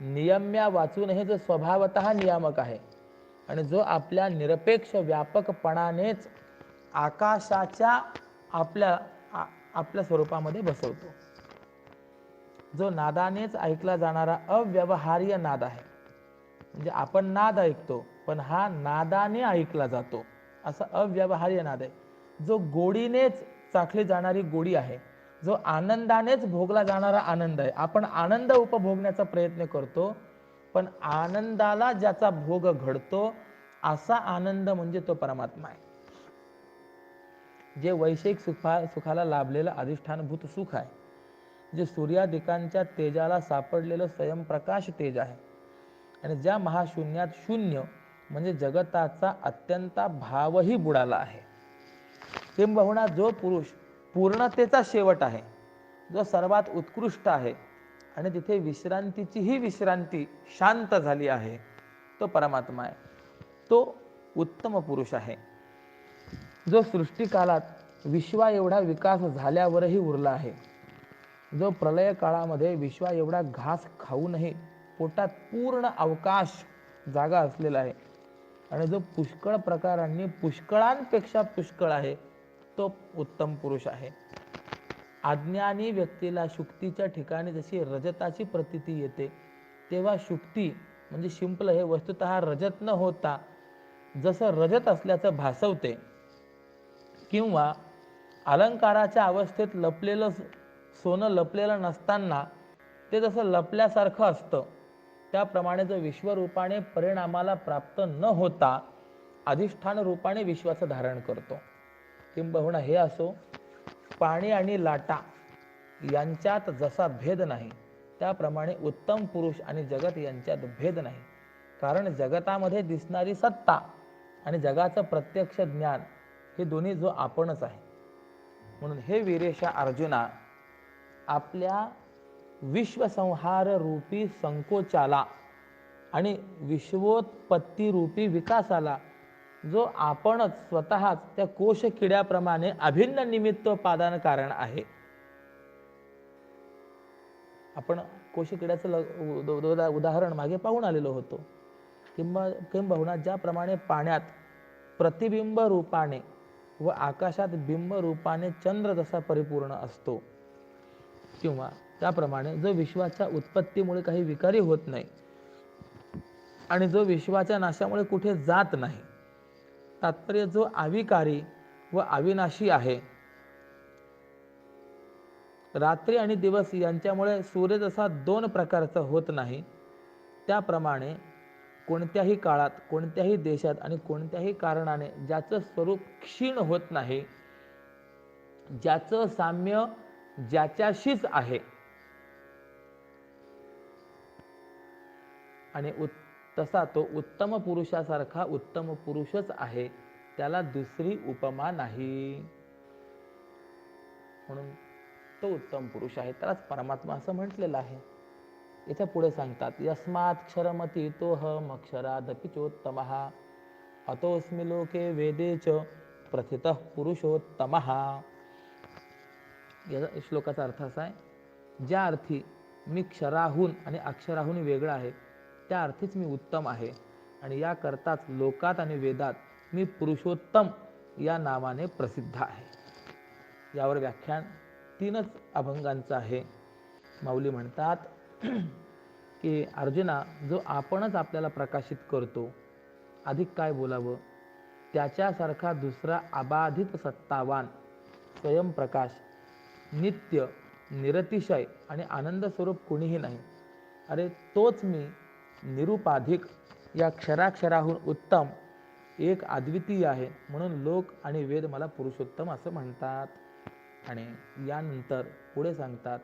नियम्या वाचूनही जो स्वभावतः नियामक आहे आणि जो आपल्या निरपेक्ष व्यापकपणानेच आकाशाच्या आपल्या स्वरूपामध्ये बसवतो, जो नादानेच ऐकला जाणारा अव्यवहार्य नाद आहे. म्हणजे आपण नाद ऐकतो पण हा नादाने ऐकला जातो असा अव्यवहार्य नाद आहे. जो गोडीनेच चाखली जाणारी गोडी आहे, जो आनंदानेच भोगला जाणारा आनंद आहे. आपण आनंद उपभोगण्याचा प्रयत्न करतो पण आनंदाला ज्याचा भोग घडतो असा आनंद म्हणजे तो परमात्मा आहे. जे वैश्विक सुखाला लाभलेलं अधिष्ठानभूत सुख आहे, जे सूर्यादिकांच्या तेजाला सापडलेलं स्वयंप्रकाश तेज आहे आणि ज्या महाशून्यात शून्य म्हणजे जगताचा अत्यंत भावही बुडाला आहे. किंबहुना जो पुरुष पूर्णतेचा शेवट आहे, जो सर्वात उत्कृष्ट आहे आणि तिथे विश्रांतीचीही विश्रांती शांत झाली आहे, तो परमात्मा आहे. तो उत्तम पुरुष आहे. जो सृष्टीकालात विश्वा एवढा विकास झाल्यावरही उरला आहे, जो प्रलय काळामध्ये विश्वा एवढा घास खाऊनही पोटात पूर्ण अवकाश जागा असलेला आहे, आणि जो पुष्कळ प्रकारांनी पुष्कळांपेक्षा पुष्कळ आहे, तो उत्तम पुरुष आहे. अज्ञानी व्यक्तीला शुक्तीच्या ठिकाणी जशी रजताची प्रतीती येते, तेव्हा शुक्ती म्हणजे शिंपलं हे वस्तुतः रजत न होता जसं रजत असल्याचं भासवते, किंवा अलंकाराच्या अवस्थेत लपलेलं सोनं लपलेलं नसताना ते जसं लपल्यासारखं असतं, त्याप्रमाणे जो विश्वरूपाने परिणामाला प्राप्त न होता अधिष्ठान रूपाने विश्वाचं धारण करतो. किंबहुना हे असो, पाणी आणि लाटा यांच्यात जसा भेद नाही, त्याप्रमाणे उत्तम पुरुष आणि जगत यांच्यात भेद नाही. कारण जगतामध्ये दिसणारी सत्ता आणि जगाचं प्रत्यक्ष ज्ञान हे दोन्ही जो आपणच आहे. म्हणून हे वीरेशा अर्जुना, आपल्या विश्वसंहार रूपी संकोचाला आणि विश्वोत्पत्ती रूपी विकासाला जो आपणच स्वतःच त्या कोश किड्याप्रमाणे अभिन्न निमित्त पादान कारण आहे. आपण कोश किड्याचं उदाहरण मागे पाहून आलेलो होतो. किंबहुना ज्याप्रमाणे पाण्यात प्रतिबिंब रूपाने व आकाशात बिंब रूपाने चंद्र जसा परिपूर्ण असतो, किंवा त्याप्रमाणे जो विश्वाच्या उत्पत्तीमुळे काही विकारी होत नाही आणि जो विश्वाच्या नाशामुळे कुठे जात नाही, तात्पर्य जो अविकारी व अविनाशी आहे. रात्री आणि दिवस यांच्यामुळे सूर्य जसा दोन प्रकारचा होत नाही, त्याप्रमाणे कोणत्याही काळात, कोणत्याही देशात आणि कोणत्याही कारणाने ज्याचं स्वरूप क्षीण होत नाही, ज्याचं साम्य ज्याच्याशीच आहे आणि तसा तो उत्तम पुरुषासारखा उत्तम पुरुषच आहे, त्याला दुसरी उपमा नाही. म्हणून तो उत्तम पुरुष आहे, त्यालाच परमात्मा असं म्हटलेलं आहे. इथे पुढे सांगतात, यस्मात् क्षरमती तोहम अक्षरादपि चोत्तमः अतोऽस्मि लोके वेदे च प्रथितः पुरुषोत्तमः. या श्लोकाचा अर्थ असा आहे, ज्या अर्थी मी क्षराहून आणि अक्षराहून वेगळा आहे, त्या अर्थीच मी उत्तम आहे, आणि याकरताच लोकात आणि वेदात मी पुरुषोत्तम या नावाने प्रसिद्ध आहे. यावर व्याख्यान 3 अभंगांचं आहे. माऊली म्हणतात की अर्जुना, जो आपणच आपल्याला प्रकाशित करतो, अधिक काय बोलावं, त्याच्यासारखा दुसरा अबाधित सत्तावान स्वयंप्रकाश नित्य निरतिशय आणि आनंद स्वरूप कोणीही नाही. अरे तोच मी निरुपाधिक या क्षराक्षराहून उत्तम एक अद्वितीय आहे, म्हणून लोक आणि वेद मला पुरुषोत्तम असं म्हणतात. आणि यानंतर पुढे सांगतात,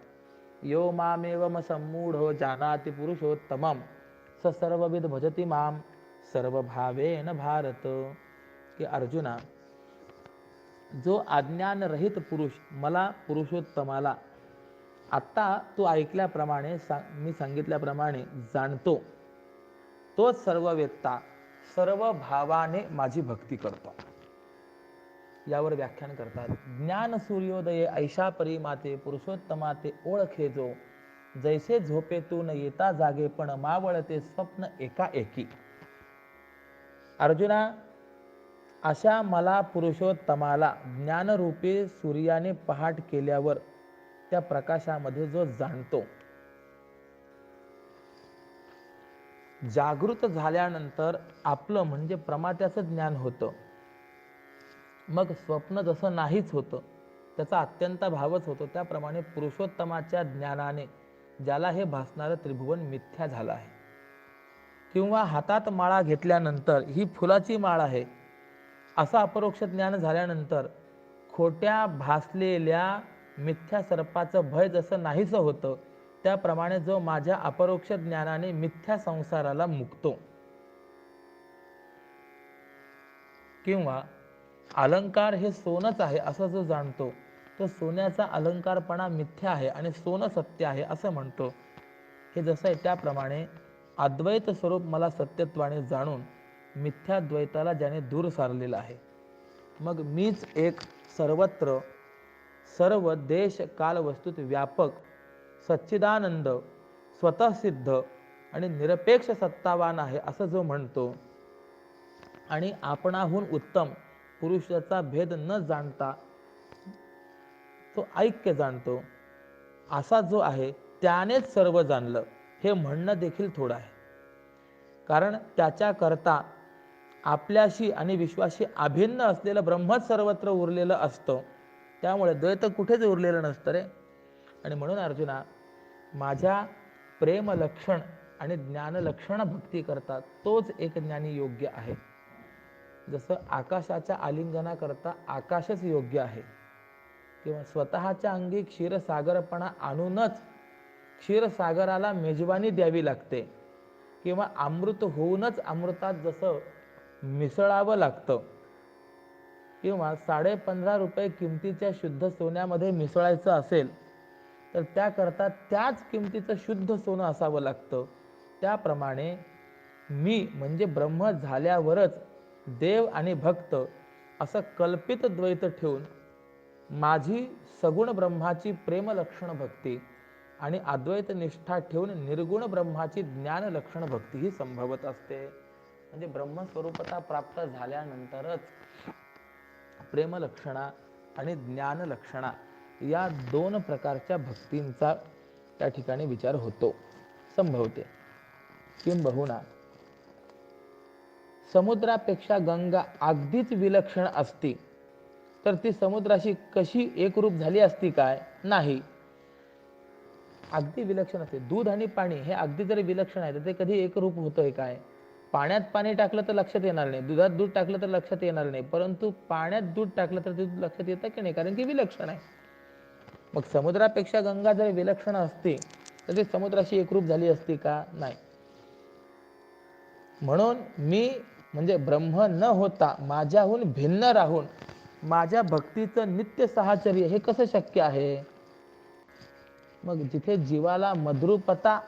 यो मामेवम सम्मूढो जानाति पुरुषोत्तमम स सर्वविद भजति माम सर्वभावेन भारत. की अर्जुना, जो अज्ञानरहित पुरुष मला पुरुषोत्तमाला आत्ता तू ऐकल्याप्रमाणे मी सांगितल्याप्रमाणे जाणतो, तोच सर्व वेत्ता सर्व भावाने माझी भक्ती करतो. यावर व्याख्यान करतात, ज्ञान सूर्योदये ऐशा परिमाते पुरुषोत्तमाते ओळखे जो, जैसे झोपेतून येता जागे पण मावळते स्वप्न एकाएकी. अर्जुना, अशा मला पुरुषोत्तमाला ज्ञानरूपी सूर्याने पहाट केल्यावर त्या प्रकाशामध्ये जो जाणतो, जागृत झाल्यानंतर आपलं म्हणजे प्रमात्याचं ज्ञान होतं, मग स्वप्न जसं नाहीच होतं, त्याचा अत्यंत भावच होतो, त्याप्रमाणे पुरुषोत्तमाच्या ज्ञानाने ज्याला हे भासणारं त्रिभुवन मिथ्या झालं आहे. किंवा हातात माळा घेतल्यानंतर ही फुलाची माळ आहे असं अपरोक्ष ज्ञान झाल्यानंतर खोट्या भासलेल्या मिथ्या सर्पाचं भय जसं नाहीच होतं, त्याप्रमाणे जो माझ्या अपरोक्ष ज्ञानाने मिथ्या संसाराला मुक्तो. किंवा अलंकार हे सोनच आहे असं जो जाणतो, तो सोन्याचा अलंकारपणा मिथ्या आहे आणि सोनं सत्य आहे असं म्हणतो. हे जसं आहे त्याप्रमाणे अद्वैत स्वरूप मला सत्यत्वाने जाणून मिथ्याद्वैताला ज्याने दूर सारलेलं आहे, मग मीच एक सर्वत्र सर्व देश काल वस्तूत व्यापक सच्चिदानंद स्वतः सिद्ध आणि निरपेक्ष सत्तावान आहे असं जो म्हणतो आणि आपणाहून उत्तम पुरुषाचा भेद न जाणता तो ऐक्य जाणतो असा जो आहे त्यानेच सर्व जाणलं हे म्हणणं देखील थोडं आहे. कारण त्याच्याकरता आपल्याशी आणि विश्वाशी अभिन्न असलेलं ब्रह्मच सर्वत्र उरलेलं असतं. त्यामुळे द्वैत कुठेच उरलेलं नसतं रे. आणि म्हणून अर्जुना, माझ्या प्रेम लक्षण आणि ज्ञान लक्षण भक्ती करतात तोच एक ज्ञानी योग्य आहे. जसं आकाशाच्या आलिंगनाकरता आकाशच योग्य आहे, किंवा स्वतःच्या अंगी क्षीरसागरपणा आणूनच क्षीरसागराला मेजवानी द्यावी लागते, किंवा अमृत होऊनच अमृतात जसं मिसळावं लागतं, किंवा 15.5 रुपये किमतीच्या शुद्ध सोन्यामध्ये मिसळायचं असेल तर त्याकरता त्याच किमतीचं शुद्ध सोनं असावं लागतं. त्याप्रमाणे मी म्हणजे ब्रह्म झाल्यावरच देव आणि भक्त असं कल्पित द्वैत ठेवून माझी सगुण ब्रह्माची प्रेम लक्षण भक्ती आणि अद्वैत निष्ठा ठेवून निर्गुण ब्रह्माची ज्ञान लक्षण भक्ती ही संभवत असते. म्हणजे ब्रह्मस्वरूपता प्राप्त झाल्यानंतरच प्रेमलक्षणा आणि ज्ञान लक्षणा या 2 प्रकारच्या भक्तींचा त्या ठिकाणी विचार होतो, संभवते. किंबहुना समुद्रापेक्षा गंगा अगदीच विलक्षण असती तर ती समुद्राशी कशी एकरूप झाली असती काय? नाही. अगदी विलक्षण असते. दूध आणि पाणी हे अगदी जरी विलक्षण आहे तर ते कधी एकरूप होतंय काय? पाण्यात पाणी टाकलं तर लक्षात येणार नाही, दुधात दूध टाकलं तर लक्षात येणार नाही, परंतु पाण्यात दूध टाकलं तर दूध लक्षात येतं की नाही? कारण की विलक्षण आहे. मग समुद्रापेक्षा गंगा जर विलक्षण असते तर ती समुद्राशी एकरूप झाली असती का? नाही. म्हणून मी म्हणजे ब्रह्म न होता माझ्याहून भिन्न राहून माझ्या भक्तीचं नित्य साहचर्य हे कसं शक्य आहे? मग जिथे जीवाला मद्रूपता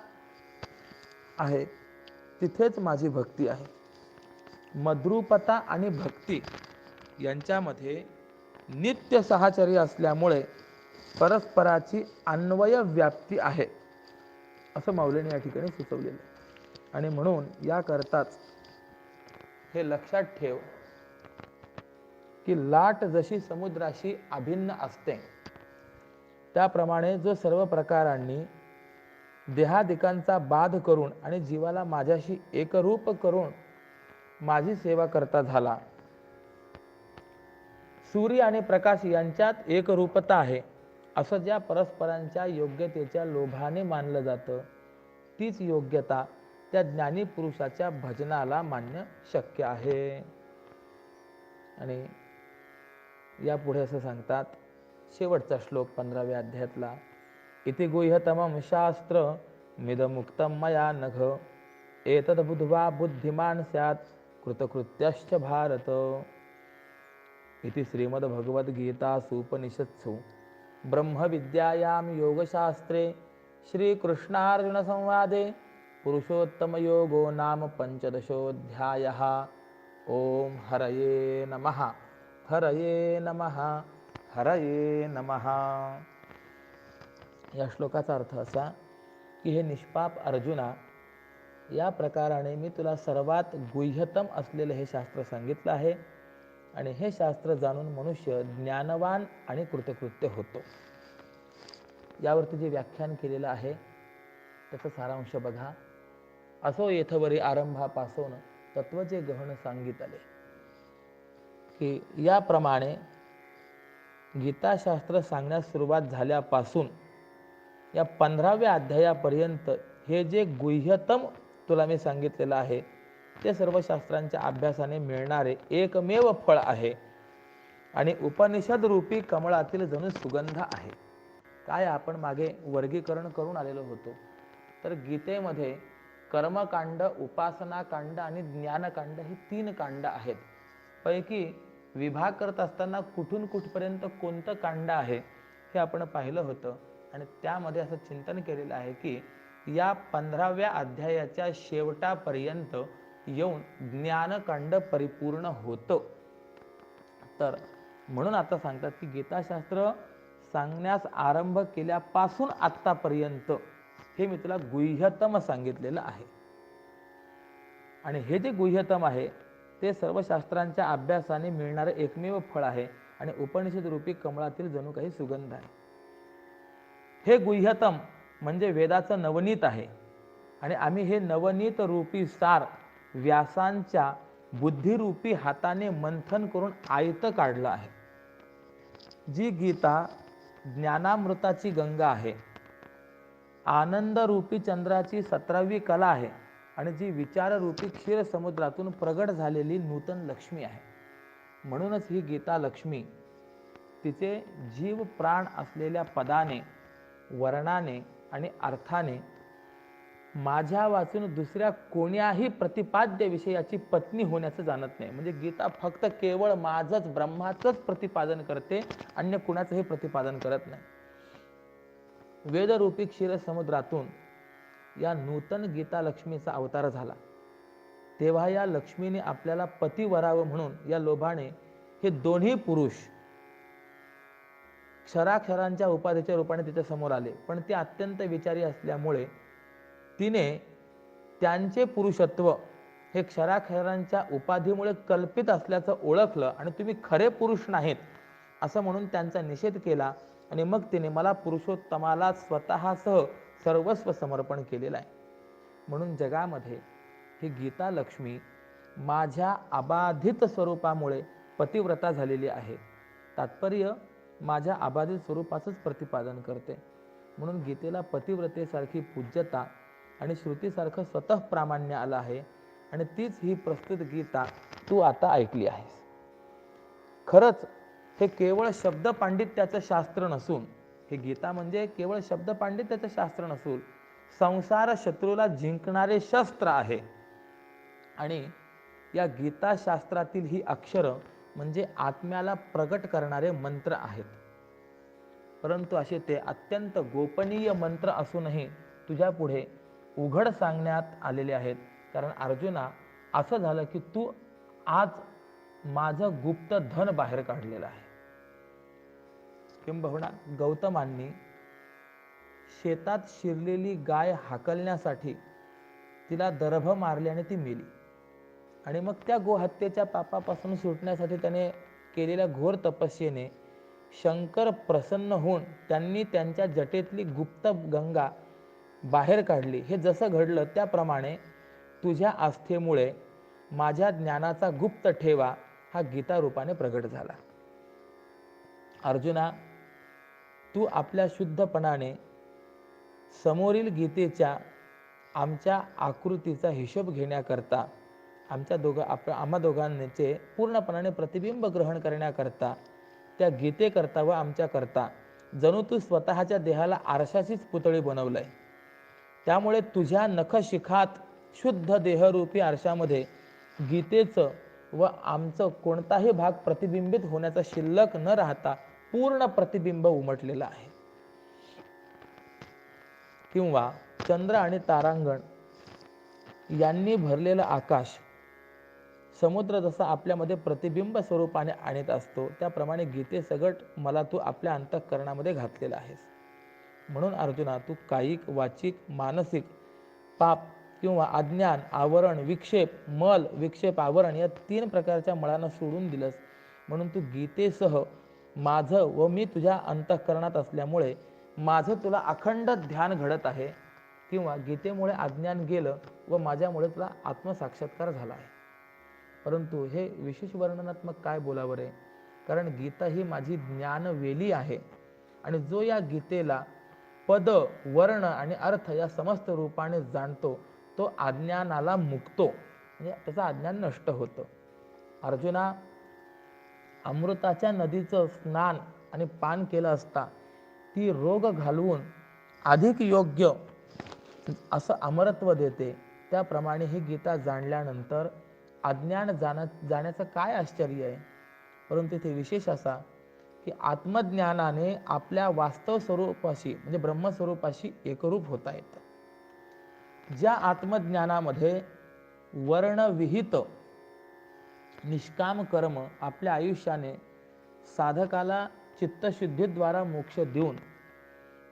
आहे तिथेच माझी भक्ती आहे. मद्रूपता आणि भक्ती यांच्यामध्ये नित्य साहचर्य असल्यामुळे परस्पराची अन्वय व्याप्ती आहे असं माऊलीने या ठिकाणी सुचवलेलं आहे. आणि म्हणून याकरताच हे लक्षात ठेव की लाट जशी समुद्राशी अभिन्न असते त्याप्रमाणे जो सर्व प्रकारांनी देहादिकांचा बाध करून आणि जीवाला माझ्याशी एकरूप करून माझी सेवा करता झाला. सूर्य आणि प्रकाश यांच्यात एकरूपता आहे असं ज्या परस्परांच्या योग्यतेच्या लोभाने मानलं जातं तीच योग्यता त्या ज्ञानी पुरुषाच्या भजनाला मान्य शक्य आहे. आणि यापुढे असं सांगतात शेवटचा श्लोक 15व्या अध्यायातला, इति गुह्यतमं शास्त्र मिदमुक्तं मया नघ एतद् बुद्ध्वा बुद्धिमान् स्यात् कृतकृत्यश्च भारत. इति श्रीमद्भगवद्गीतासूपनिषत्सु ब्रह्मविद्यायां योगशास्त्रे श्रीकृष्णार्जुनसंवादे पुरुषोत्तमयोगो नाम 15ोऽध्यायः. ओम हरये नमः. हरये नमः. हरये नमः. या श्लोकाचा अर्थ असा की हे निष्पाप अर्जुना, या प्रकाराने मी तुला सर्वात गुह्यतम असलेलं हे शास्त्र सांगितलं आहे आणि हे शास्त्र जाणून मनुष्य ज्ञानवान आणि कृतकृत्य होतो. यावरती जे व्याख्यान केलेलं आहे त्याचा सारांश बघा. असो येथवरी आरंभापासून तत्वचे गहन सांगितले की याप्रमाणे गीताशास्त्र सांगण्यास सुरुवात झाल्यापासून या 15व्या अध्यायापर्यंत हे जे गुह्यतम तुला मी सांगितलेलं आहे ते सर्व शास्त्रांच्या अभ्यासाने मिळणारे एकमेव फळ आहे आणि उपनिषद रूपी कमळातील जणू सुगंध आहे. काय आपण मागे वर्गीकरण करून आलेलो होतो तर गीतेमध्ये कर्मकांड, उपासनाकांड आणि ज्ञानकांड ही 3 कांड आहेत. पैकी विभाग करत असताना कुठून कुठपर्यंत कोणतं कांड आहे हे आपण पाहिलं होतं आणि त्यामध्ये असं चिंतन केलेलं आहे की या 15व्या अध्यायाच्या शेवटापर्यंत येऊन ज्ञानकांड परिपूर्ण होतं. तर म्हणून आता सांगतात की गीताशास्त्र सांगण्यास आरंभ केल्यापासून आत्तापर्यंत हे मी तुला गुह्यतम सांगितलेलं आहे. आणि हे जे गुह्यतम आहे ते सर्व शास्त्रांच्या अभ्यासाने मिळणारे एकमेव फळ आहे आणि उपनिषद रूपी कमळातील जणू काही सुगंध आहे. हे गुह्यतम म्हणजे वेदाचं नवनीत आहे आणि आम्ही हे नवनीत रूपी सार व्यासांच्या बुद्धिरूपी हाताने मंथन करून आयतं काढलं आहे. जी गीता ज्ञानामृताची गंगा आहे, आनंद रूपी चंद्राची 17वी कला आहे आणि जी विचाररूपी क्षीर समुद्रातून प्रगट झालेली नूतन लक्ष्मी आहे. म्हणूनच ही गीता लक्ष्मी तिचे जीव प्राण असलेल्या पदाने, वर्णाने आणि अर्थाने माझ्या वाचून दुसऱ्या कोण्याही प्रतिपाद्य विषयाची पत्नी होण्याचं जाणत नाही. म्हणजे गीता फक्त केवळ माझंच ब्रह्माचंच प्रतिपादन करते, अन्य कुणाचंही प्रतिपादन करत नाही. वेदरूपी क्षीर समुद्रातून या नूतन गीता लक्ष्मीचा अवतार झाला. तेव्हा या लक्ष्मीने आपल्याला पती वरावं म्हणून या लोभाने हे दोन्ही पुरुष क्षराक्षरांच्या उपाधीच्या रूपाने तिच्या समोर आले. पण ते अत्यंत विचारी असल्यामुळे तिने त्यांचे पुरुषत्व हे क्षराक्षरांच्या उपाधीमुळे कल्पित असल्याचं ओळखलं आणि तुम्ही खरे पुरुष नाहीत असं म्हणून त्यांचा निषेध केला. आणि मग तिने मला पुरुषोत्तमाला स्वतःसह सर्वस्व समर्पण केलेलं आहे. म्हणून जगामध्ये ही गीता लक्ष्मी माझ्या अबाधित स्वरूपामुळे पतिव्रता झालेली आहे. तात्पर्य माझ्या अबाधित स्वरूपाचंच प्रतिपादन करते. म्हणून गीतेला पतिव्रतेसारखी पूज्यता आणि श्रुतीसारखं स्वतः प्रामाण्य आलं आहे आणि तीच ही प्रस्तुत गीता तू आता ऐकली आहेस. खरंच हे केवळ शब्द पांडित्याचं शास्त्र नसून, हे गीता म्हणजे केवळ शब्द पांडित्याचं शास्त्र नसून संसार शत्रूला जिंकणारे शस्त्र आहे. आणि या गीता शास्त्रातील ही अक्षरं म्हणजे आत्म्याला प्रगट करणारे मंत्र आहेत. परंतु असे ते अत्यंत गोपनीय मंत्र असूनही तुझ्या पुढे उघड सांगण्यात आलेले आहेत. कारण अर्जुना, असं झालं की तू आज माझं गुप्त धन बाहेर काढलेलं आहे. किंबहुना गौतमांनी शेतात शिरलेली गाय हाकलण्यासाठी तिला दर्भ मारली आणि ती मेली. आणि मग त्या गोहत्येच्या पापापासून सुटण्यासाठी त्याने केलेल्या घोर तपस्येने शंकर प्रसन्न होऊन त्यांनी त्यांच्या जटेतली गुप्त गंगा बाहेर काढली. हे जसं घडलं त्याप्रमाणे तुझ्या आस्थेमुळे माझ्या ज्ञानाचा गुप्त ठेवा हा गीता रूपाने प्रगट झाला. अर्जुना, तू आपल्या शुद्धपणाने समोरील गीतेच्या आमच्या आकृतीचा हिशोब घेण्याकरता, आम्हा दोघांचे पूर्णपणाने प्रतिबिंब ग्रहण करण्याकरता, त्या गीतेकरता व आमच्याकरता जणू तू स्वतःच्या देहाला आरशाचीच पुतळी बनवलंय. त्यामुळे तुझ्या नखशिखात शुद्ध देहरूपी आरशामध्ये गीतेचं व आमचं कोणताही भाग प्रतिबिंबित होण्याचा शिल्लक न राहता पूर्ण प्रतिबिंब उमटलेलं आहे. किंवा चंद्र आणि तारांगण यांनी भरलेलं आकाश, समुद्र जसा आपल्यामध्ये प्रतिबिंब स्वरूपाने आणत असतो, त्याप्रमाणे गीते सगट मला तू आपल्या अंतःकरणामध्ये घातलेला आहेस. म्हणून अर्जुना, तू कायिक, वाचिक, मानसिक पाप किंवा अज्ञान, आवरण, विक्षेप, मल, विक्षेप, आवरण या 3 प्रकारच्या मळांना सोडून दिलंस. म्हणून तू गीतेसह माझं व मी तुझ्या अंतःकरणात असल्यामुळे माझं तुला अखंड ध्यान घडत आहे. किंवा गीतेमुळे अज्ञान गेलं व माझ्यामुळे तुला आत्मसाक्षात्कार झाला आहे. परंतु हे विशेष वर्णनात्मक काय बोलावं रे? कारण गीता ही माझी ज्ञानवेली आहे आणि जो या गीतेला पद, वर्ण आणि अर्थ या समस्त रूपाने जाणतो तो अज्ञानाला मुक्तो, म्हणजे त्याचं अज्ञान नष्ट होतं. अर्जुना, अमृताच्या नदीचं स्नान आणि पान केलं असता ती रोग घालवून अधिक योग्य असं अमरत्व देते. त्याप्रमाणे ही गीता जाणल्यानंतर अज्ञान जाण्याचं काय आश्चर्य आहे? परंतु इथे विशेष असा की आत्मज्ञानाने आपल्या वास्तव स्वरूपाशी म्हणजे ब्रह्मस्वरूपाशी एकरूप होता येतं. ज्या आत्मज्ञानामध्ये वर्णविहित निष्काम कर्म आपल्या आयुष्याने साधकाला चित्तशुद्धीद्वारा मोक्ष देऊन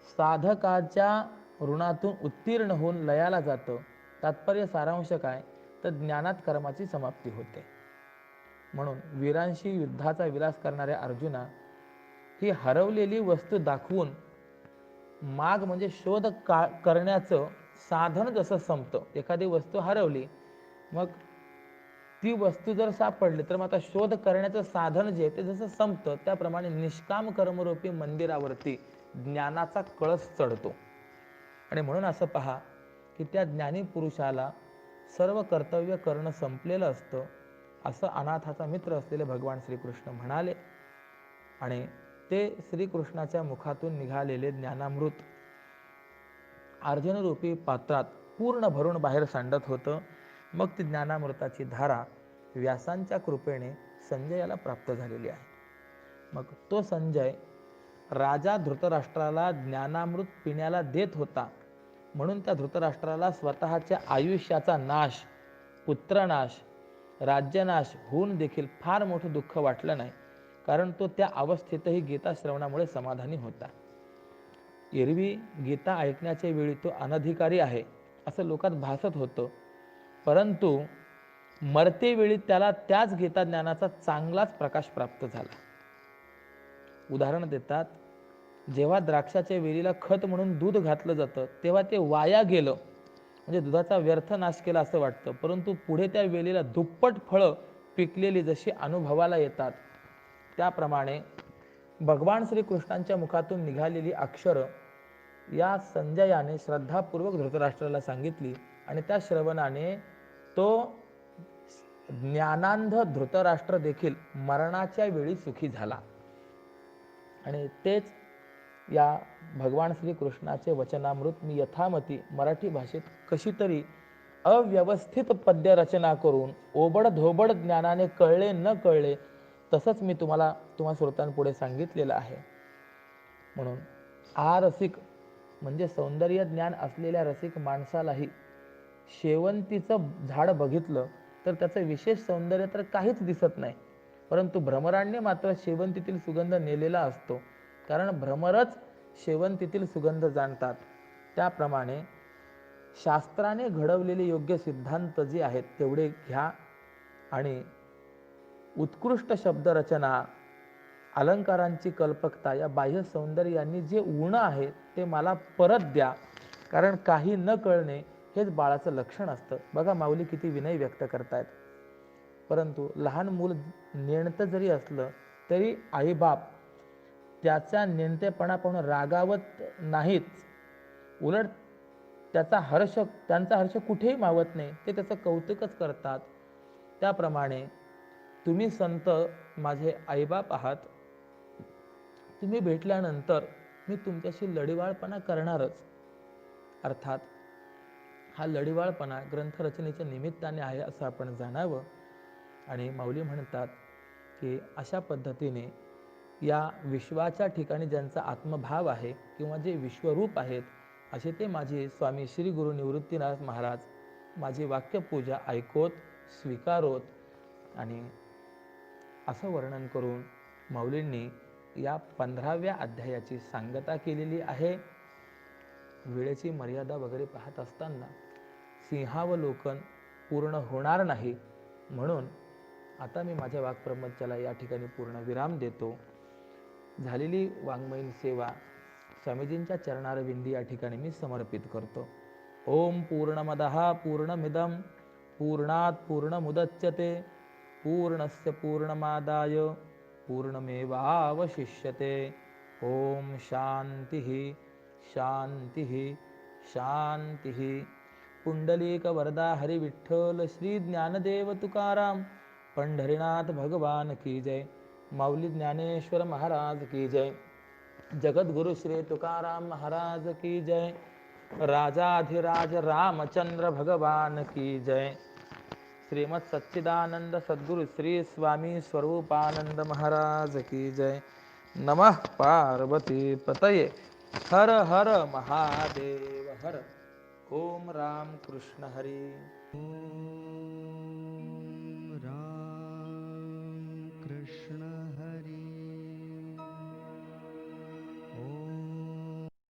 साधकाच्या ऋणातून उत्तीर्ण होऊन लयाला जातं. तात्पर्य सारांश काय, तर ज्ञानात कर्माची समाप्ती होते. म्हणून वीरांशी युद्धाचा विलास करणाऱ्या अर्जुना ही हरवलेली वस्तू दाखवून माग म्हणजे शोध करण्याचं साधन जसं संपतं. एखादी वस्तू हरवली, मग ती वस्तू जर सापडली तर मग आता शोध करण्याचं साधन जे ते जसं संपतं, त्याप्रमाणे निष्काम कर्मरूपी मंदिरावरती ज्ञानाचा कळस चढतो. आणि म्हणून असं पहा की त्या ज्ञानी पुरुषाला सर्व कर्तव्य करणं संपलेलं असतं, असं अनाथाचा मित्र असलेले भगवान श्रीकृष्ण म्हणाले. आणि ते श्रीकृष्णाच्या मुखातून निघालेले ज्ञानामृत अर्जुनरूपी पात्रात पूर्ण भरून बाहेर सांडत होतं. मग ती ज्ञानामृताची धारा व्यासांच्या कृपेने संजयाला प्राप्त झालेली आहे. मग तो संजय राजा धृतराष्ट्राला ज्ञानामृत पिण्याला देत होता, म्हणून त्या धृतराष्ट्राला स्वतःच्या आयुष्याचा नाश, पुत्रनाश, राज्यनाश होऊन देखील फार मोठं दुःख वाटलं नाही, कारण तो त्या अवस्थेतही गीता श्रवणामुळे समाधानी होता. एरवी गीता ऐकण्याच्या वेळी तो अनधिकारी आहे असं लोकात भासत होतं, परंतु मरतेवेळी त्याला त्याच गीता ज्ञानाचा चांगलाच प्रकाश प्राप्त झाला. उदाहरण देतात, जेव्हा द्राक्षाच्या वेलीला खत म्हणून दूध घातलं जातं तेव्हा ते वाया गेलं, म्हणजे दुधाचा व्यर्थ नाश केला असं वाटतं, परंतु पुढे त्या वेलीला दुप्पट फळं पिकलेली जशी अनुभवाला येतात, त्याप्रमाणे भगवान श्रीकृष्णांच्या मुखातून निघालेली अक्षरं या संजयाने श्रद्धापूर्वक धृतराष्ट्राला सांगितली. आणि त्या श्रवणाने तो ज्ञानांध धृतराष्ट्र देखील मरणाच्या वेळी सुखी झाला. आणि तेच या भगवान श्रीकृष्णाचे वचनामृत मी यथामती मराठी भाषेत कशी तरी अव्यवस्थित पद्य रचना करून ओबडधोबड ज्ञानाने कळले न कळले तसंच मी तुम्हा श्रोतांपुढे सांगितलेलं आहे. म्हणून रसिक म्हणजे सौंदर्य ज्ञान असलेल्या रसिक माणसालाही शेवंतीचं झाड बघितलं तर त्याचं विशेष सौंदर्य तर काहीच दिसत नाही, परंतु भ्रमरांनी मात्र शेवंतीतील सुगंध नेलेला असतो, कारण भ्रमरच शेवंतीतील सुगंध जाणतात. त्याप्रमाणे शास्त्राने घडवलेले योग्य सिद्धांत जे आहेत तेवढे घ्या आणि उत्कृष्ट शब्दरचना, अलंकारांची कल्पकता, या बाह्य सौंदर्यांनी जे उणं आहे ते मला परत द्या, कारण काही न कळणे हेच बाळाचं लक्षण असतं. बघा माऊली किती विनय व्यक्त करतायत. परंतु लहान मूल नेणतं जरी असलं तरी आईबाप त्याचा नेणतेपणा पाहून रागावत नाहीत, उलट त्यांचा हर्ष कुठेही मावत नाही, ते त्याचं कौतुकच करतात. त्याप्रमाणे तुम्ही संत माझे आईबाप आहात, तुम्ही भेटल्यानंतर मी तुमच्याशी लढीवाळपणा करणारच. अर्थात हा लढीवाळपणा ग्रंथरचनेच्या निमित्ताने आहे असं आपण जाणावं. आणि माऊली म्हणतात की अशा पद्धतीने या विश्वाच्या ठिकाणी ज्यांचा आत्मभाव आहे किंवा जे विश्वरूप आहेत असे ते माझे स्वामी श्री गुरु निवृत्तीनाथ महाराज माझी वाक्यपूजा ऐकोत, स्वीकारोत. आणि असं वर्णन करून माऊलींनी या 15व्या अध्यायाची सांगता केलेली आहे. वेळेची मर्यादा वगैरे पाहत असताना सिंहावलोकन पूर्ण होणार नाही, म्हणून आता मी माझ्या वाक्प्रपंचाला या ठिकाणी पूर्ण विराम देतो. झालेली वाङ्मयीन सेवा स्वामीजींच्या चरणारविंदी या ठिकाणी मी समर्पित करतो. ओम पूर्णमदः पूर्णमिदं पूर्णात् पूर्णमुदच्यते पूर्णस्य पूर्णमादाय पूर्णमेवावशिष्यते. ओम शांतिः शांतिः शांतिः. पुंडलीक वरदा हरि विठ्ठल श्री ज्ञानदेव तुकाराम पंढरीनाथ भगवान की जय. माऊली ज्ञानेश्वर महाराज की जय. जगद्गुरु श्री तुकाराम महाराज की जय. राजाधिराज रामचंद्र भगवान की जय. श्रीमद सच्चिदानंद सद्गुरु श्री स्वामी स्वरूपानंद महाराज की जय. नमः पार्वती पतये. हर हर महादेव हर. ओम राम कृष्ण हरी. ओम राम कृष्ण